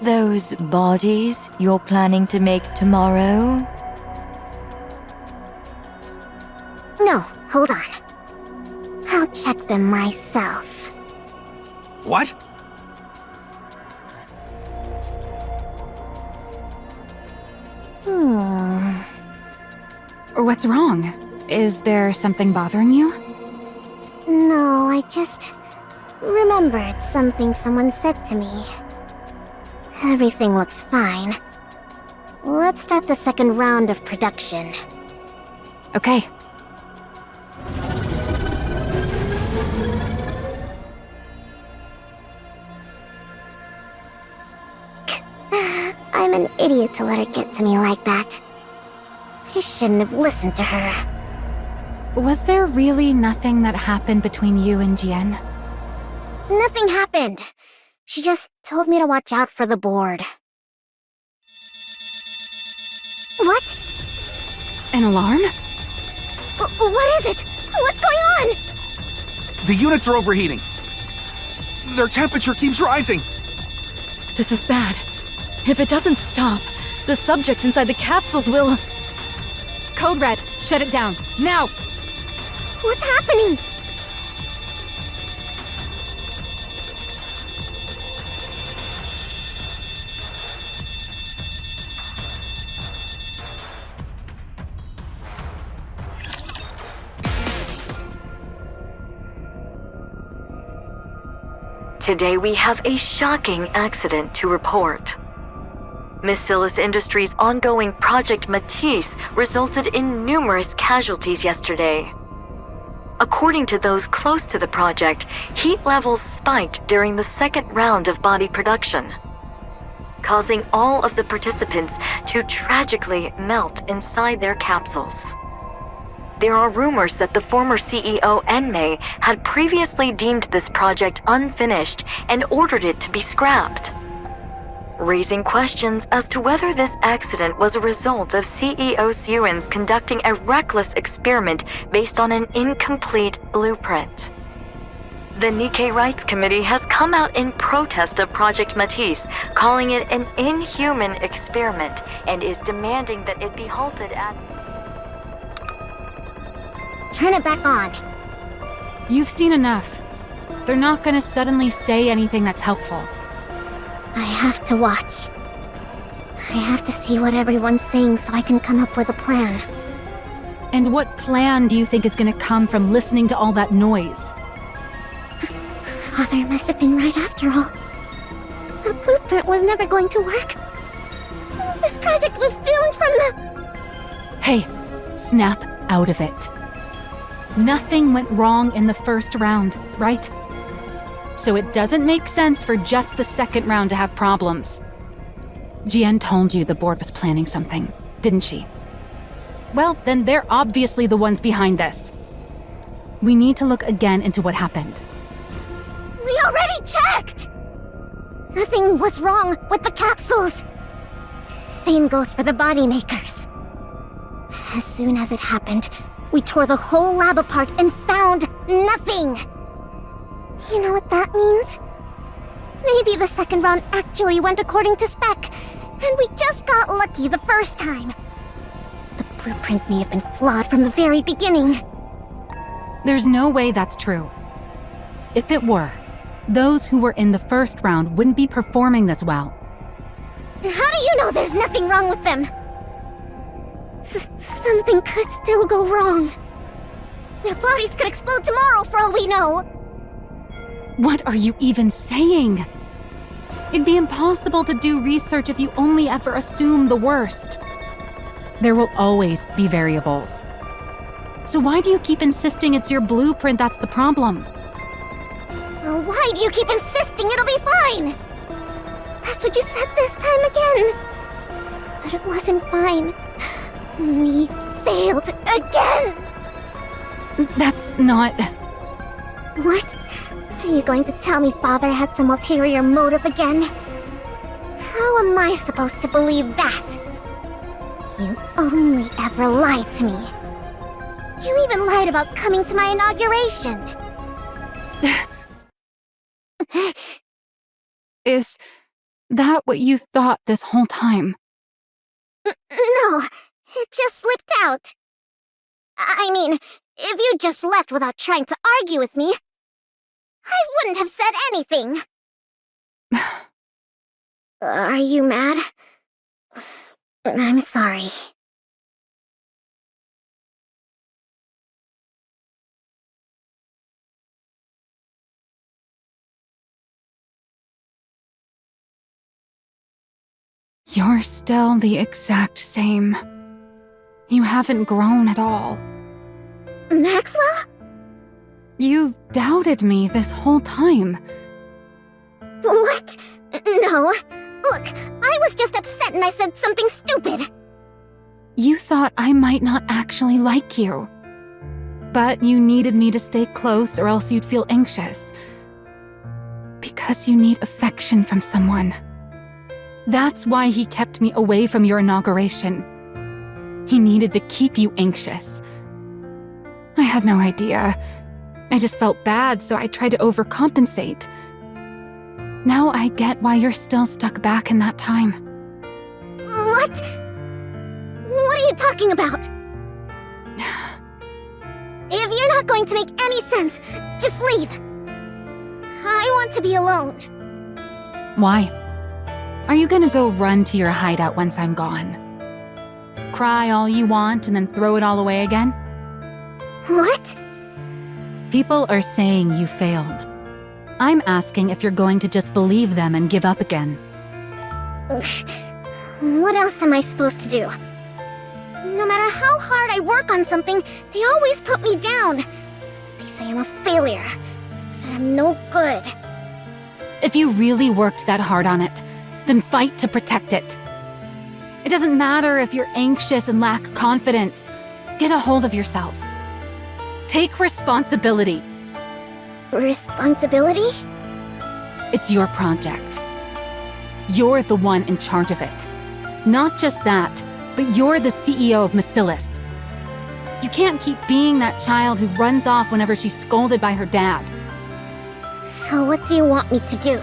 Those bodies you're planning to make tomorrow? No, hold on. I'll check them myself. What? What's wrong? Is there something bothering you? No, I just remembered something someone said to me. Everything looks fine. Let's start the second round of production. Okay. I'm an idiot to let her get to me like that. I shouldn't have listened to her. Was there really nothing that happened between you and Jian? Nothing happened. She just told me to watch out for the board. What? An alarm? What is it? What's going on? The units are overheating. Their temperature keeps rising. This is bad. If it doesn't stop, the subjects inside the capsules will... Code Red, shut it down, now! What's happening? Today we have a shocking accident to report. Miscellaneous Industries' ongoing Project Matisse resulted in numerous casualties yesterday. According to those close to the project, heat levels spiked during the second round of body production, causing all of the participants to tragically melt inside their capsules. There are rumors that the former CEO Enmei had previously deemed this project unfinished and ordered it to be scrapped, raising questions as to whether this accident was a result of CEO Suyun's conducting a reckless experiment based on an incomplete blueprint. The Nikke Rights Committee has come out in protest of Project Matisse, calling it an inhuman experiment, and is demanding that it be halted at... Turn it back on. You've seen enough. They're not gonna suddenly say anything that's helpful. I have to watch. I have to see what everyone's saying so I can come up with a plan. And what plan do you think is gonna come from listening to all that noise? Father must have been right after all. The blueprint was never going to work. This project was doomed from the... Hey, snap out of it. Nothing went wrong in the first round, right? So it doesn't make sense for just the second round to have problems. Jian told you the board was planning something, didn't she? Well, then they're obviously the ones behind this. We need to look again into what happened. We already checked! Nothing was wrong with the capsules. Same goes for the body makers. As soon as it happened, we tore the whole lab apart and found nothing! You know what that means? Maybe the second round actually went according to spec, and we just got lucky the first time. blueprint may have been flawed from the very beginning. There's no way that's true. If it were, those who were in the first round wouldn't be performing this well. And how do you know there's nothing wrong with them? Something could still go wrong. Their bodies could explode tomorrow for all we know. What are you even saying? It'd be impossible to do research if you only ever assume the worst. There will always be variables. So why do you keep insisting it's your blueprint that's the problem? Well, why do you keep insisting it'll be fine? That's what you said this time again. But it wasn't fine. We failed again! That's not... What? Are you going to tell me Father had some ulterior motive again? How am I supposed to believe that? You only ever lied to me. You even lied about coming to my inauguration. Is that what you thought this whole time? No, it just slipped out. I mean, if you just left without trying to argue with me, I wouldn't have said anything. Are you mad? I'm sorry. You're still the exact same. You haven't grown at all. Maxwell? You've doubted me this whole time. What? No. Look, I was just upset and I said something stupid. You thought I might not actually like you. But you needed me to stay close or else you'd feel anxious. Because you need affection from someone. That's why he kept me away from your inauguration. He needed to keep you anxious. I had no idea. I just felt bad, so I tried to overcompensate. Now I get why you're still stuck back in that time. What? What are you talking about? If you're not going to make any sense, just leave. I want to be alone. Why? Are you gonna go run to your hideout once I'm gone? Cry all you want and then throw it all away again? What? People are saying you failed. I'm asking if you're going to just believe them and give up again. What else am I supposed to do? No matter how hard I work on something, they always put me down. They say I'm a failure, that I'm no good. If you really worked that hard on it, then fight to protect it. It doesn't matter if you're anxious and lack confidence. Get a hold of yourself. Take responsibility. Responsibility? It's your project. You're the one in charge of it. Not just that, but you're the CEO of Masilis. You can't keep being that child who runs off whenever she's scolded by her dad. So what do you want me to do?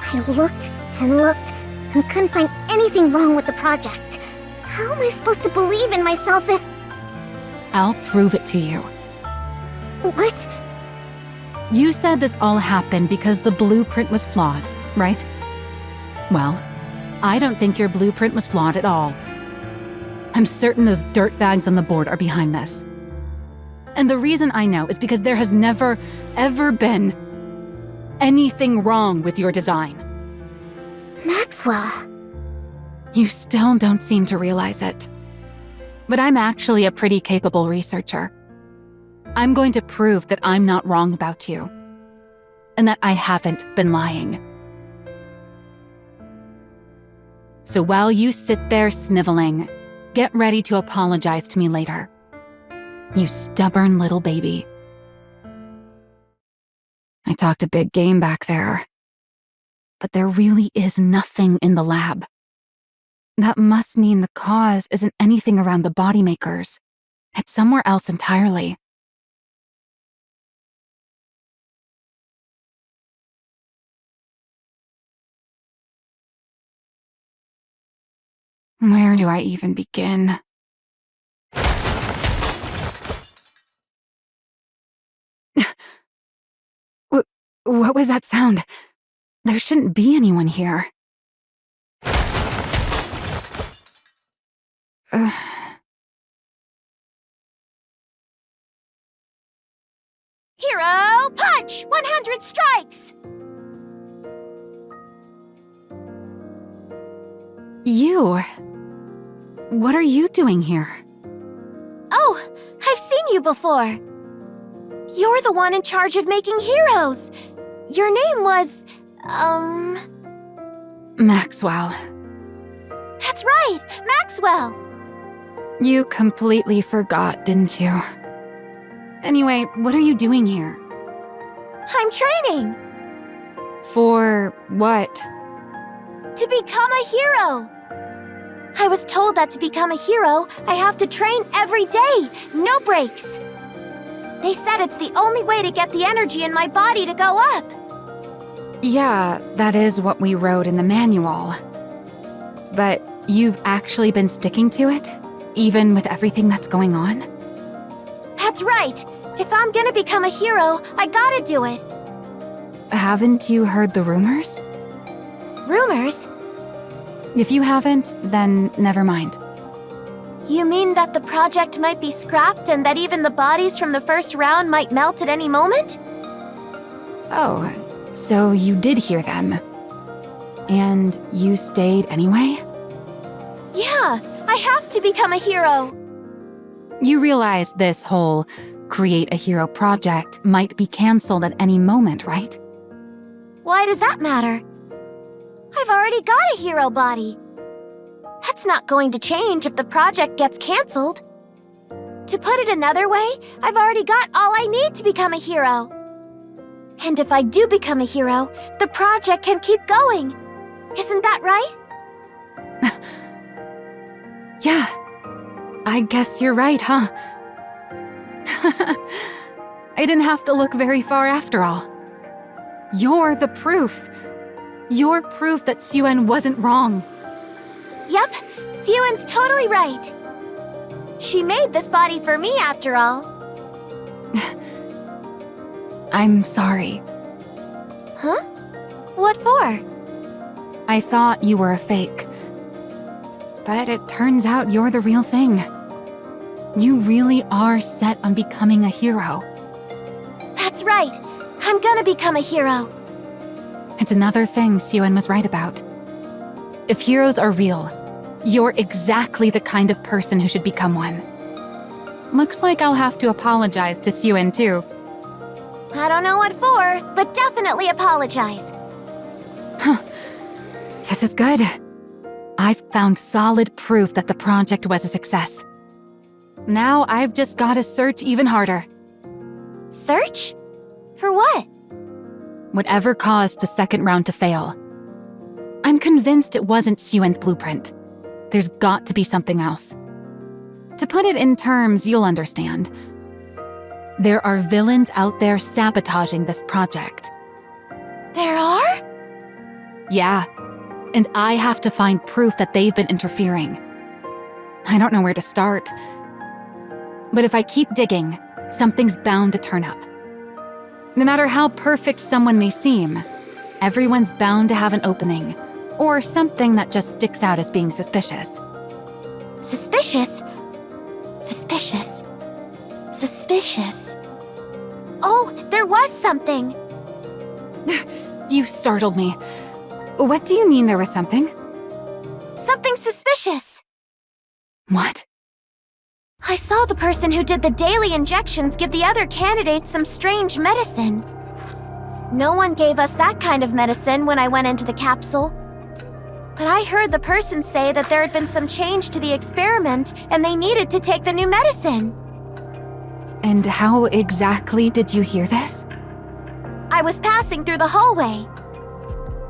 I looked and looked and couldn't find anything wrong with the project. How am I supposed to believe in myself if... I'll prove it to you. What? You said this all happened because the blueprint was flawed, right? Well, I don't think your blueprint was flawed at all. I'm certain those dirtbags on the board are behind this. And the reason I know is because there has never, ever been anything wrong with your design. Maxwell. You still don't seem to realize it. But I'm actually a pretty capable researcher. I'm going to prove that I'm not wrong about you. And that I haven't been lying. So while you sit there sniveling, get ready to apologize to me later. You stubborn little baby. I talked a big game back there. But there really is nothing in the lab. That must mean the cause isn't anything around the body makers. It's somewhere else entirely. Where do I even begin? What was that sound? There shouldn't be anyone here. Hero punch! 100 strikes! You? What are you doing here? Oh, I've seen you before. You're the one in charge of making heroes. Your name was, Maxwell. That's right, Maxwell. You completely forgot, didn't you? Anyway, what are you doing here? I'm training. For what? To become a hero. I was told that to become a hero, I have to train every day, no breaks. They said it's the only way to get the energy in my body to go up. Yeah, that is what we wrote in the manual. But you've actually been sticking to it? Even with everything that's going on? That's right. If I'm gonna become a hero, I gotta do it. Haven't you heard the rumors? Rumors? If you haven't, then never mind. You mean that the project might be scrapped and that even the bodies from the first round might melt at any moment? Oh, so you did hear them. And you stayed anyway? Yeah, I have to become a hero. You realize this whole create a hero project might be cancelled at any moment, right? Why does that matter? I've already got a hero body. That's not going to change if the project gets cancelled. To put it another way, I've already got all I need to become a hero. And if I do become a hero, the project can keep going. Isn't that right? Yeah, I guess you're right, huh? I didn't have to look very far after all. You're the proof. You're proof that Suen wasn't wrong. Yep, Suen's totally right. She made this body for me after all. I'm sorry. Huh? What for? I thought you were a fake. But it turns out you're the real thing. You really are set on becoming a hero. That's right. I'm gonna become a hero. It's another thing Suen was right about. If heroes are real, you're exactly the kind of person who should become one. Looks like I'll have to apologize to Suen too. I don't know what for, but definitely apologize. Huh. This is good. I've found solid proof that the project was a success. Now I've just gotta search even harder. Search? For what? Whatever caused the second round to fail. I'm convinced it wasn't Suen's blueprint. There's got to be something else. To put it in terms you'll understand, there are villains out there sabotaging this project. There are? Yeah, and I have to find proof that they've been interfering. I don't know where to start. But if I keep digging, something's bound to turn up. No matter how perfect someone may seem, everyone's bound to have an opening, or something that just sticks out as being suspicious. Suspicious? Suspicious. Suspicious. Oh, there was something. You startled me. What do you mean there was something? Something suspicious. What? I saw the person who did the daily injections give the other candidates some strange medicine. No one gave us that kind of medicine when I went into the capsule. But I heard the person say that there had been some change to the experiment and they needed to take the new medicine. And how exactly did you hear this? I was passing through the hallway.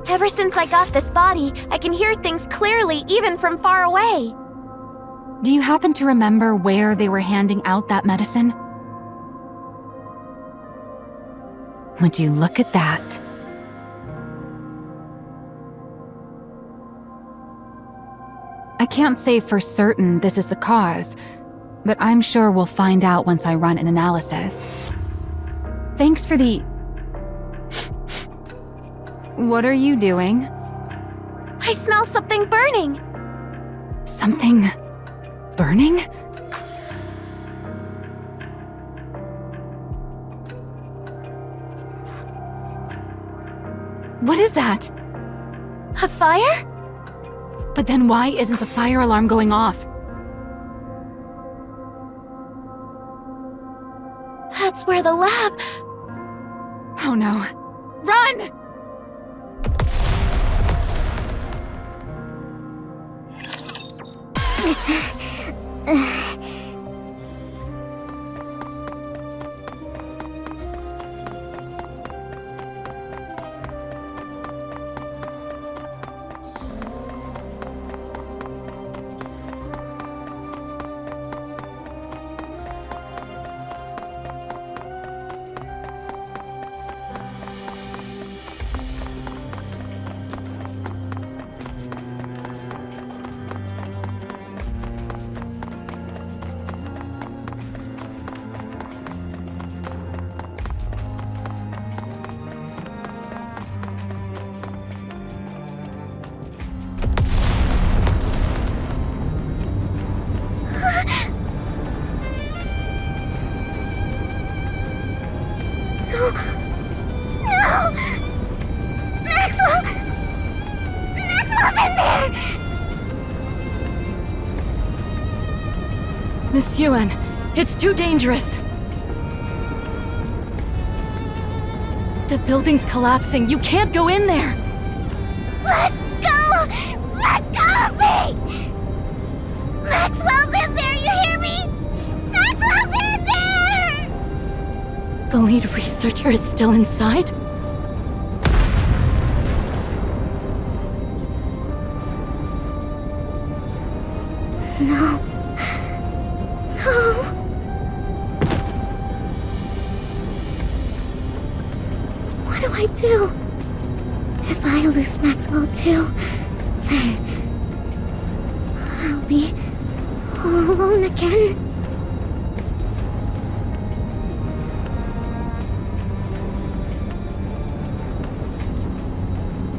Ever since I got this body, I can hear things clearly even from far away. Do you happen to remember where they were handing out that medicine? Would you look at that? I can't say for certain this is the cause, but I'm sure we'll find out once I run an analysis. Thanks for the What are you doing? I smell something burning! Something burning? What is that? A fire? But then why isn't the fire alarm going off? That's where the lab... Oh no. Run! Miss Yuen, it's too dangerous. The building's collapsing. You can't go in there. Let go! Let go of me! Maxwell's in there, you hear me? Maxwell's in there! The lead researcher is still inside? No. No. What do I do? If I lose Maxwell too, then I'll be all alone again.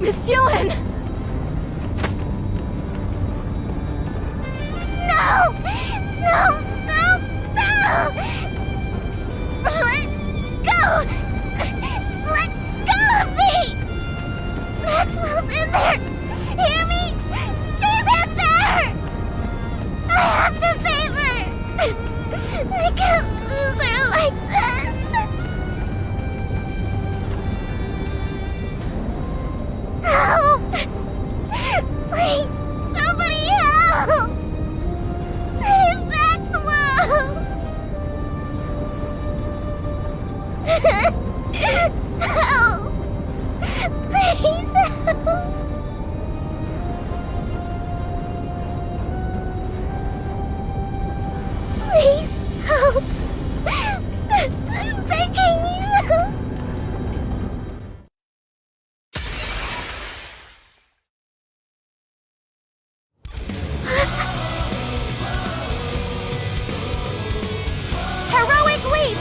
Miss Yuen! No! No! No! No! Let go! Let go of me! Maxwell's in there! Hear me? She's in there! I have to save her! I can't lose her like this! Help! Please, somebody help! Save Maxwell! Help! Please help! Please help! I'm begging you! Heroic leap!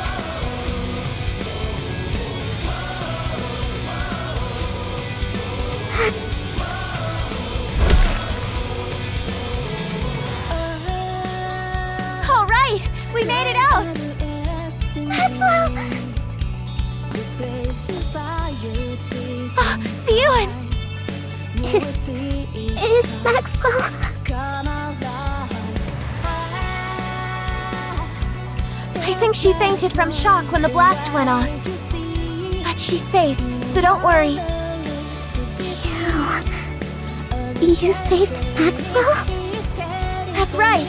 That's... All right, we made it out! Maxwell! Oh, see you in... Is Maxwell... I think she fainted from shock when the blast went off. But she's safe, so don't worry. You saved Maxwell? That's right.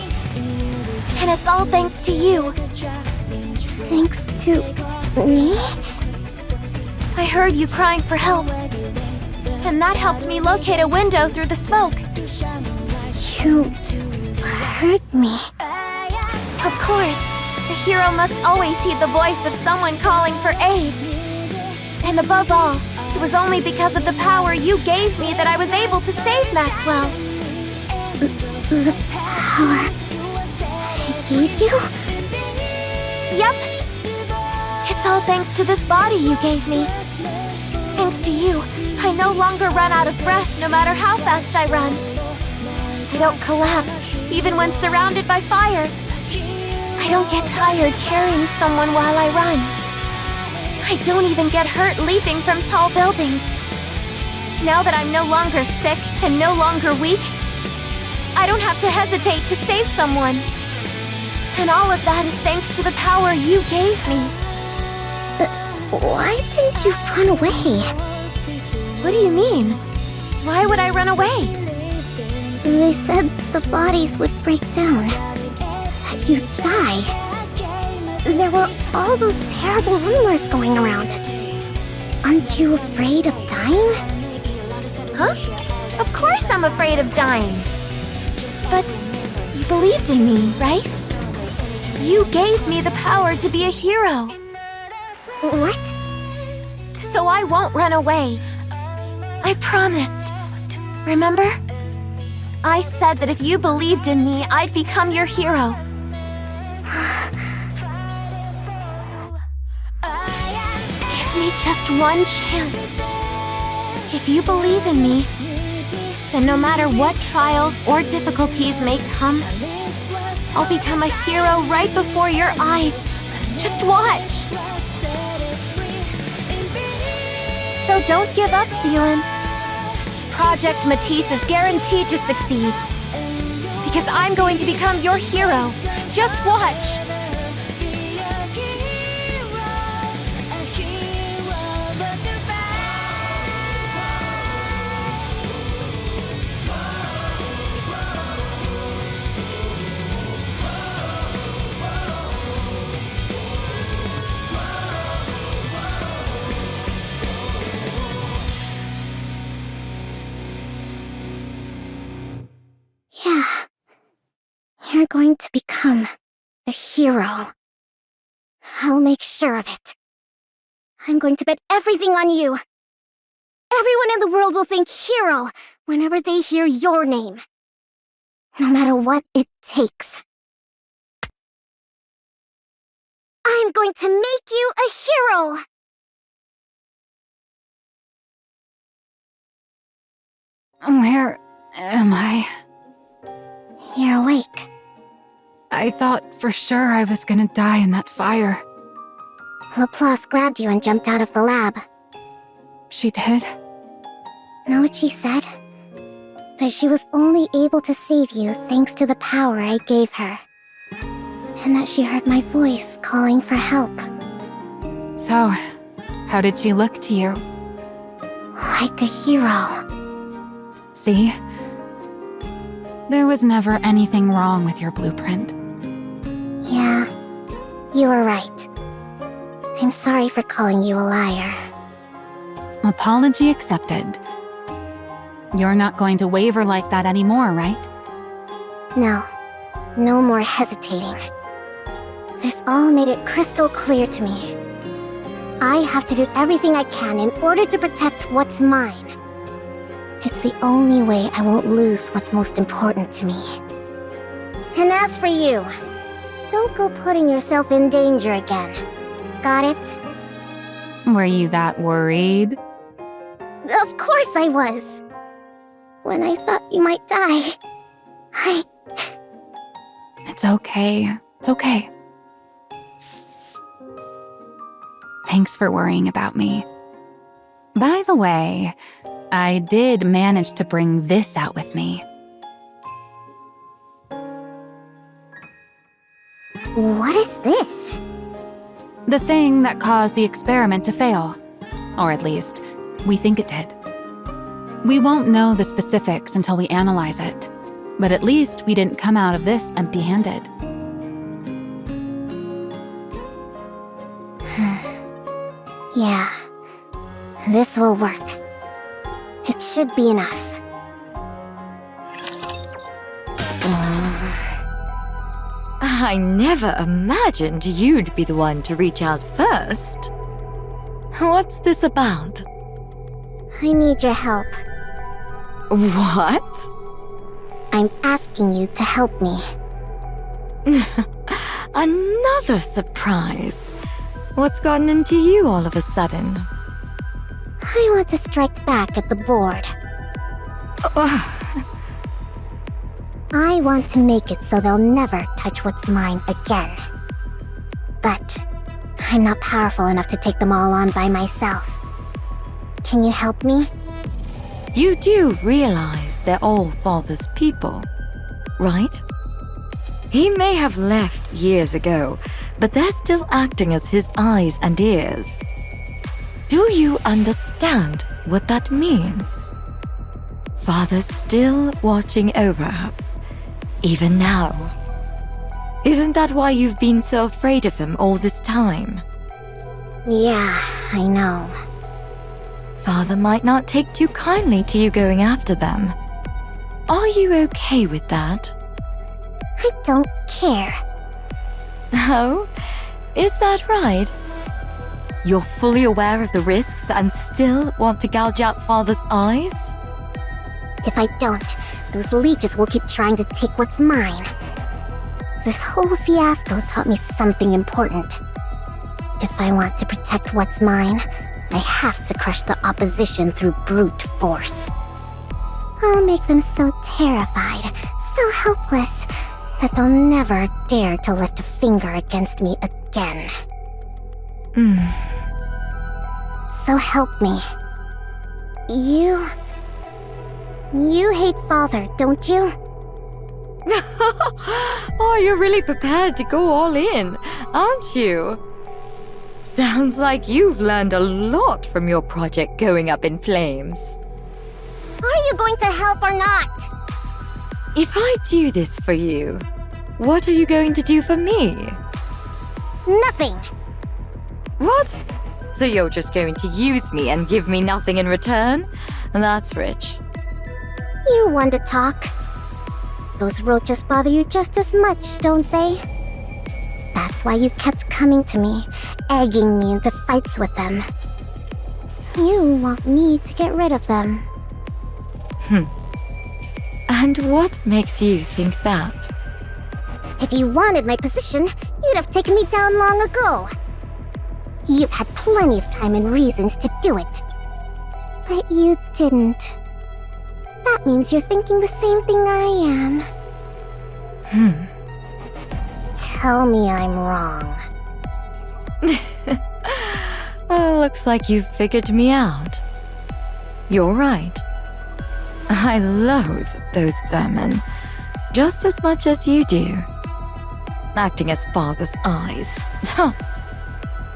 And it's all thanks to you. Thanks to me? I heard you crying for help. And that helped me locate a window through the smoke. You hurt me. Of course, a hero must always heed the voice of someone calling for aid. And above all, it was only because of the power you gave me that I was able to save Maxwell. The power I gave you? Yep. It's all thanks to this body you gave me. Thanks to you, I no longer run out of breath no matter how fast I run. I don't collapse, even when surrounded by fire. I don't get tired carrying someone while I run. I don't even get hurt leaping from tall buildings. Now that I'm no longer sick and no longer weak, I don't have to hesitate to save someone. And all of that is thanks to the power you gave me. Why didn't you run away? What do you mean? Why would I run away? They said the bodies would break down, that you'd die. There were all those terrible rumors going around. Aren't you afraid of dying? Huh? Of course I'm afraid of dying. But you believed in me, right? You gave me the power to be a hero. What? So I won't run away. I promised. Remember? I said that if you believed in me, I'd become your hero. Give me just one chance. If you believe in me, then no matter what trials or difficulties may come, I'll become a hero right before your eyes. Just watch. So don't give up, Zealand. Project Matisse is guaranteed to succeed. Because I'm going to become your hero. Just watch. Yeah. You're going to become a hero. I'll make sure of it. I'm going to bet everything on you. Everyone in the world will think hero whenever they hear your name. No matter what it takes. I'm going to make you a hero! Where am I? You're awake. I thought for sure I was gonna die in that fire. Laplace grabbed you and jumped out of the lab. She did? Know what she said? That she was only able to save you thanks to the power I gave her. And that she heard my voice calling for help. So, how did she look to you? Like a hero. See? There was never anything wrong with your blueprint. Yeah, you were right. I'm sorry for calling you a liar. Apology accepted. You're not going to waver like that anymore, right? No, no more hesitating. This all made it crystal clear to me. I have to do everything I can in order to protect what's mine. It's the only way I won't lose what's most important to me. And as for you, don't go putting yourself in danger again. Got it? Were you that worried? Of course I was. When I thought you might die, It's okay. It's okay. Thanks for worrying about me. By the way, I did manage to bring this out with me. What is this? The thing that caused the experiment to fail. Or at least, we think it did. We won't know the specifics until we analyze it, but at least we didn't come out of this empty-handed. Yeah, this will work. It should be enough. I never imagined you'd be the one to reach out first. What's this about? I need your help. What? I'm asking you to help me. Another surprise. What's gotten into you all of a sudden? I want to strike back at the board. I want to make it so they'll never touch what's mine again. But I'm not powerful enough to take them all on by myself. Can you help me? You do realize they're all Father's people, right? He may have left years ago, but they're still acting as his eyes and ears. Do you understand what that means? Father's still watching over us, even now. Isn't that why you've been so afraid of them all this time? Yeah, I know. Father might not take too kindly to you going after them. Are you okay with that? I don't care. Oh, is that right? You're fully aware of the risks and still want to gouge out Father's eyes? If I don't, those leeches will keep trying to take what's mine. This whole fiasco taught me something important. If I want to protect what's mine, I have to crush the opposition through brute force. I'll make them so terrified, so helpless, that they'll never dare to lift a finger against me again. So help me. You hate Father, don't you? Oh, you're really prepared to go all in, aren't you? Sounds like you've learned a lot from your project going up in flames. Are you going to help or not? If I do this for you, what are you going to do for me? Nothing. What? So you're just going to use me and give me nothing in return? That's rich. You want to talk. Those roaches bother you just as much, don't they? That's why you kept coming to me, egging me into fights with them. You want me to get rid of them. And what makes you think that? If you wanted my position, you'd have taken me down long ago. You've had plenty of time and reasons to do it. But you didn't. That means you're thinking the same thing I am. Tell me I'm wrong. Oh, looks like you've figured me out. You're right. I loathe those vermin just as much as you do. Acting as Father's eyes.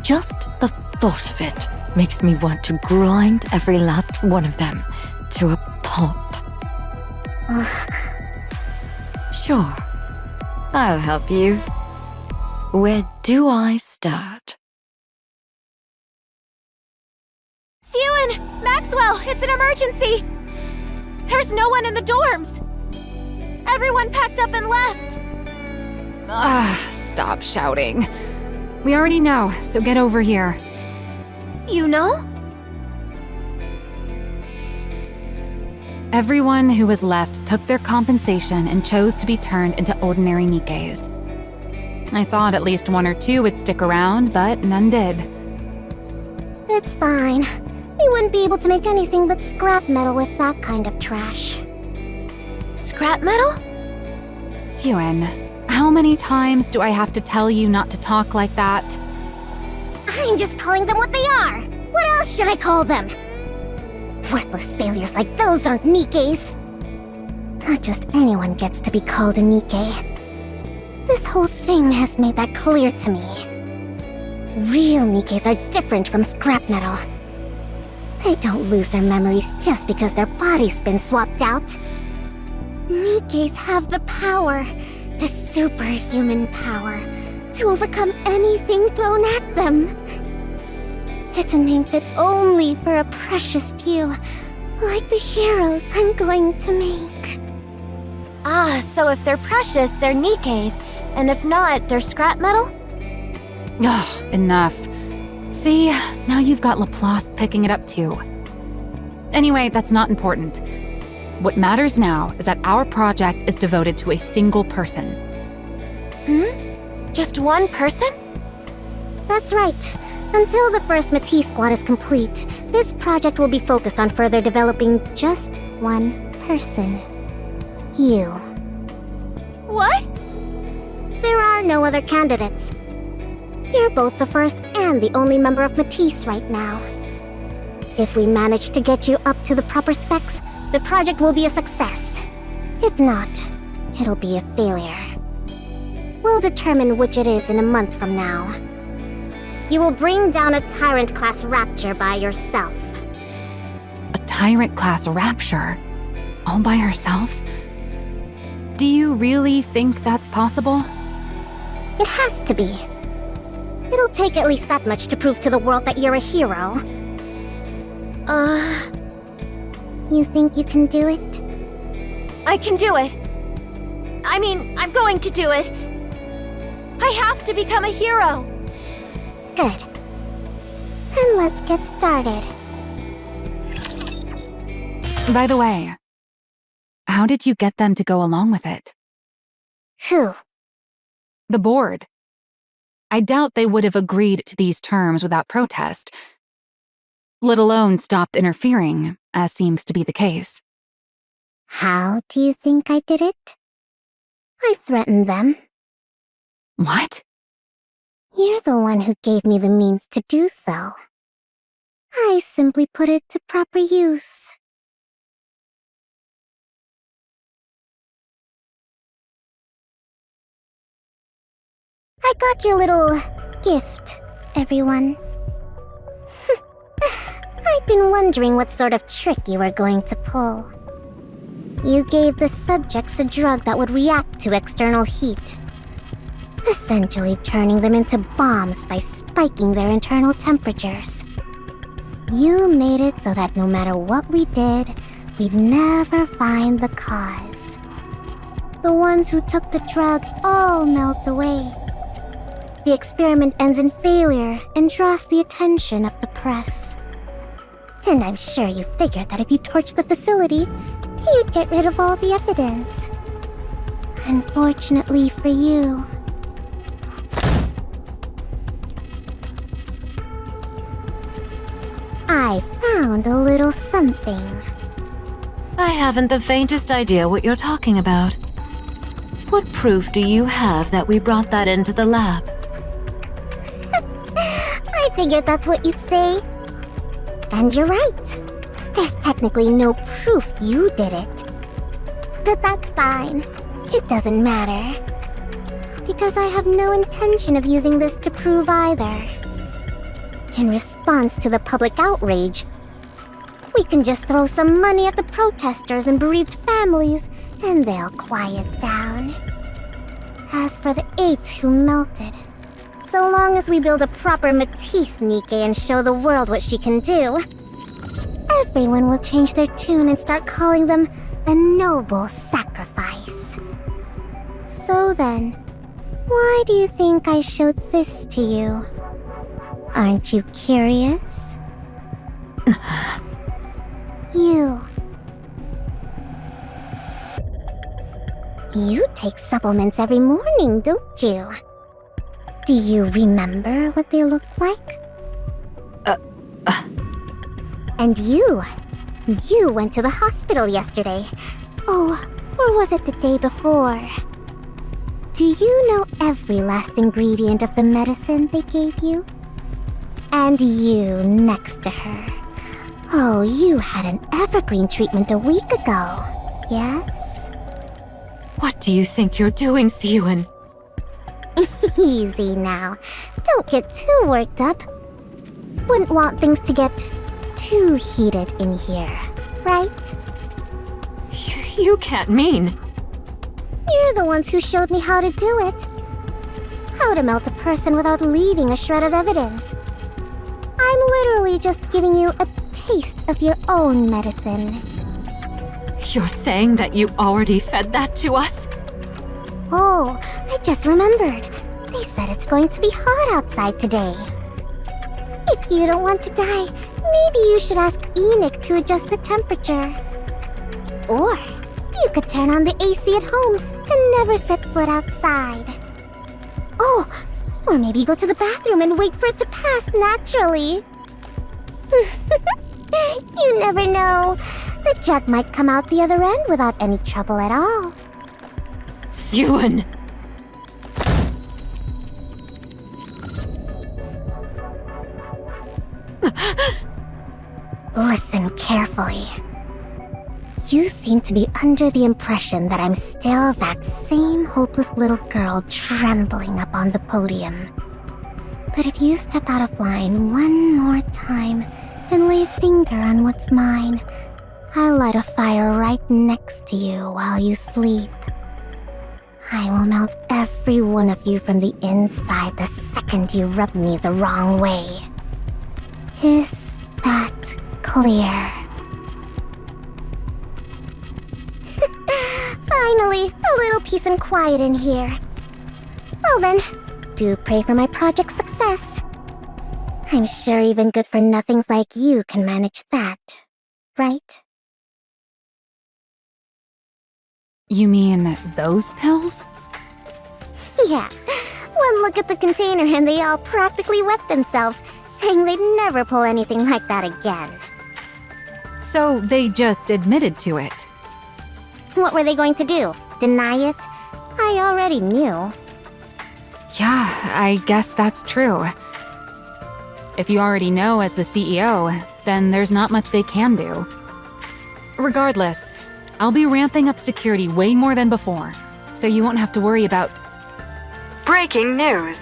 Just the thought of it makes me want to grind every last one of them to a pulp. Sure, I'll help you. Where do I start? Sewan! Maxwell, it's an emergency! There's no one in the dorms! Everyone packed up and left! Stop shouting. We already know, so get over here. You know? Everyone who was left took their compensation and chose to be turned into ordinary Nikkes. I thought at least one or two would stick around, but none did. It's fine. We wouldn't be able to make anything but scrap metal with that kind of trash. Scrap metal? Sewan, how many times do I have to tell you not to talk like that? I'm just calling them what they are. What else should I call them? Worthless failures like those aren't Nikkes. Not just anyone gets to be called a Nikke. This whole thing has made that clear to me. Real Nikkes are different from scrap metal. They don't lose their memories just because their body's been swapped out. Nikkes have the power, the superhuman power, to overcome anything thrown at them. It's a name fit only for a precious few, like the heroes I'm going to make. Ah, so if they're precious, they're Nikkes, and if not, they're scrap metal? Ugh, enough. See, now you've got Laplace picking it up too. Anyway, that's not important. What matters now is that our project is devoted to a single person. Just one person? That's right. Until the first Matisse squad is complete, this project will be focused on further developing just one person. You. What? There are no other candidates. You're both the first and the only member of Matisse right now. If we manage to get you up to the proper specs, the project will be a success. If not, it'll be a failure. We'll determine which it is in a month from now. You will bring down a Tyrant-class Rapture by yourself. A Tyrant-class Rapture? All by herself? Do you really think that's possible? It has to be. It'll take at least that much to prove to the world that you're a hero. You think you can do it? I can do it. I mean, I'm going to do it. I have to become a hero. Good. And let's get started. By the way, how did you get them to go along with it? Who? The board. I doubt they would have agreed to these terms without protest, let alone stopped interfering, as seems to be the case. How do you think I did it? I threatened them. What? You're the one who gave me the means to do so. I simply put it to proper use. I got your little gift, everyone. I've been wondering what sort of trick you were going to pull. You gave the subjects a drug that would react to external heat, essentially turning them into bombs by spiking their internal temperatures. You made it so that no matter what we did, we'd never find the cause. The ones who took the drug all melt away. The experiment ends in failure and draws the attention of the press. And I'm sure you figured that if you torched the facility, you'd get rid of all the evidence. Unfortunately for you. I found a little something. I haven't the faintest idea what you're talking about. What proof do you have that we brought that into the lab? I figured that's what you'd say. And you're right. There's technically no proof you did it. But that's fine. It doesn't matter. Because I have no intention of using this to prove either. In response to the public outrage, we can just throw some money at the protesters and bereaved families, and they'll quiet down. As for the 8 who melted, so long as we build a proper Matisse Nikke and show the world what she can do, everyone will change their tune and start calling them a noble sacrifice. So then, why do you think I showed this to you? Aren't you curious? You take supplements every morning, don't you? Do you remember what they look like? And you went to the hospital yesterday. Oh, or was it the day before? Do you know every last ingredient of the medicine they gave you? And you next to her. Oh, you had an evergreen treatment a week ago, yes? What do you think you're doing, Siyun? Easy now. Don't get too worked up. Wouldn't want things to get too heated in here, right? You can't mean... You're the ones who showed me how to do it. How to melt a person without leaving a shred of evidence. I'm literally just giving you a taste of your own medicine. You're saying that you already fed that to us? Oh, I just remembered. They said it's going to be hot outside today. If you don't want to die, maybe you should ask Enoch to adjust the temperature. Or you could turn on the AC at home and never set foot outside. Oh, Or maybe go to the bathroom and wait for it to pass naturally. You never know. The jug might come out the other end without any trouble at all. Siwon! Listen carefully. You seem to be under the impression that I'm still that same hopeless little girl trembling up on the podium. But if you step out of line one more time and lay a finger on what's mine, I'll light a fire right next to you while you sleep. I will melt every one of you from the inside the second you rub me the wrong way. Is that clear? Finally, a little peace and quiet in here. Well then, do pray for my project's success. I'm sure even good-for-nothings like you can manage that, right? You mean those pills? Yeah, one look at the container and they all practically wet themselves, saying they'd never pull anything like that again. So they just admitted to it. What were they going to do? Deny it? I already knew. Yeah, I guess that's true. If you already know as the CEO, then there's not much they can do. Regardless, I'll be ramping up security way more than before, so you won't have to worry about... Breaking news!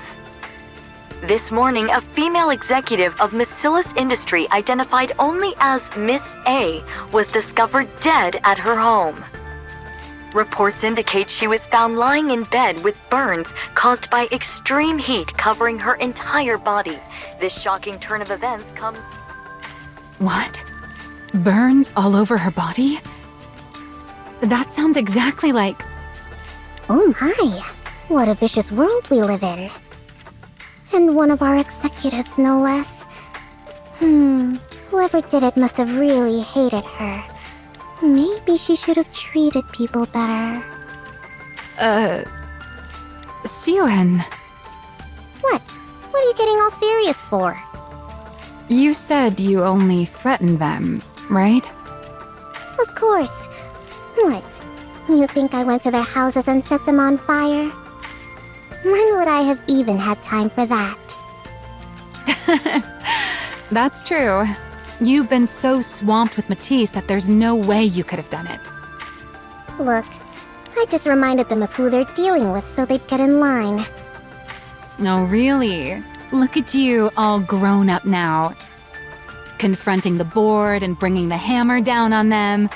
This morning, a female executive of Masilis Industry identified only as Miss A was discovered dead at her home. Reports indicate she was found lying in bed with burns caused by extreme heat covering her entire body. This shocking turn of events comes... What? Burns all over her body? That sounds exactly like... Oh my, what a vicious world we live in. And one of our executives, no less. Whoever did it must have really hated her. Maybe she should have treated people better. Siwon. What? What are you getting all serious for? You said you only threatened them, right? Of course. What? You think I went to their houses and set them on fire? When would I have even had time for that? That's true. You've been so swamped with Matisse that there's no way you could have done it. Look, I just reminded them of who they're dealing with so they'd get in line. Oh, really? Look at you, all grown up now. Confronting the board and bringing the hammer down on them.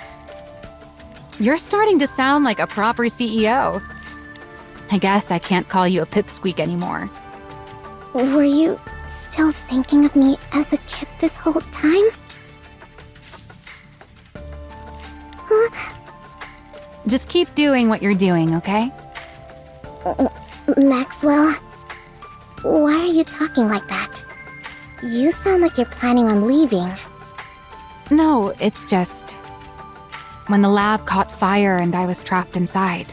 You're starting to sound like a proper CEO. I guess I can't call you a pipsqueak anymore. Were you still thinking of me as a kid this whole time? Huh? Just keep doing what you're doing, okay? Maxwell, why are you talking like that? You sound like you're planning on leaving. No, it's just... When the lab caught fire and I was trapped inside,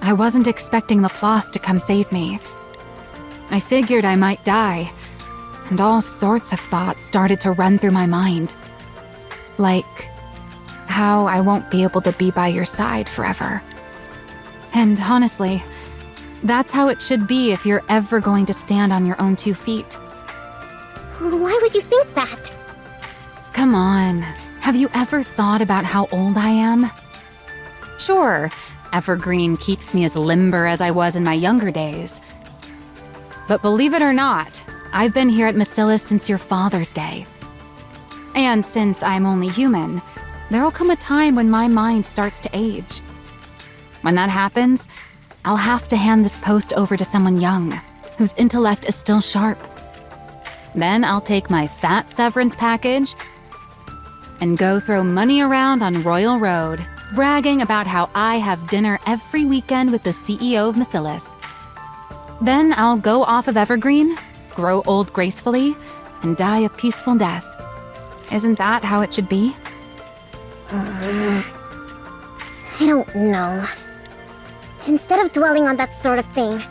I wasn't expecting Laplace to come save me. I figured I might die, and all sorts of thoughts started to run through my mind. Like, how I won't be able to be by your side forever. And honestly, that's how it should be if you're ever going to stand on your own 2 feet. Why would you think that? Come on, have you ever thought about how old I am? Sure, Evergreen keeps me as limber as I was in my younger days. But believe it or not, I've been here at Masilis since your father's day. And since I'm only human, there'll come a time when my mind starts to age. When that happens, I'll have to hand this post over to someone young, whose intellect is still sharp. Then I'll take my fat severance package and go throw money around on Royal Road, bragging about how I have dinner every weekend with the CEO of Masilis. Then I'll go off of Evergreen, grow old gracefully, and die a peaceful death. Isn't that how it should be? I don't know. Instead of dwelling on that sort of thing,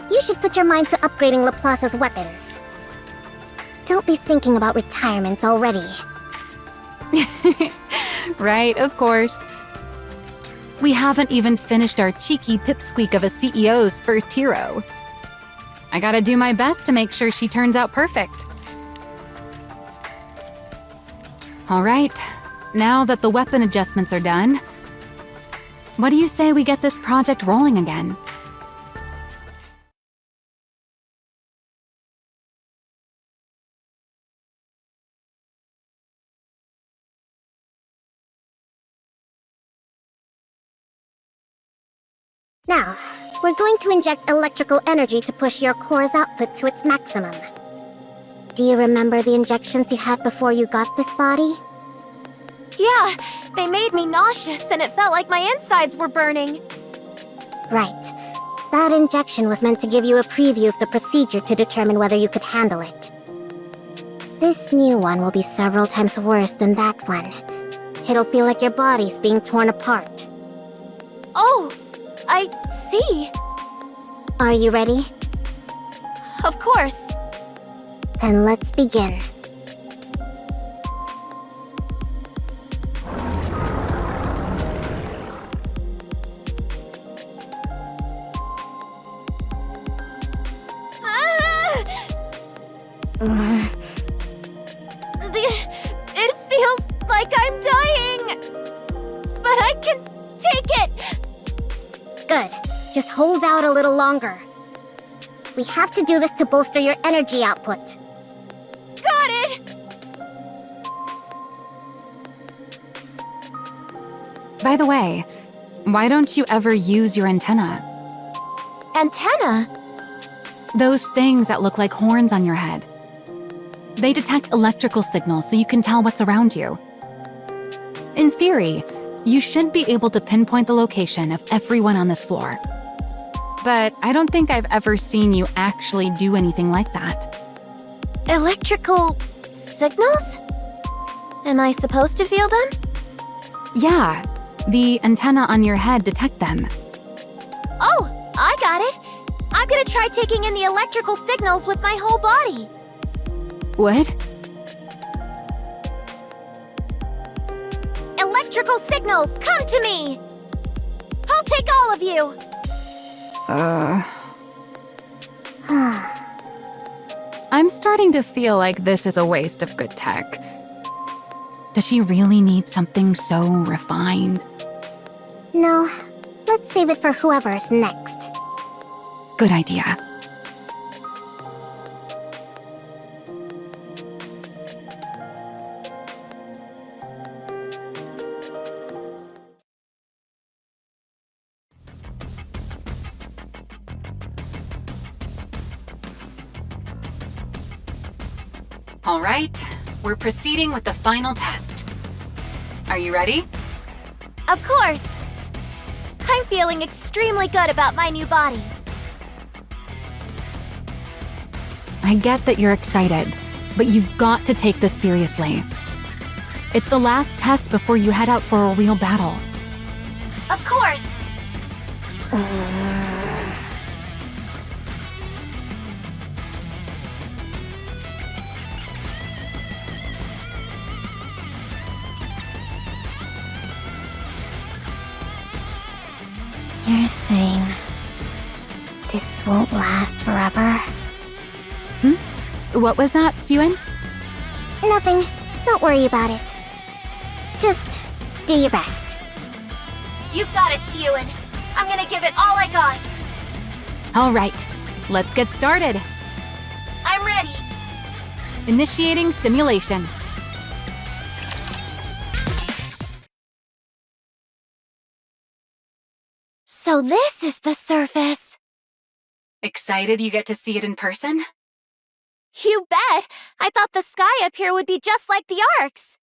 you should put your mind to upgrading Laplace's weapons. Don't be thinking about retirement already. Right, of course. We haven't even finished our cheeky pipsqueak of a CEO's first hero. I gotta do my best to make sure she turns out perfect. All right, now that the weapon adjustments are done, what do you say we get this project rolling again? Now, we're going to inject electrical energy to push your core's output to its maximum. Do you remember the injections you had before you got this body? Yeah, they made me nauseous and it felt like my insides were burning. Right. That injection was meant to give you a preview of the procedure to determine whether you could handle it. This new one will be several times worse than that one. It'll feel like your body's being torn apart. Oh, I see. Are you ready? Of course. Then let's begin. It feels like I'm dying. But I can take it. Good. Just hold out a little longer. We have to do this to bolster your energy output. Got it! By the way, why don't you ever use your antenna? Antenna? Those things that look like horns on your head. They detect electrical signals so you can tell what's around you. In theory, you should be able to pinpoint the location of everyone on this floor. But I don't think I've ever seen you actually do anything like that. Electrical signals? Am I supposed to feel them? Yeah, the antenna on your head detect them. Oh, I got it. I'm gonna try taking in the electrical signals with my whole body. What? Electrical signals, come to me! I'll take all of you! I'm starting to feel like this is a waste of good tech. Does she really need something so refined? No, let's save it for whoever's next. Good idea. All right, we're proceeding with the final test. Are you ready? Of course! I'm feeling extremely good about my new body. I get that you're excited, but you've got to take this seriously. It's the last test before you head out for a real battle. Of course! You're saying this won't last forever? What was that, Suen? Nothing. Don't worry about it. Just do your best. You got it, Suen. I'm gonna give it all I got. All right, let's get started. I'm ready. Initiating simulation. So this is the surface. Excited you get to see it in person? You bet! I thought the sky up here would be just like the Arcs.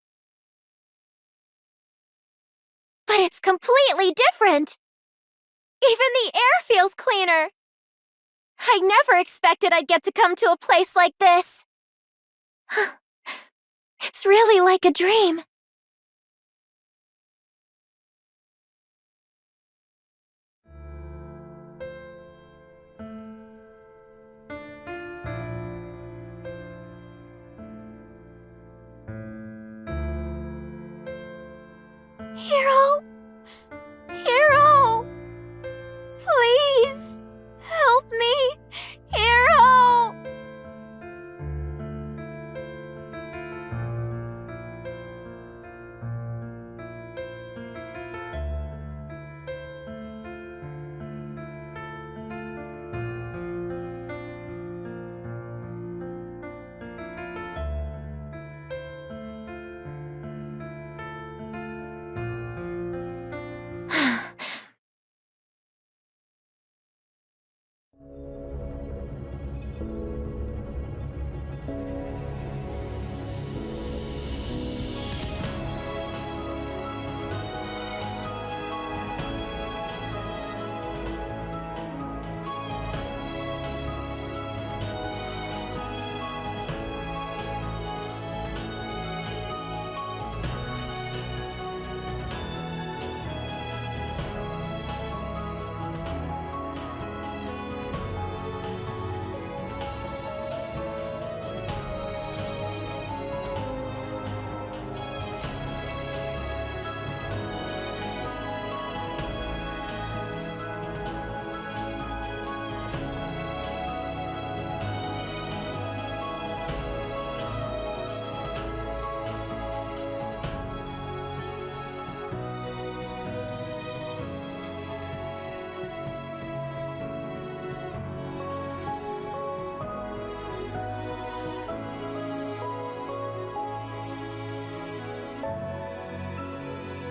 But it's completely different. Even the air feels cleaner. I never expected I'd get to come to a place like this. It's really like a dream.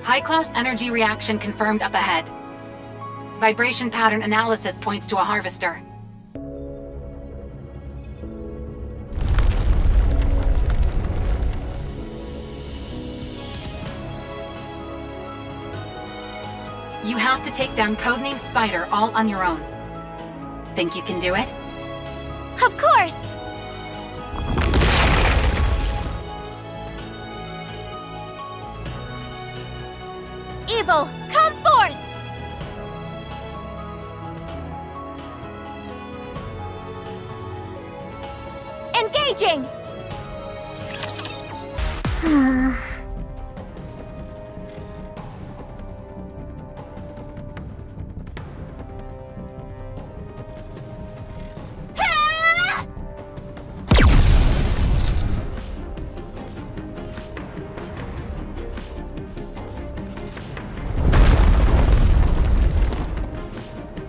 High-class energy reaction confirmed up ahead. Vibration pattern analysis points to a harvester. You have to take down Codename Spider all on your own. Think you can do it? Of course! Evil, come forth! Engaging!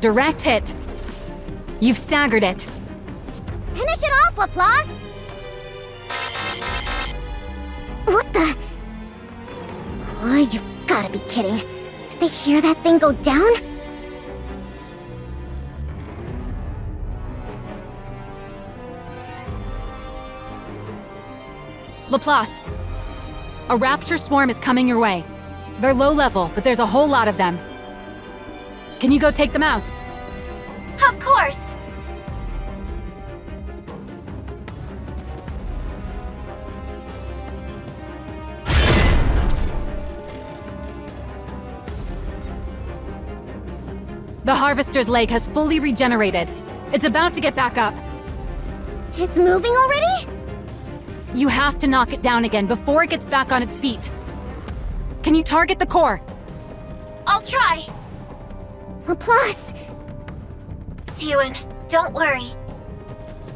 Direct hit. You've staggered it. Finish it off, Laplace! What the? Oh, you've gotta be kidding. Did they hear that thing go down? Laplace, a raptor swarm is coming your way. They're low level, but there's a whole lot of them. Can you go take them out? Of course! The harvester's leg has fully regenerated. It's about to get back up. It's moving already? You have to knock it down again before it gets back on its feet. Can you target the core? I'll try! Laplace! Siwon, don't worry.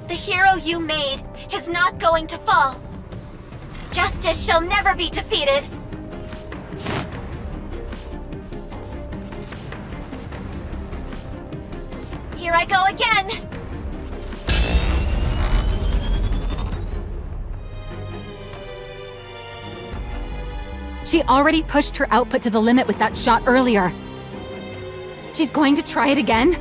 The hero you made is not going to fall. Justice shall never be defeated. Here I go again! She already pushed her output to the limit with that shot earlier. She's going to try it again?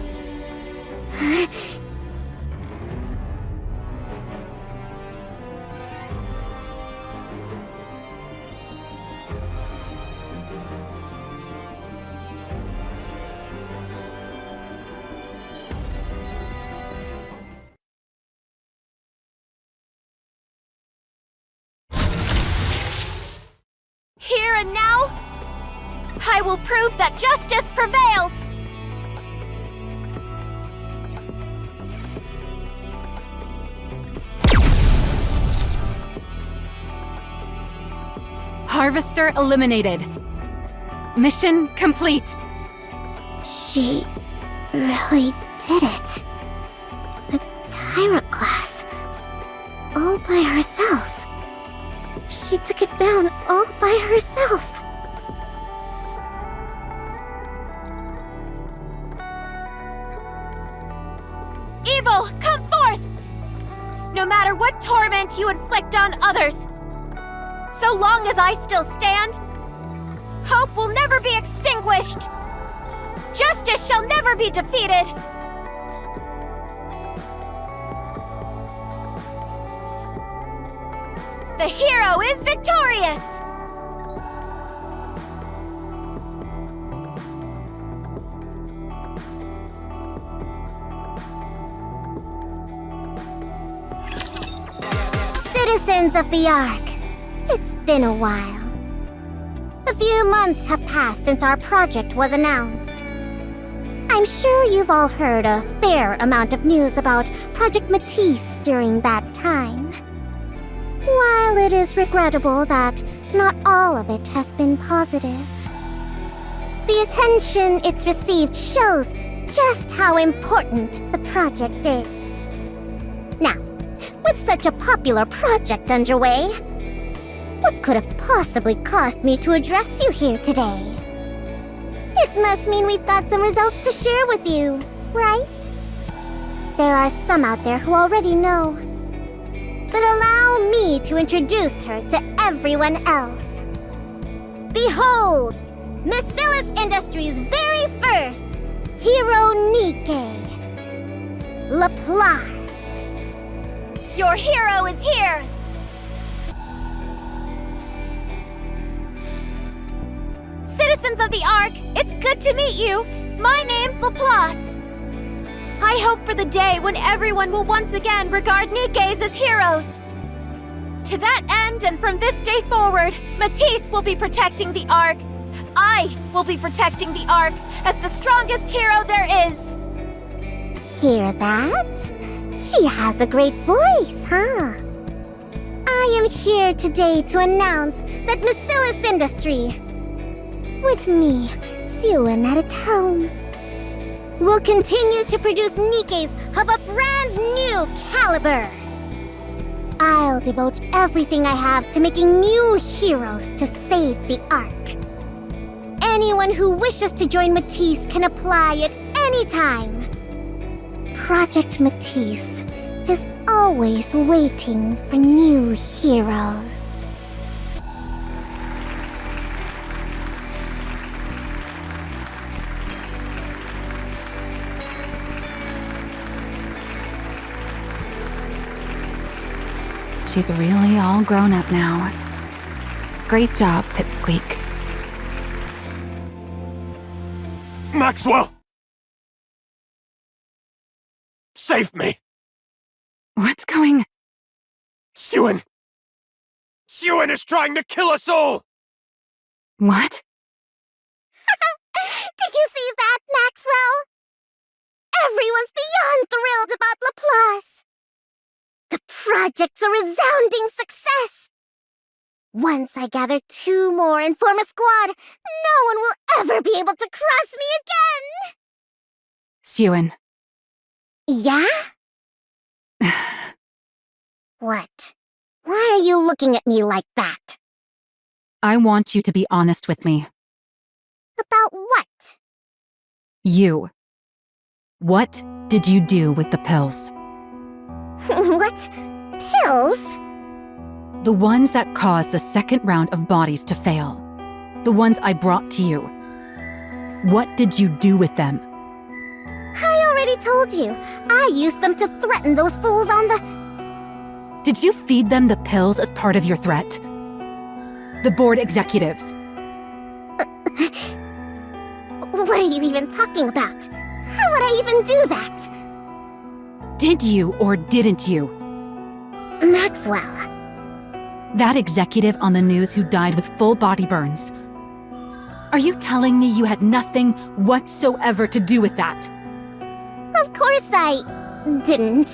Here and now, I will prove that justice prevails! Harvester eliminated. Mission complete. She really did it. A Tyrant class. All by herself. She took it down all by herself. Evil, come forth! No matter what torment you inflict on others, so long as I still stand, hope will never be extinguished. Justice shall never be defeated. The hero is victorious! Citizens of the Ark, it's been a while. A few months have passed since our project was announced. I'm sure you've all heard a fair amount of news about Project Matisse during that time. While it is regrettable that not all of it has been positive, the attention it's received shows just how important the project is. Now, with such a popular project underway, what could have possibly caused me to address you here today? It must mean we've got some results to share with you, right? There are some out there who already know. But allow me to introduce her to everyone else. Behold, Miscella's Industries' very first hero Nikke. Laplace. Your hero is here! Citizens of the Ark, it's good to meet you. My name's Laplace. I hope for the day when everyone will once again regard Nikkes as heroes. To that end, and from this day forward, Matisse will be protecting the Ark. I will be protecting the Ark as the strongest hero there is. Hear that? She has a great voice, huh? I am here today to announce that Miscella's Industry, with me, Suen at its helm, will continue to produce Nikkes of a brand new caliber. I'll devote everything I have to making new heroes to save the Ark. Anyone who wishes to join Matisse can apply at any time. Project Matisse is always waiting for new heroes. She's really all grown up now. Great job, Pipsqueak. Maxwell! Save me! What's going... Suen! Suen is trying to kill us all! What? Did you see that, Maxwell? Everyone's beyond thrilled about Laplace. The project's a resounding success. Once I gather 2 more and form a squad, no one will ever be able to cross me again! Suen. Yeah? What? Why are you looking at me like that? I want you to be honest with me. About what? You. What did you do with the pills? What? Pills? The ones that caused the second round of bodies to fail. The ones I brought to you. What did you do with them? I already told you. I used them to threaten those fools on the... Did you feed them the pills as part of your threat? The board executives. What are you even talking about? How would I even do that? Did you or didn't you? Maxwell. That executive on the news who died with full body burns. Are you telling me you had nothing whatsoever to do with that? Of course I didn't.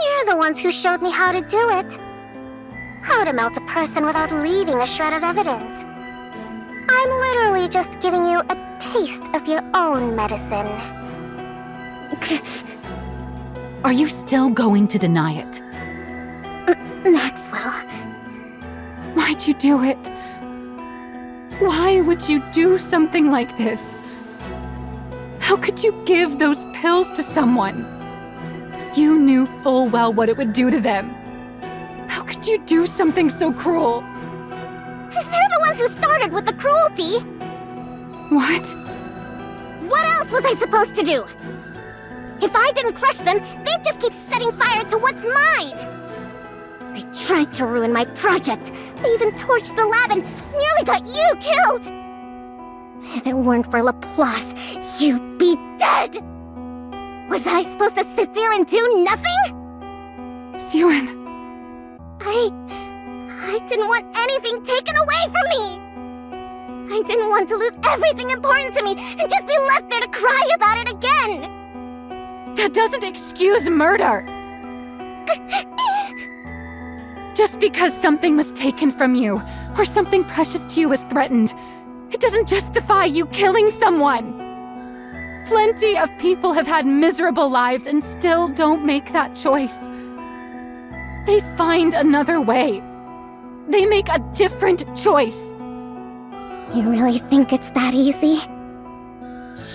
You're the ones who showed me how to do it. How to melt a person without leaving a shred of evidence. I'm literally just giving you a taste of your own medicine. Are you still going to deny it? Maxwell. Why'd you do it? Why would you do something like this? How could you give those pills to someone? You knew full well what it would do to them. How could you do something so cruel? They're the ones who started with the cruelty! What? What else was I supposed to do? If I didn't crush them, they'd just keep setting fire to what's mine! They tried to ruin my project. They even torched the lab and nearly got you killed! If it weren't for Laplace, you'd be dead! Was I supposed to sit there and do nothing? Suen. I didn't want anything taken away from me! I didn't want to lose everything important to me and just be left there to cry about it again! That doesn't excuse murder! Just because something was taken from you, or something precious to you was threatened, it doesn't justify you killing someone! Plenty of people have had miserable lives and still don't make that choice. They find another way. They make a different choice. You really think it's that easy?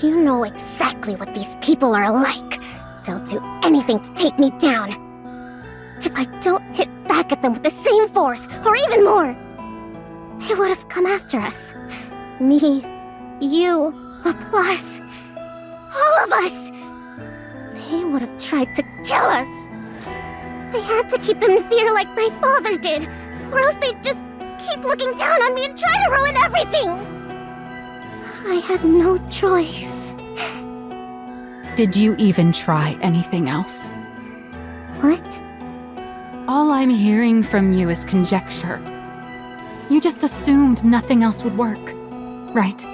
You know exactly what these people are like. They'll do anything to take me down. If I don't hit back at them with the same force, or even more, they would have come after us. Me, you, Laplace, all of us. They would have tried to kill us. I had to keep them in fear like my father did, or else they'd just keep looking down on me and try to ruin everything. I had no choice. Did you even try anything else? What? All I'm hearing from you is conjecture. You just assumed nothing else would work, right?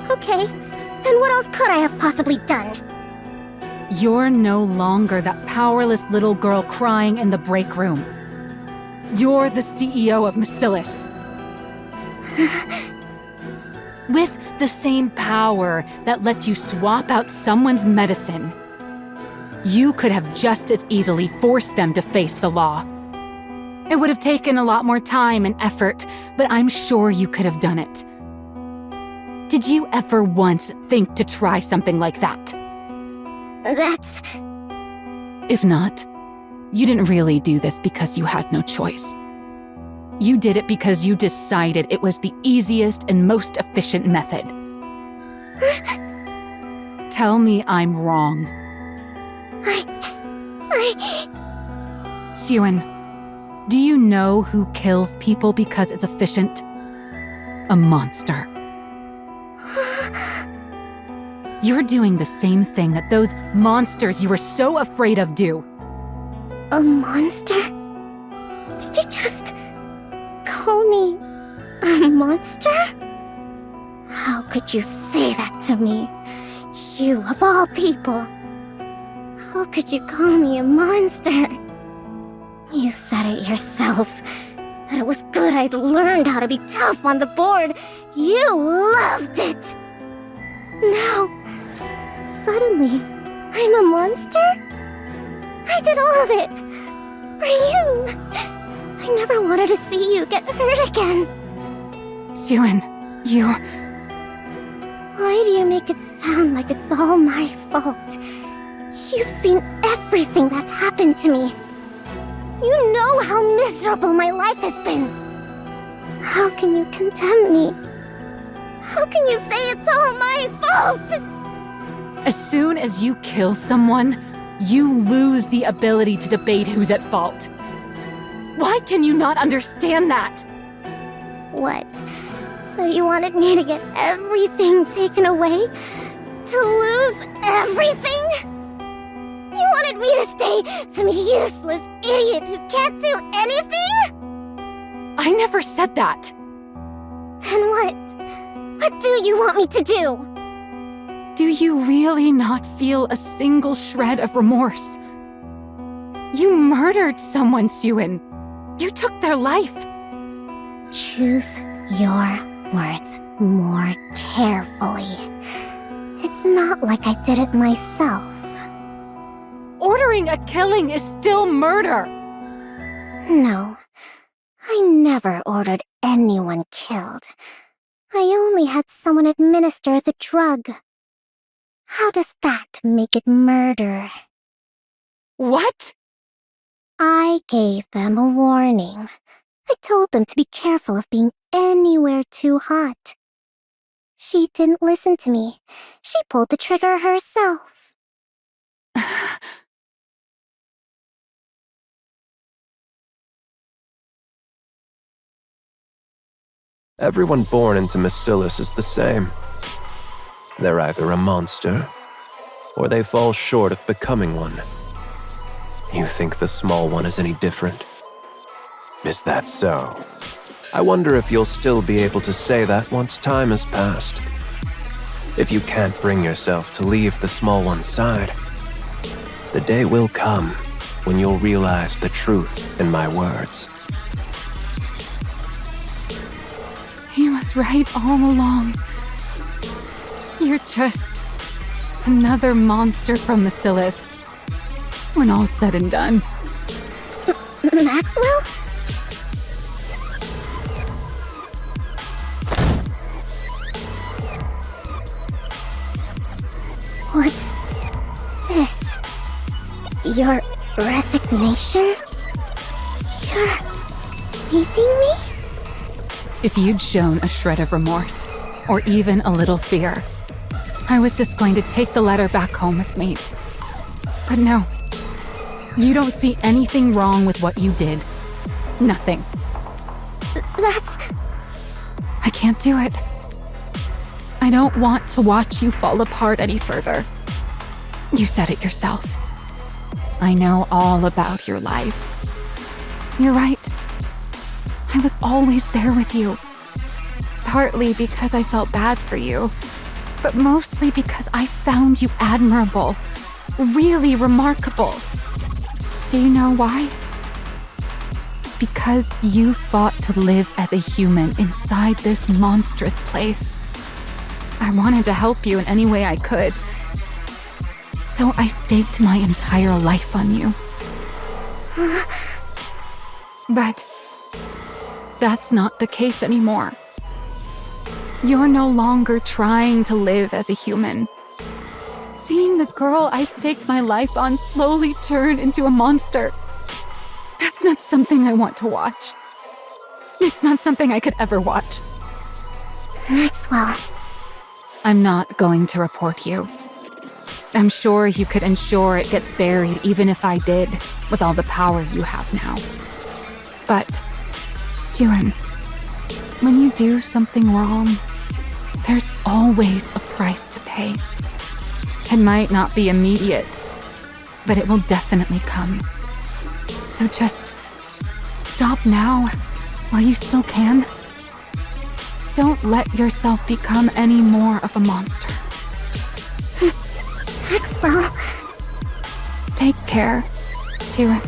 Okay, then what else could I have possibly done? You're no longer that powerless little girl crying in the break room. You're the CEO of Mesilis. With the same power that lets you swap out someone's medicine, you could have just as easily forced them to face the law. It would have taken a lot more time and effort, but I'm sure you could have done it. Did you ever once think to try something like that? That's... If not, you didn't really do this because you had no choice. You did it because you decided it was the easiest and most efficient method. Tell me I'm wrong. Suen, do you know who kills people because it's efficient? A monster. You're doing the same thing that those monsters you were so afraid of do. A monster? Did you just call me a monster? How could you say that to me? You, of all people. How could you call me a monster? You said it yourself. That it was good I'd learned how to be tough on the board. You loved it! Now, suddenly, I'm a monster? I did all of it for you. I never wanted to see you get hurt again. Suen, you... Why do you make it sound like it's all my fault? You've seen everything that's happened to me. You know how miserable my life has been. How can you condemn me? How can you say it's all my fault? As soon as you kill someone, you lose the ability to debate who's at fault. Why can you not understand that? What? So you wanted me to get everything taken away? To lose everything? You wanted me to stay some useless idiot who can't do anything? I never said that. Then what? What do you want me to do? Do you really not feel a single shred of remorse? You murdered someone, Suen. You took their life. Choose your words more carefully. It's not like I did it myself. Ordering a killing is still murder! No, I never ordered anyone killed. I only had someone administer the drug. How does that make it murder? What? I gave them a warning. I told them to be careful of being anywhere too hot. She didn't listen to me. She pulled the trigger herself. Everyone born into Mesilis is the same. They're either a monster, or they fall short of becoming one. You think the small one is any different? Is that so? I wonder if you'll still be able to say that once time has passed. If you can't bring yourself to leave the small one's side, the day will come when you'll realize the truth in my words. He was right all along. You're just another monster from Mesilis. When all's said and done. Maxwell? What's this? You're Resignation? You're leaving me? If you'd shown a shred of remorse, or even a little fear, I was just going to take the letter back home with me. But no. You don't see anything wrong with what you did. Nothing. That's... I can't do it. I don't want to watch you fall apart any further. You said it yourself. I know all about your life. You're right. I was always there with you. Partly because I felt bad for you, but mostly because I found you admirable, really remarkable. Do you know why? Because you fought to live as a human inside this monstrous place. I wanted to help you in any way I could. So I staked my entire life on you. But that's not the case anymore. You're no longer trying to live as a human. Seeing the girl I staked my life on slowly turn into a monster, that's not something I want to watch. It's not something I could ever watch. Maxwell. I'm not going to report you. I'm sure you could ensure it gets buried even if I did, with all the power you have now. But, Suan, when you do something wrong, there's always a price to pay. It might not be immediate, but it will definitely come. So just stop now, while you still can. Don't let yourself become any more of a monster. Maxwell. Take care, Suan.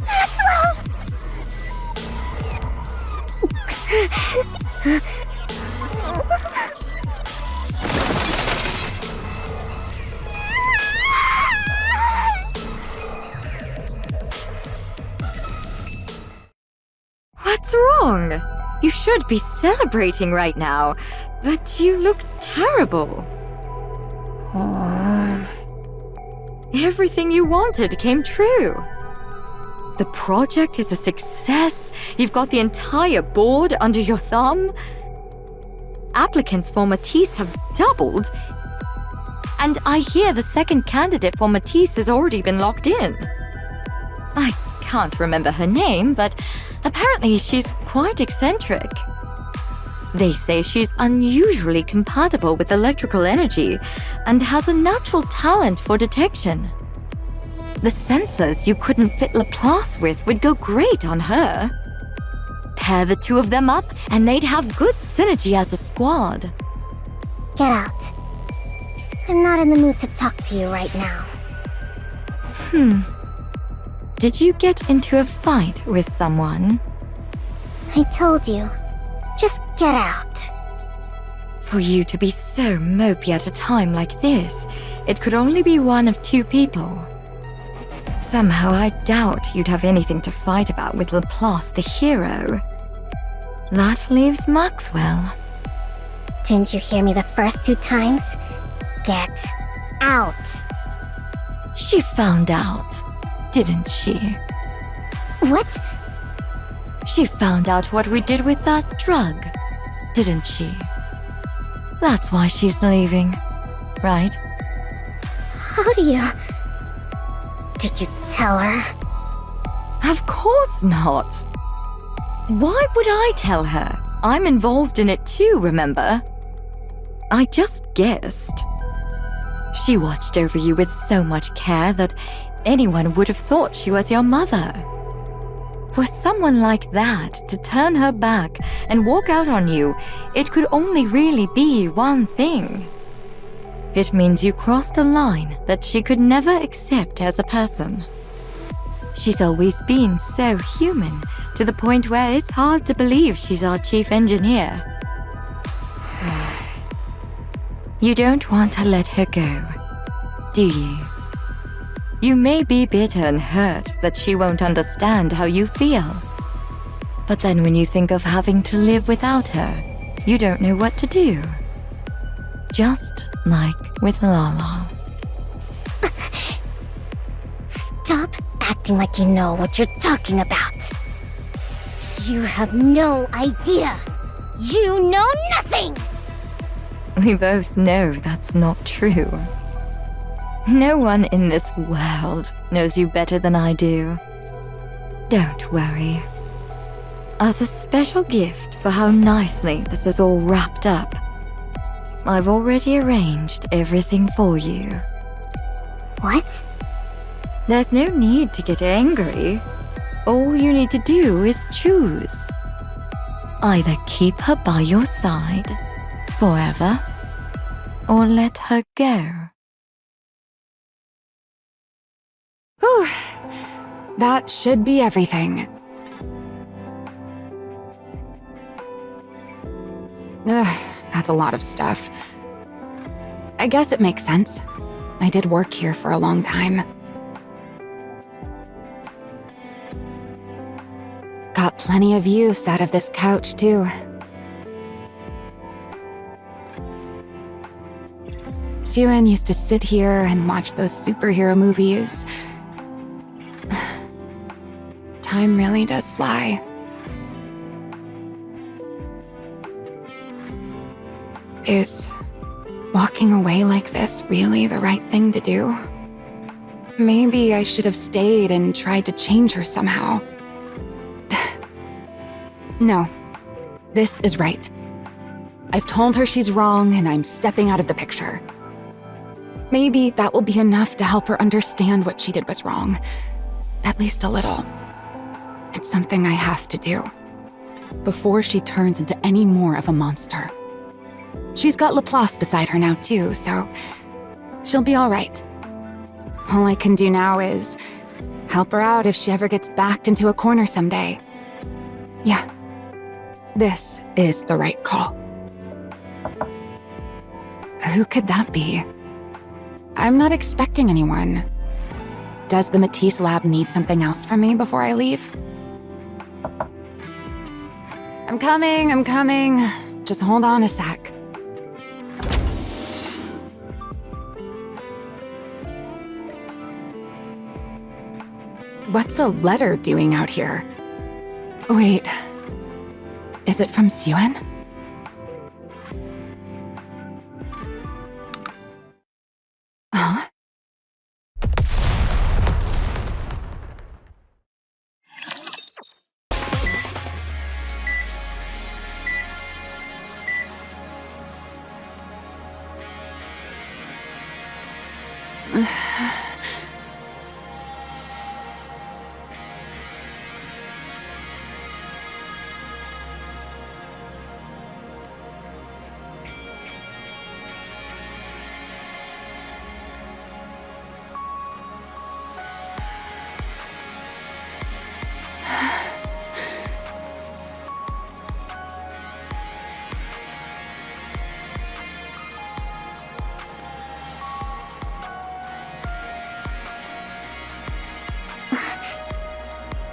Maxwell! What's wrong? You should be celebrating right now, but you look terrible. Everything you wanted came true. The project is a success. You've got the entire board under your thumb. Applicants for Matisse have doubled. And I hear the second candidate for Matisse has already been locked in. I can't remember her name, but apparently she's quite eccentric. They say she's unusually compatible with electrical energy and has a natural talent for detection. The sensors you couldn't fit Laplace with would go great on her. Pair the two of them up and they'd have good synergy as a squad. Get out. I'm not in the mood to talk to you right now. Did you get into a fight with someone? I told you. Just get out. For you to be so mopey at a time like this, it could only be one of two people. Somehow I doubt you'd have anything to fight about with Laplace the hero. That leaves Maxwell. Didn't you hear me the first 2 times? Get out. She found out, didn't she? What? She found out what we did with that drug, didn't she? That's why she's leaving, right? How do you... Did you tell her? Of course not. Why would I tell her? I'm involved in it too, remember? I just guessed. She watched over you with so much care that anyone would have thought she was your mother. For someone like that to turn her back and walk out on you, it could only really be one thing. It means you crossed a line that she could never accept as a person. She's always been so human, to the point where it's hard to believe she's our chief engineer. You don't want to let her go, do you? You may be bitter and hurt that she won't understand how you feel. But then when you think of having to live without her, you don't know what to do. Just like with Lala. Stop acting like you know what you're talking about. You have no idea. You know nothing! We both know that's not true. No one in this world knows you better than I do. Don't worry. As a special gift for how nicely this is all wrapped up, I've already arranged everything for you. What? There's no need to get angry. All you need to do is choose. Either keep her by your side forever, or let her go. Whew. That should be everything. Ugh, that's a lot of stuff. I guess it makes sense. I did work here for a long time. Got plenty of use out of this couch, too. Suen used to sit here and watch those superhero movies. Time really does fly. Is walking away like this really the right thing to do? Maybe I should have stayed and tried to change her somehow. No, this is right. I've told her she's wrong and I'm stepping out of the picture. Maybe that will be enough to help her understand what she did was wrong. At least a little. It's something I have to do. Before she turns into any more of a monster. She's got Laplace beside her now too, so she'll be all right. All I can do now is help her out if she ever gets backed into a corner someday. Yeah, this is the right call. Who could that be? I'm not expecting anyone. Does the Matisse lab need something else from me before I leave? I'm coming. Just hold on a sec. What's a letter doing out here? Wait, is it from Suen? Huh?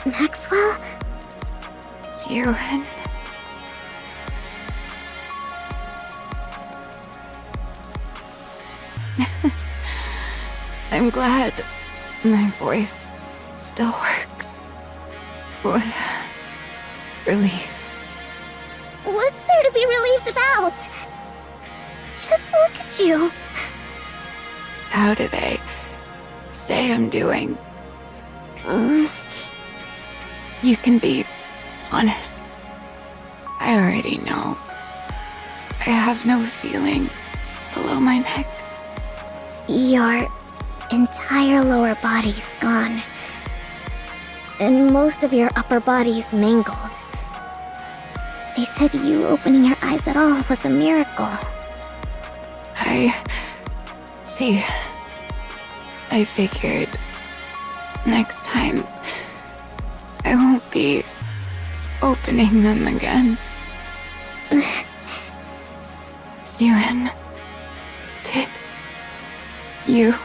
Maxwell? Suen. I'm glad my voice still works. What relief. What's there to be relieved about? Just look at you. How do they say I'm doing? You can be honest. I already know. I have no feeling below my neck. Your entire lower body's gone. And most of your upper body's mangled. They said you opening your eyes at all was a miracle. I see. I figured next time I won't be opening them again. Suen, did you?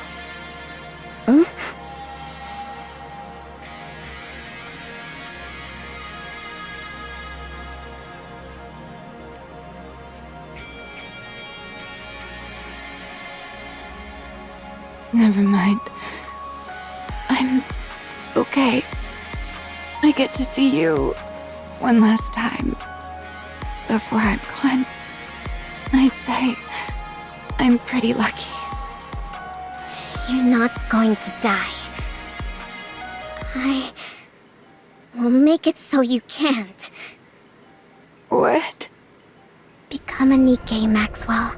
Never mind. I'm Okay. I get to see you one last time before I'm gone. I'd say I'm pretty lucky. You're not going to die. I will make it so you can't. What? Become a Nikke, Maxwell.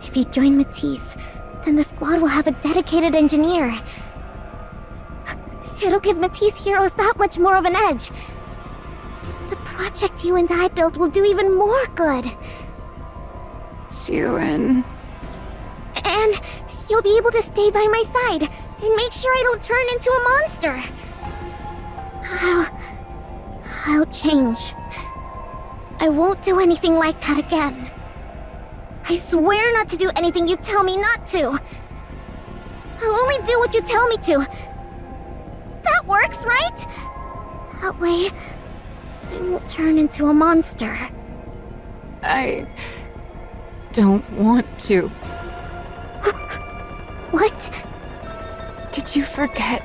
If you join Matisse, then the squad will have a dedicated engineer. It'll give Matisse heroes that much more of an edge. The project you and I built will do even more good. Suen. And you'll be able to stay by my side and make sure I don't turn into a monster. I'll change. I won't do anything like that again. I swear not to do anything you tell me not to. I'll only do what you tell me to. That works, right? That way, I won't turn into a monster. I don't want to. What? Did you forget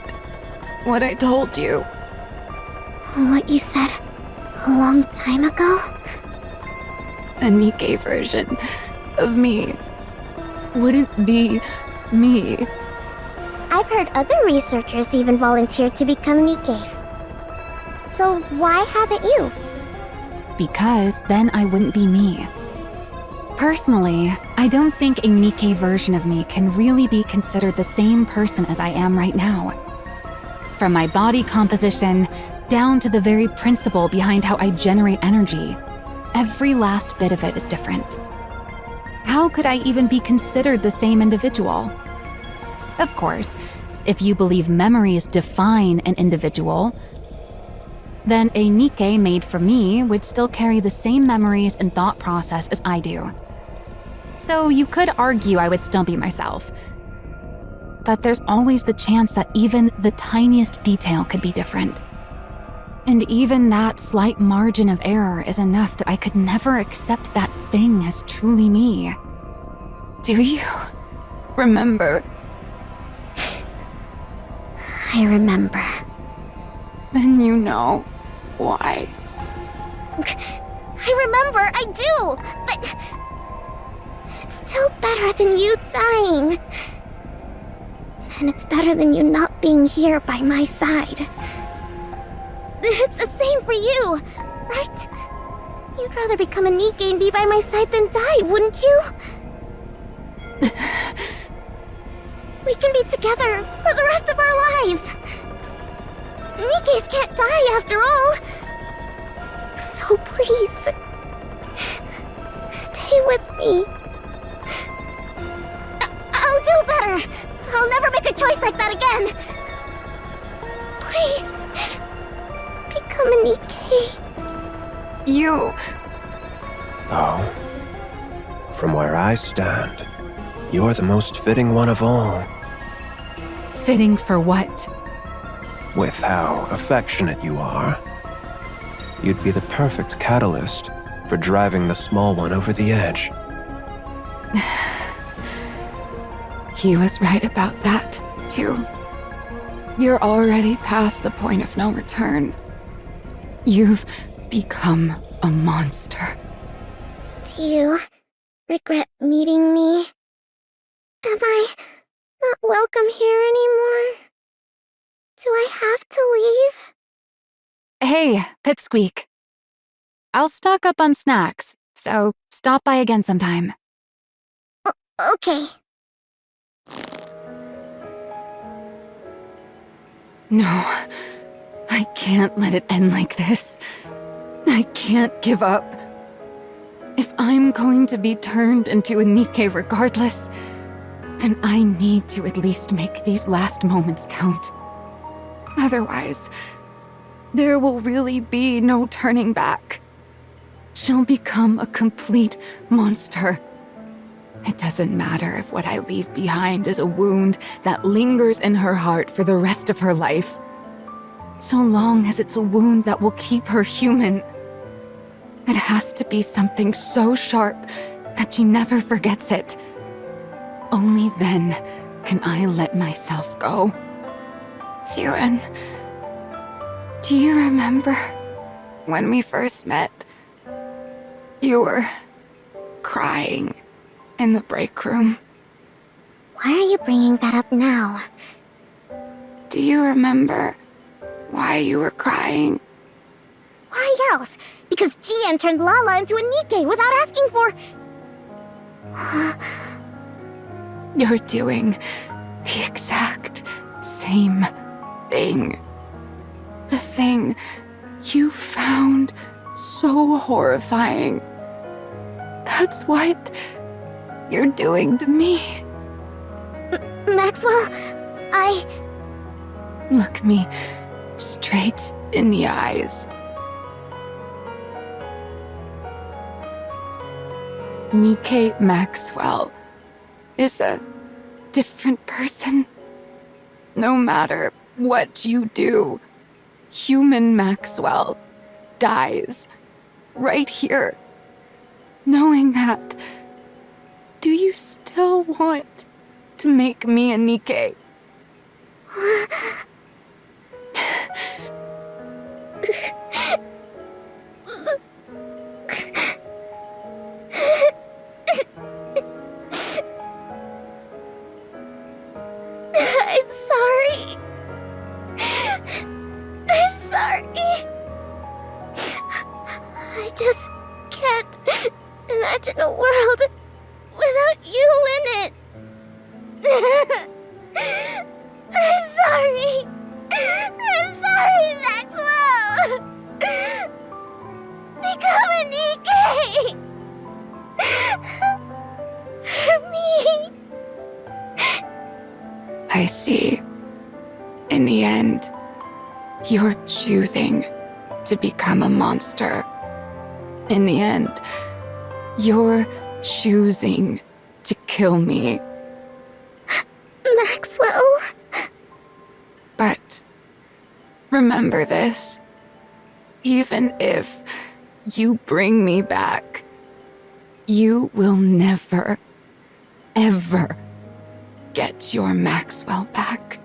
what I told you? What you said a long time ago? A Nikke version of me wouldn't be me. I've heard other researchers even volunteer to become Nikkes. So why haven't you? Because then I wouldn't be me. Personally, I don't think a Nikke version of me can really be considered the same person as I am right now. From my body composition, down to the very principle behind how I generate energy, every last bit of it is different. How could I even be considered the same individual? Of course, if you believe memories define an individual, then a Nikke made for me would still carry the same memories and thought process as I do. So you could argue I would still be myself. But there's always the chance that even the tiniest detail could be different. And even that slight margin of error is enough that I could never accept that thing as truly me. Do you remember? I remember. Then you know why. I remember, I do! But it's still better than you dying. And it's better than you not being here by my side. It's the same for you, right? You'd rather become a Nikke and be by my side than die, wouldn't you? We can be together for the rest of our lives. Nikkes can't die after all. So please, stay with me. I'll do better. I'll never make a choice like that again. Please, become a Nikke. You... Oh. From where I stand, you're the most fitting one of all. Fitting for what? With how affectionate you are. You'd be the perfect catalyst for driving the small one over the edge. He was right about that, too. You're already past the point of no return. You've become a monster. Do you regret meeting me? Am I not welcome here anymore? Do I have to leave? Hey, Pipsqueak. I'll stock up on snacks, so stop by again sometime. Okay. No, I can't let it end like this. I can't give up. If I'm going to be turned into a Nikke regardless, then I need to at least make these last moments count. Otherwise, there will really be no turning back. She'll become a complete monster. It doesn't matter if what I leave behind is a wound that lingers in her heart for the rest of her life. So long as it's a wound that will keep her human. It has to be something so sharp that she never forgets it. Only then can I let myself go. Yuen, do you remember when we first met? You were crying in the break room. Why are you bringing that up now? Do you remember why you were crying? Why else? Because Jian turned Lala into a Nikke without asking for... You're doing the exact same thing. The thing you found so horrifying. That's what you're doing to me. Maxwell, Look me straight in the eyes. Nikke Maxwell is a different person. No matter what you do, human Maxwell dies right here. Knowing that, do you still want to make me a Nikke? I'm sorry. I'm sorry. I just can't imagine a world without you in it. I'm sorry. I'm sorry, Maxwell. Become a Nikke. For me. I see. In the end, you're choosing to become a monster. In the end, you're choosing to kill me. Maxwell. But remember this. Even if you bring me back, you will never, ever get your Maxwell back.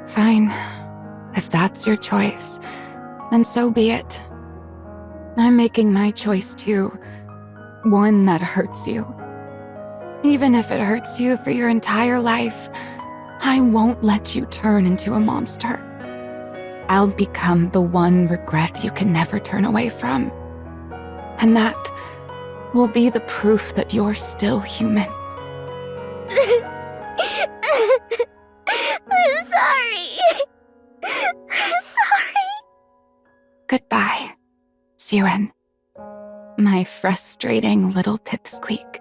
Fine. If that's your choice, then so be it. I'm making my choice too. One that hurts you. Even if it hurts you for your entire life, I won't let you turn into a monster. I'll become the one regret you can never turn away from. And that will be the proof that you're still human. I'm sorry. I'm sorry. Goodbye, Yuen. My frustrating little pipsqueak.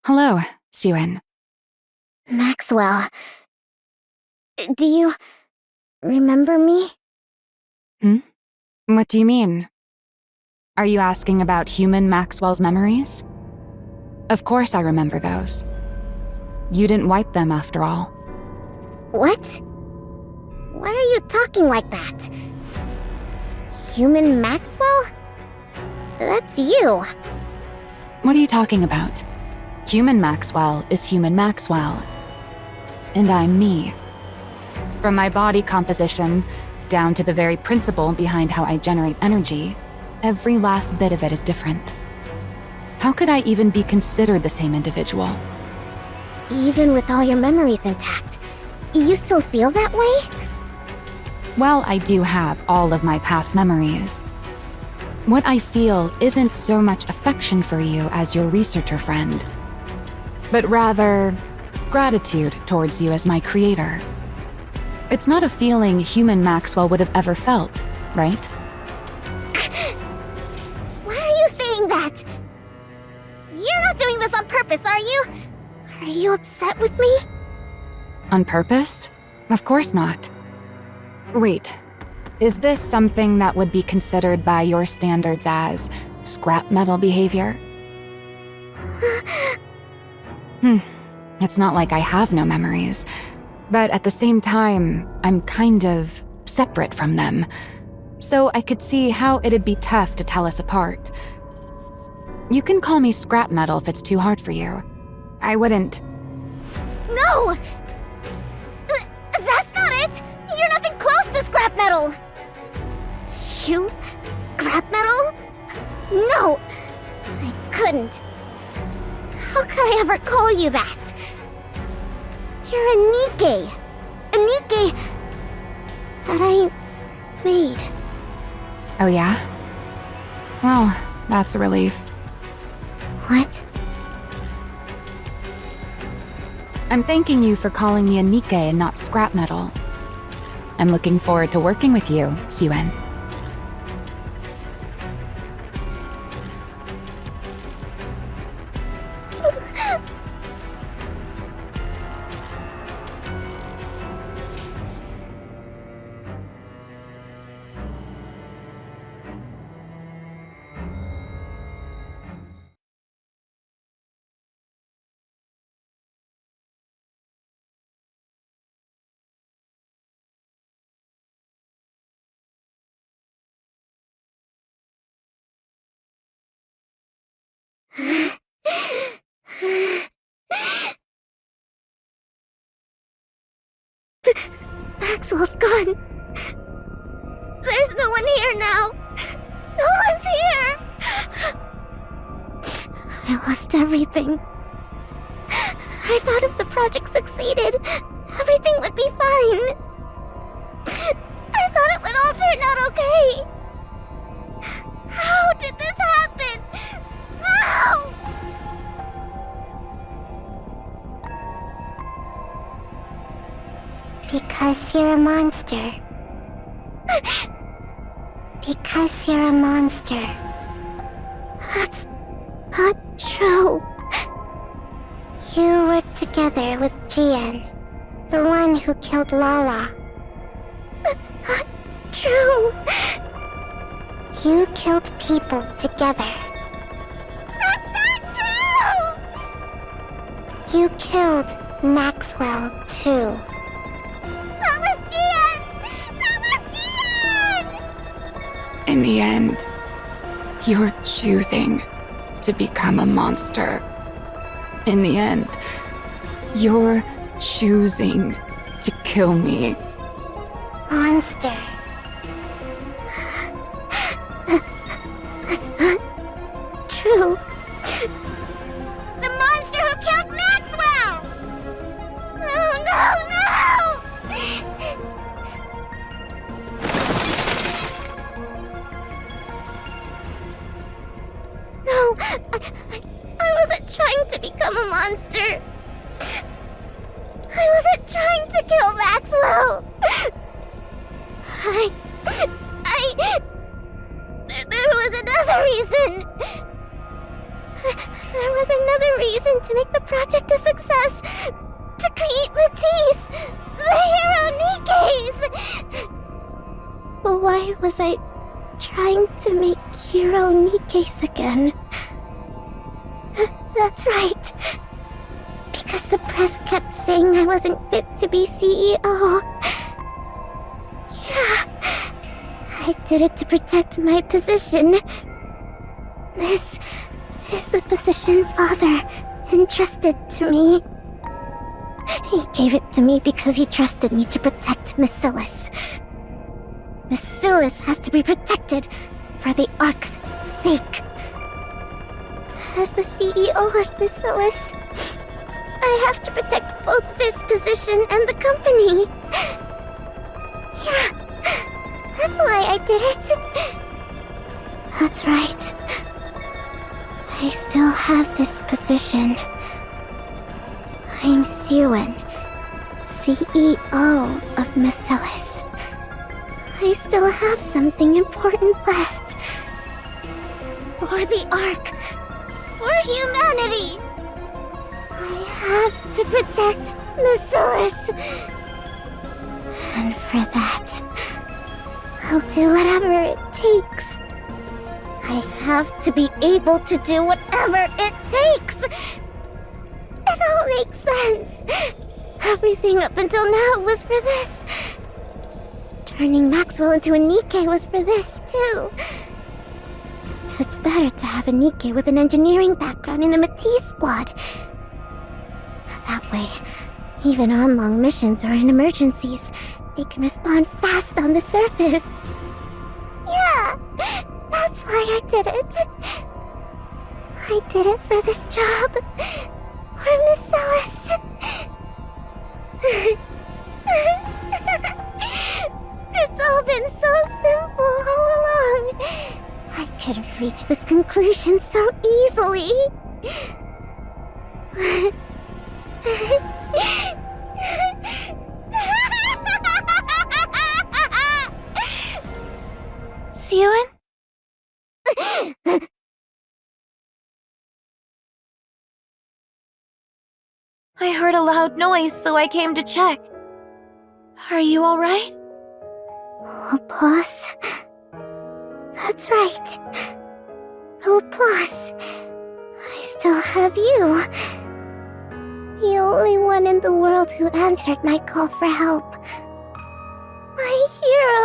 Hello, Yuen. Maxwell. Do you remember me? What do you mean? Are you asking about human Maxwell's memories? Of course I remember those. You didn't wipe them after all. What? Why are you talking like that? Human Maxwell? That's you. What are you talking about? Human Maxwell is human Maxwell. And I'm me. From my body composition, down to the very principle behind how I generate energy, every last bit of it is different. How could I even be considered the same individual? Even with all your memories intact, you still feel that way? Well, I do have all of my past memories. What I feel isn't so much affection for you as your researcher friend, but rather gratitude towards you as my creator. It's not a feeling human Maxwell would have ever felt, right? Why are you saying that? You're not doing this on purpose, are you? Are you upset with me? On purpose? Of course not. Wait, is this something that would be considered by your standards as scrap metal behavior? It's not like I have no memories. But at the same time, I'm kind of separate from them. So I could see how it'd be tough to tell us apart. You can call me scrap metal if it's too hard for you. I wouldn't... No! That's not it! You're nothing close to scrap metal! You? Scrap metal? No! I couldn't. How could I ever call you that? You're a Nikke. A Nikke that I made. Oh yeah? Well, that's a relief. What? I'm thanking you for calling me a Nikke and not scrap metal. I'm looking forward to working with you, Suen. Maxwell's gone. There's no one here now. No one's here. I lost everything. I thought if the project succeeded, everything would be fine. I thought it would all turn out okay. How did this happen? How? Because you're a monster. Because you're a monster. That's not true. You were together with Jian, the one who killed Lala. That's not true. You killed people together. That's not true! You killed Maxwell, too. That was Jian! That was Jian! In the end, you're choosing to become a monster. In the end, you're choosing to kill me. Monster. That's not true. The monster who killed Maxwell! No, no, no! No, I wasn't trying to become a monster. I wasn't trying to kill Maxwell. There was another reason. There was another reason to make the project a success. To create Matisse, the hero Nikkes. But why was I trying to make hero Nikkes again? That's right. Because the press kept saying I wasn't fit to be CEO. Yeah. I did it to protect my position. This is the position Father entrusted to me. He gave it to me because he trusted me to protect Miscellus. Miscellus has to be protected for the Ark's sake. As the CEO of Miscellus, I have to protect both this position and the company. Yeah. That's why I did it. That's right. I still have this position. I'm Suen, CEO of Miscellus. I still have something important left. For the Ark. For humanity. I have to protect Miscellus. And for that, I'll do whatever it takes. I have to be able to do whatever it takes. It all makes sense. Everything up until now was for this. Turning Maxwell into a Nikke was for this, too. It's better to have a Nikke with an engineering background in the Matisse squad. That way, even on long missions or in emergencies, they can respond fast on the surface. Yeah, that's why I did it. I did it for this job. For Miss Ellis. It's all been so simple all along. I could have reached this conclusion so easily. Siyun? I heard a loud noise, so I came to check. Are you alright? Applause? That's right. Applause. I still have you. The only one in the world who answered my call for help. My hero.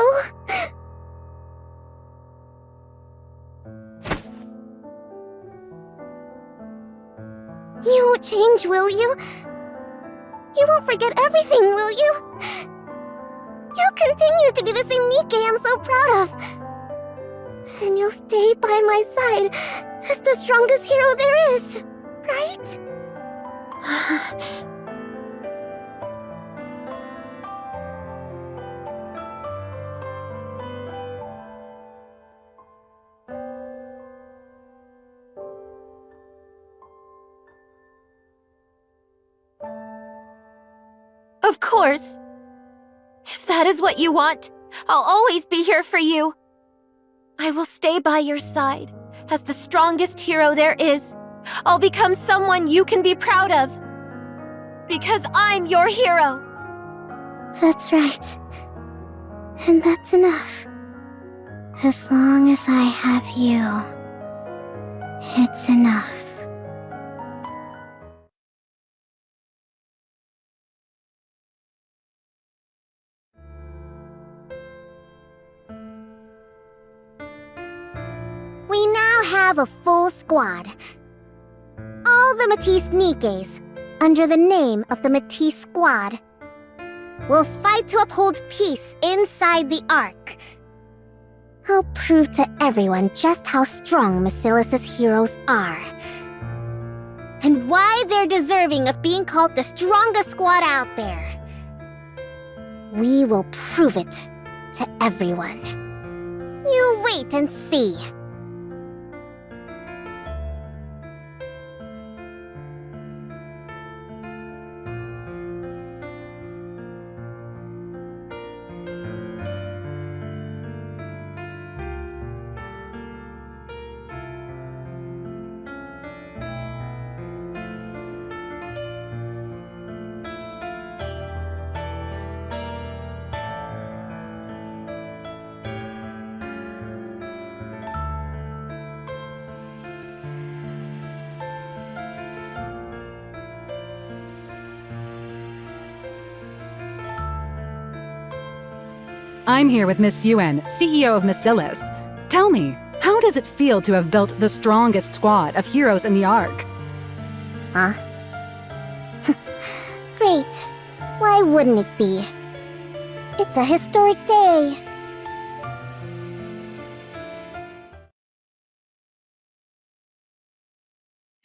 You won't change, will you? You won't forget everything, will you? You'll continue to be the same Nikke I'm so proud of. And you'll stay by my side as the strongest hero there is, right? Of course. If that is what you want, I'll always be here for you. I will stay by your side as the strongest hero there is. I'll become someone you can be proud of. Because I'm your hero. That's right. And that's enough. As long as I have you, it's enough. We now have a full squad. All the Matisse Nikkes, under the name of the Matisse Squad, will fight to uphold peace inside the Ark. I'll prove to everyone just how strong Basilis's heroes are. And why they're deserving of being called the strongest squad out there. We will prove it to everyone. You wait and see. I'm here with Miss Yuen, CEO of Basilis. Tell me, how does it feel to have built the strongest squad of heroes in the Ark? Huh? Great. Why wouldn't it be? It's a historic day.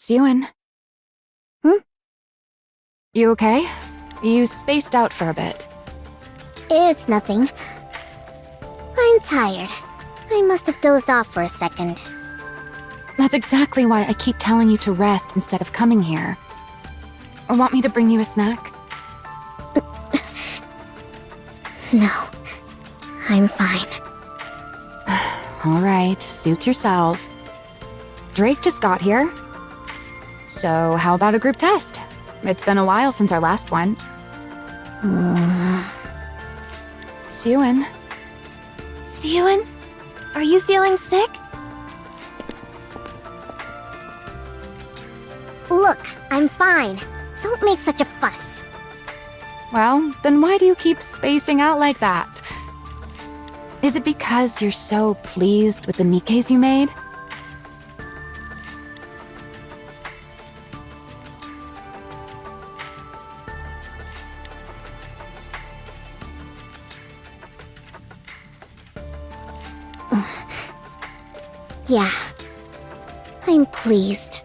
Yuen? Hmm? You okay? You spaced out for a bit. It's nothing. I'm tired. I must have dozed off for a second. That's exactly why I keep telling you to rest instead of coming here. Or want me to bring you a snack? No. I'm fine. All right, suit yourself. Drake just got here. So how about a group test? It's been a while since our last one. Siyun? Siyun? Are you feeling sick? Look, I'm fine. Don't make such a fuss. Well, then why do you keep spacing out like that? Is it because you're so pleased with the Nikkes you made? Yeah, I'm pleased.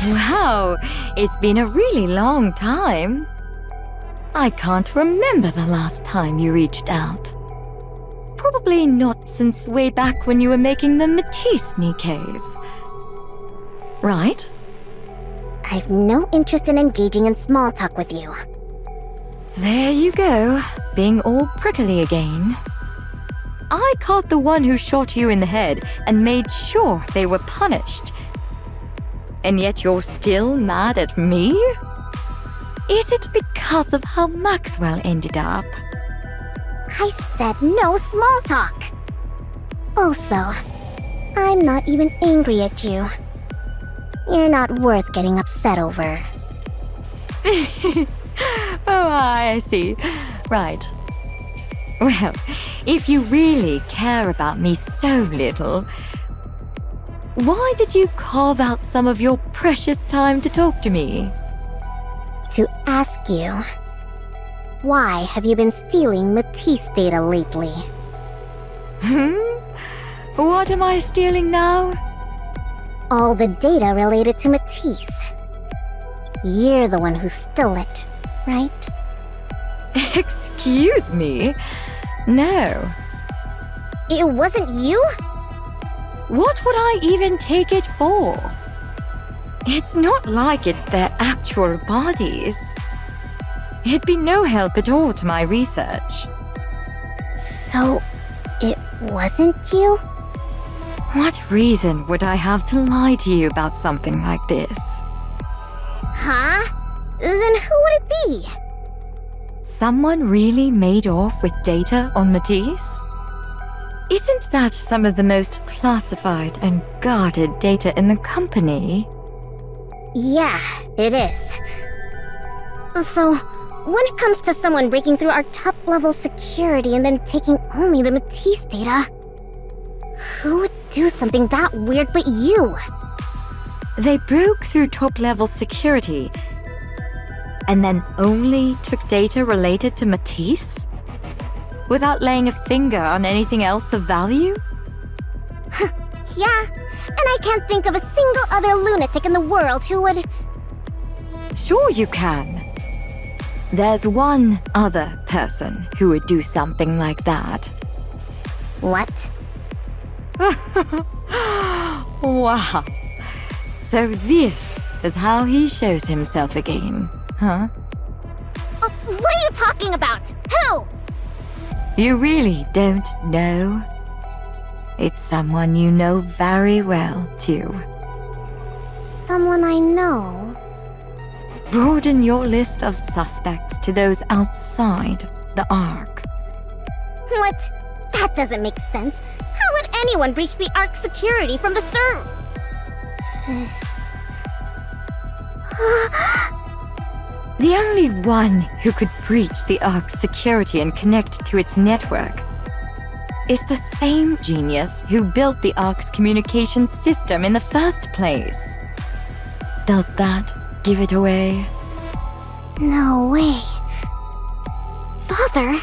Wow, it's been a really long time. I can't remember the last time you reached out. Probably not since way back when you were making the Matisse Nikkes. Right? I've no interest in engaging in small talk with you. There you go, being all prickly again. I caught the one who shot you in the head and made sure they were punished. And yet you're still mad at me? Is it because of how Maxwell ended up? I said no small talk. Also, I'm not even angry at you. You're not worth getting upset over. Oh, I see. Right. Well, if you really care about me so little, why did you carve out some of your precious time to talk to me? To ask you, why have you been stealing Matisse data lately? What am I stealing now? All the data related to Matisse. You're the one who stole it, right? Excuse me? No. It wasn't you? What would I even take it for? It's not like it's their actual bodies. It'd be no help at all to my research. So, it wasn't you? What reason would I have to lie to you about something like this? Huh? Then who would it be? Someone really made off with data on Matisse? Isn't that some of the most classified and guarded data in the company? Yeah, it is. So, when it comes to someone breaking through our top-level security and then taking only the Matisse data, who would do something that weird but you? They broke through top-level security and then only took data related to Matisse? Without laying a finger on anything else of value? Yeah, and I can't think of a single other lunatic in the world who would... Sure you can. There's one other person who would do something like that. What? Wow. So this is how he shows himself again, huh? What are you talking about? Who? You really don't know? It's someone you know very well, too. Someone I know? Broaden your list of suspects to those outside the Ark. What? That doesn't make sense. How would anyone breach the Ark security from the server? The only one who could breach the Ark's security and connect to its network is the same genius who built the Ark's communication system in the first place. Does that give it away? No way. Father?